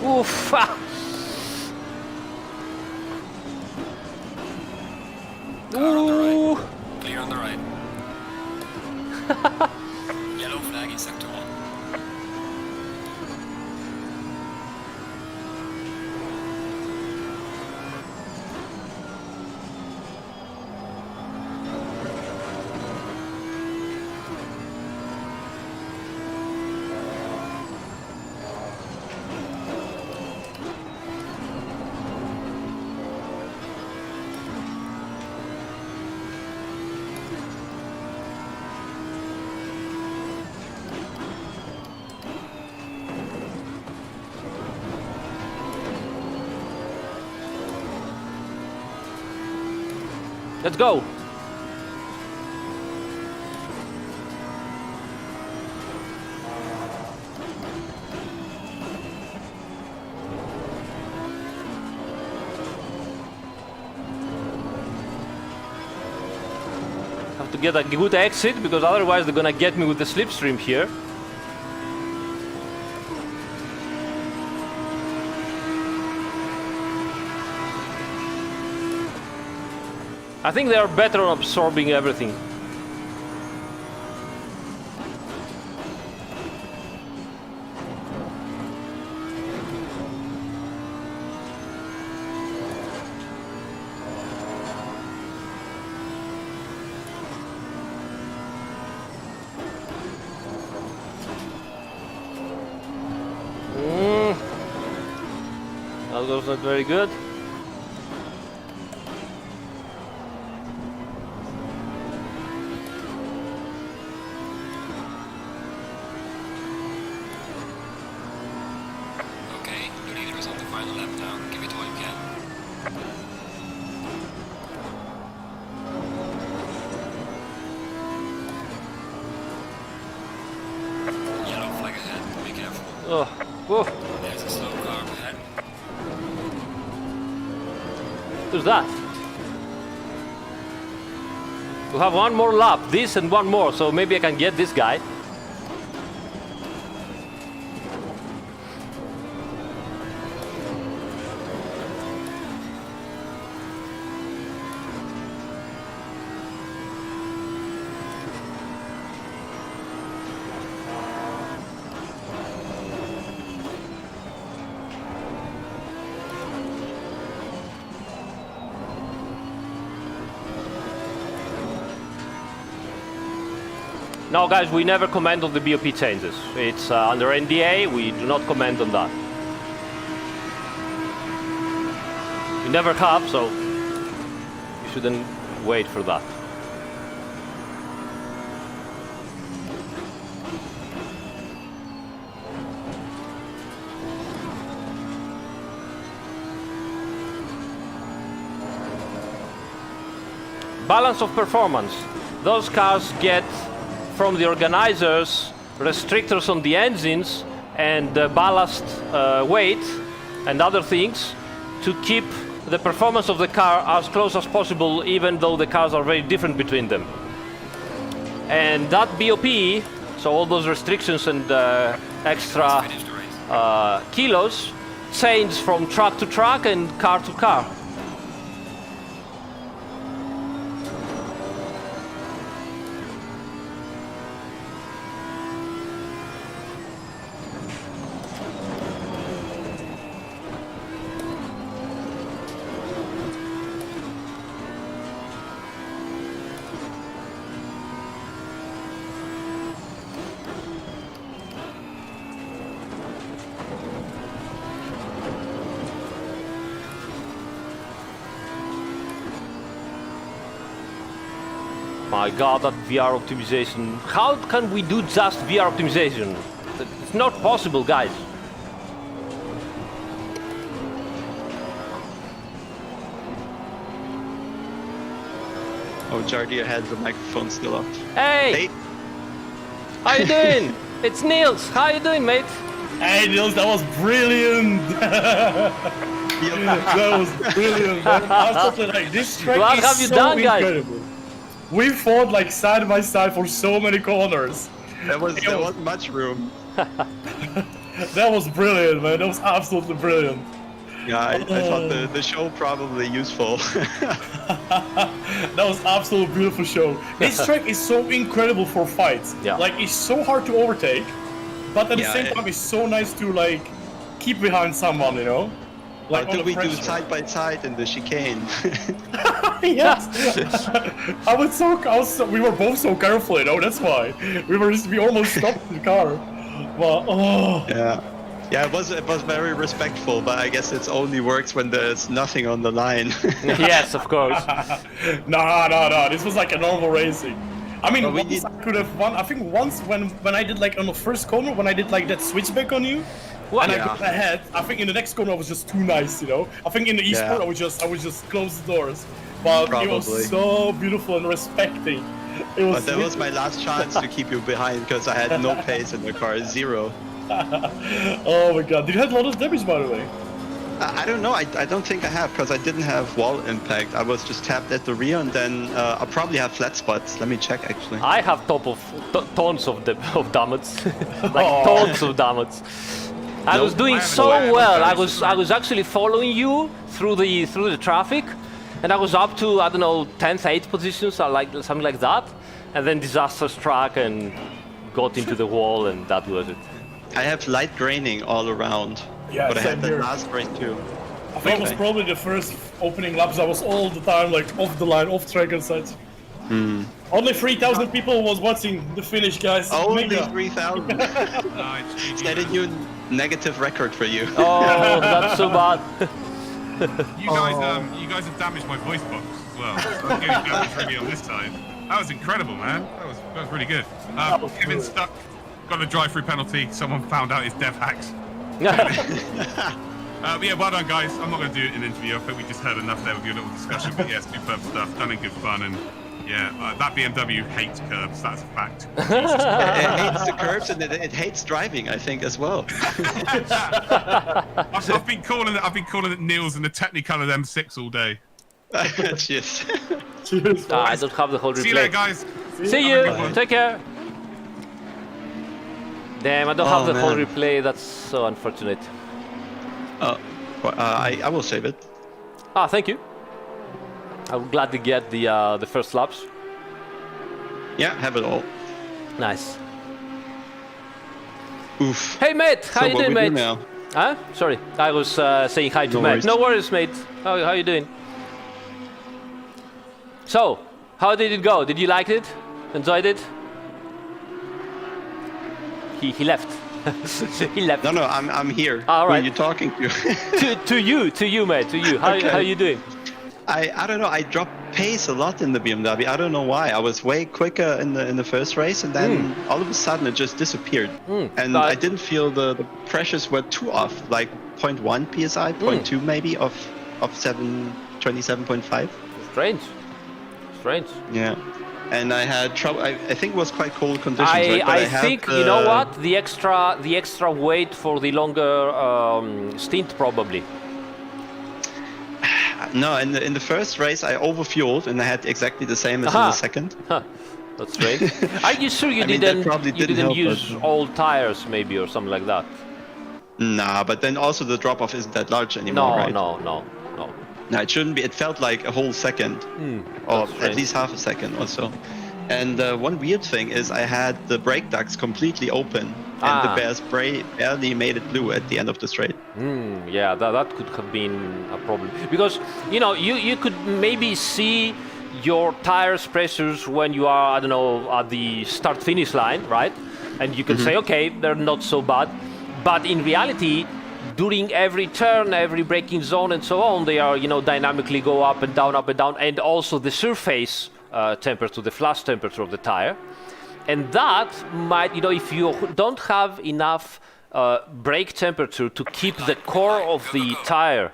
Oof. Car on the Ooh. right. Clear on the right. Yellow flag in sector 1. Let's go. Have to get a good exit because otherwise they're gonna get me with the slipstream here. I think they are better on absorbing everything. That was not very good. Okay, your leader is on the final lap now. Give it all you can. Yellow flag ahead. Be careful. Oh, whoa. There's a slow car up ahead. Who's that? We'll have one more lap, this and one more, so maybe I can get this guy. No, guys, we never comment on the BOP changes. It's under NDA, we do not comment on that. We never have, so you shouldn't wait for that. Balance of performance. Those cars get from the organizers restrictors on the engines and ballast weight and other things to keep the performance of the car as close as possible, even though the cars are very different between them. And that BOP, so all those restrictions and extra Finish the race. kilos, change from track to track and car to car. My god, that VR optimization. How can we do just VR optimization? It's not possible, guys. Oh, Jardir has the microphone still up. Hey! How you doing? It's Niels. How you doing, mate? Hey, Niels, that was brilliant. That was brilliant, man. I was totally like, this track What is have you so done, guys? incredible. We fought like side by side for so many corners. There wasn't much room. That was brilliant, man. That was absolutely brilliant. Yeah, I thought the show probably useful. That was absolutely beautiful show. This track is so incredible for fights. Yeah. Like, it's so hard to overtake, but at the Yeah, same time, it's so nice to like keep behind someone, you know? Like Until on we the do pressure. side by side in the chicane. Yes. We were both so careful, you know. That's why we almost stopped the car. But Yeah, it was very respectful, but I guess it only works when there's nothing on the line. Yes, of course. no. This was like a normal racing. I mean, But we once did- I could have won. I think once when I did like on the first corner, when I did like that switchback on you, and I Yeah. got ahead. I think in the next corner I was just too nice, you know. I think in the esport Yeah. I would just close the doors. But it Probably. was so beautiful and respecting. It was. But that was my last chance to keep you behind because I had no pace in the car, zero. Oh my god! Did you have a lot of damage, by the way? I don't know. I don't think I have because I didn't have wall impact. I was just tapped at the rear, and then I probably have flat spots. Let me check actually. I have tons of damage, like tons of damage. I was doing I so haven't well. done I was actually following you through the traffic, and I was up to, I don't know, 10th, 8th positions, or like something like that, and then disaster struck and got into the wall, and that was it. I have light graining all around. Yeah, but I same had that here. last race too. I think it was Okay. probably the first opening laps. I was all the time like off the line, off track and such. Only 3,000 people was watching the finish, guys. Only Mega. 3,000. It's Is that a new negative record for you? Oh, that's so bad. you guys have damaged my voice box as well. I'm getting damage really on this side. That was incredible, man. That was really good. Kevin's stuck. Got a drive-through penalty. Someone found out his dev hacks. But yeah, well done, guys. I'm not going to do it in an interview. I think we just heard enough there with your little discussion. But yeah, superb stuff. Done in good fun. And yeah, that BMW hates curbs. That's a fact. It hates the curbs and it hates driving, I think, as well. I've been calling it Niels and the Technicolor M6 all day. Cheers. Cheers. I don't have the whole See you later, replay. guys. See Have a good you. one. Take care. Damn, I don't have Oh, the whole man. replay. That's so unfortunate. I will save it. Ah, thank you. I would gladly get the first laps. Yeah, have it all. Nice. Oof. Hey, mate. How So you what doing, we do mate? now? Huh? Sorry, I was saying hi to No Matt. worries. No worries, mate. How you doing? So, how did it go? Did you like it? Enjoyed it? He left. He left. No, I'm here. All Who right. are you talking to? to you, mate. To you. Okay. How you doing? I don't know. I dropped pace a lot in the BMW. I don't know why. I was way quicker in the first race, and then all of a sudden it just disappeared. And but- I didn't feel the pressures were too off, like 0.1 psi, 0.2 maybe of 27.5. Strange. Yeah. And I had trouble. I think it was quite cold conditions. right? But I had think you know what? The extra weight for the longer stint probably. No, in the first race I overfueled and I had exactly the same as in Aha. the second. Huh. That's strange. Are you sure you I mean, that didn't? probably You didn't didn't help, use but- old tires maybe or something like that. Nah, but then also the drop off isn't that large anymore, right? No. No, it shouldn't be. It felt like a whole second, or that's at strange. least half a second or so. And one weird thing is I had the brake ducts completely open, and the bear spray barely made it blue at the end of the straight. Yeah, that could have been a problem because you could maybe see your tires pressures when you are, I don't know, at the start finish line, right? And you can say, okay, they're not so bad, but in reality, during every turn, every braking zone, and so on, they are dynamically go up and down, and also the surface temperature, the flash temperature of the tire. And that might, if you don't have enough brake temperature to keep the core of the tire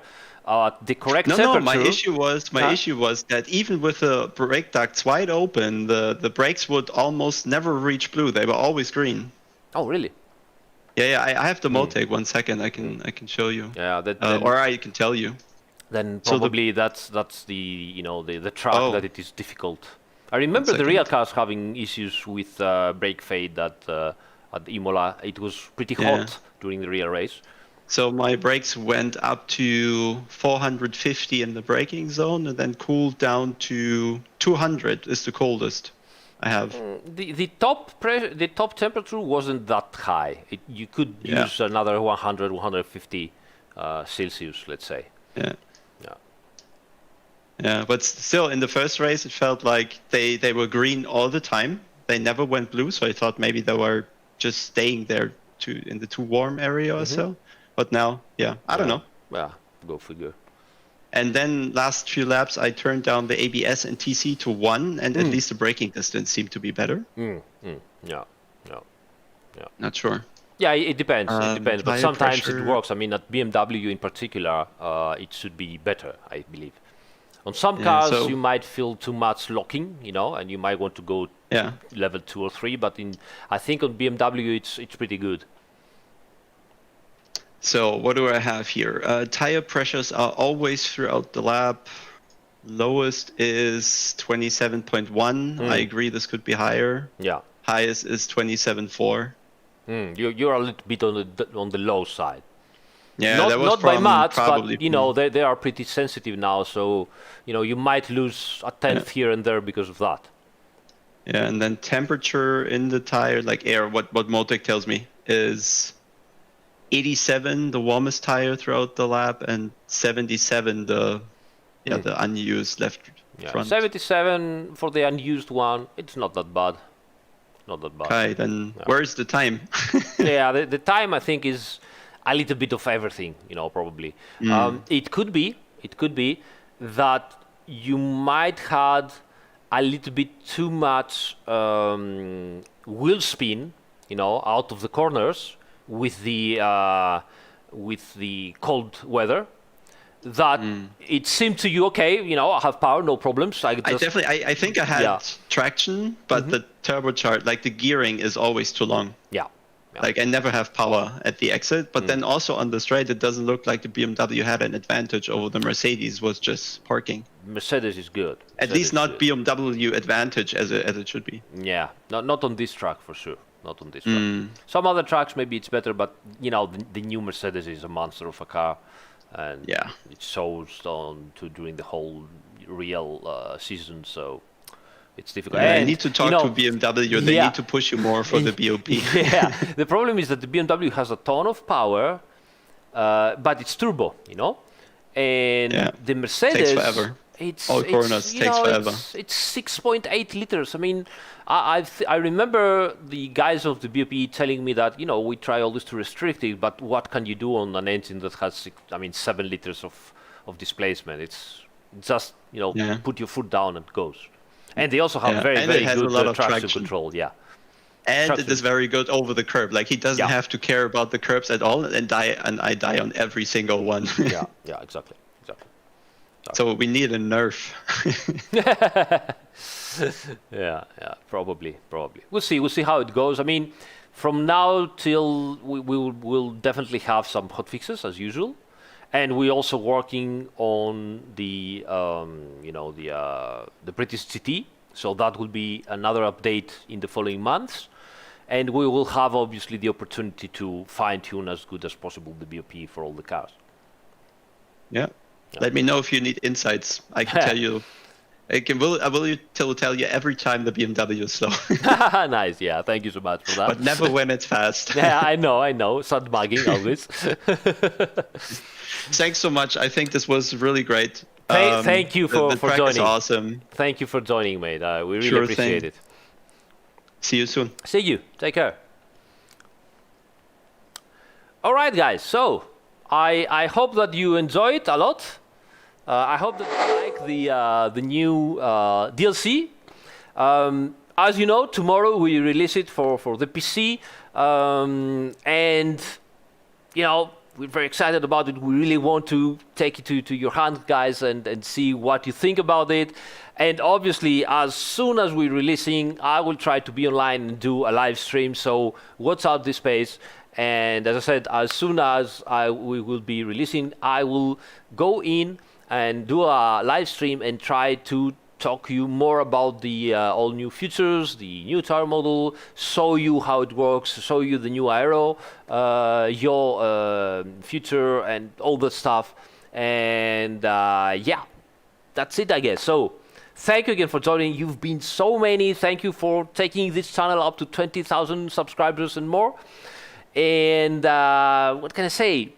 at the correct temperature. No, my issue was that even with the brake ducts wide open, the brakes would almost never reach blue. They were always green. Oh, really? Yeah, I have the Motec. 1 second, I can show you. Yeah, or I can tell you. Then probably that's the the track that it is difficult. I remember the real cars having issues with brake fade at Imola. It was pretty hot during the real race. So my brakes went up to 450 in the braking zone, and then cooled down to 200 is the coldest I have. The top temperature wasn't that high. You could use another 100, 150 Celsius, let's say. Yeah, but still, in the first race, it felt like they were green all the time. They never went blue, so I thought maybe they were just staying there in the too warm area or so. But now, I don't know. Yeah, go figure. And then last few laps, I turned down the ABS and TC to 1, and at least the braking distance seemed to be better. Yeah. Not sure. Yeah, it depends. But sometimes pressure. it works. I mean, at BMW in particular, it should be better, I believe. On some cars, you might feel too much locking, and you might want to go level 2 or 3. But I think on BMW, it's pretty good. So what do I have here? Tire pressures are always throughout the lap. Lowest is 27.1. I agree, this could be higher. Yeah. Highest is 27.4. You're a little bit on the low side. Yeah, that was not by much, probably but they are pretty sensitive now. So you might lose a tenth here and there because of that. Yeah, and then temperature in the tire, like air. What Motec tells me is 87 the warmest tire throughout the lap, and 77 the unused left front. 77 for the unused one. It's not that bad. Okay, then where's the time? The time I think is a little bit of everything, probably. It could be that you might had a little bit too much wheel spin, out of the corners with the cold weather. That it seemed to you, okay, I have power, no problems. I think I had traction, but the turbocharged, like the gearing is always too long. Yeah. Like I never have power at the exit, but then also on the straight, it doesn't look like the BMW had an advantage over the Mercedes was just parking. Mercedes is good. At least not BMW advantage as it should be. Yeah, not on this track for sure. Not on this track. Some other tracks maybe it's better, but the new Mercedes is a monster of a car, and it shows during the whole real season. So. It's difficult. Yeah, I need to talk to BMW. They need to push you more for the BOP. The problem is that the BMW has a ton of power, but it's turbo, and the Mercedes takes forever. All corners takes forever. It's 6.8 liters. I mean, I remember the guys of the BOP telling me that we try always to restrict it, but what can you do on an engine that has 7 liters of displacement? It's just put your foot down and it goes. And they also have very good traction control. Yeah. And it is very good over the curb. Like he doesn't have to care about the curbs at all, and I die on every single one. Exactly. So we need a nerf. Probably. We'll see how it goes. I mean, from now till we'll definitely have some hotfixes as usual. And we're also working on the British GT, so that will be another update in the following months, and we will have obviously the opportunity to fine-tune as good as possible the BOP for all the cars. Yeah. Let me know if you need insights. I can tell you. I will tell you every time the BMW is slow. Nice, thank you so much for that. But never when it's fast. I know. Sandbagging always. Thanks so much. I think this was really great. Thank you for track joining. Is awesome. Thank you for joining, mate. We really appreciate it. See you soon. See you. Take care. All right, guys. So I hope that you enjoyed a lot. I hope that you like the new DLC As you know, tomorrow we release it for the PC, and you know, we're very excited about it. We really want to take it to your hand, guys, and see what you think about it. And obviously, as soon as we're releasing, I will try to be online and do a live stream. So watch out this space. And as I said, as soon as we will be releasing, I will go in and do a live stream and try to talk you more about the all new features, the new tire model, show you how it works, show you the new aero, your future and all that stuff. And yeah, that's it, I guess. So thank you again for joining. You've been so many. Thank you for taking this channel up to 20,000 subscribers and more. And what can I say?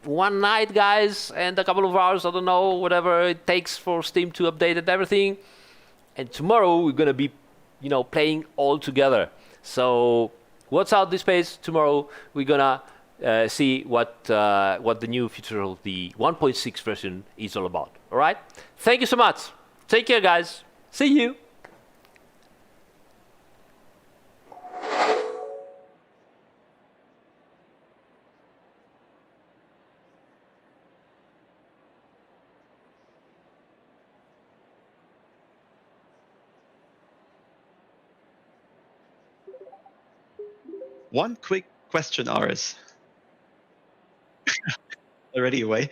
One night, guys, and a couple of hours, I don't know, whatever it takes for Steam to update and everything. And tomorrow we're gonna be, you know, playing all together. So watch out this space. Tomorrow we're gonna see what the new feature of the 1.6 version is all about. All right? Thank you so much. Take care, guys. See you. One quick question, Aris. Already away.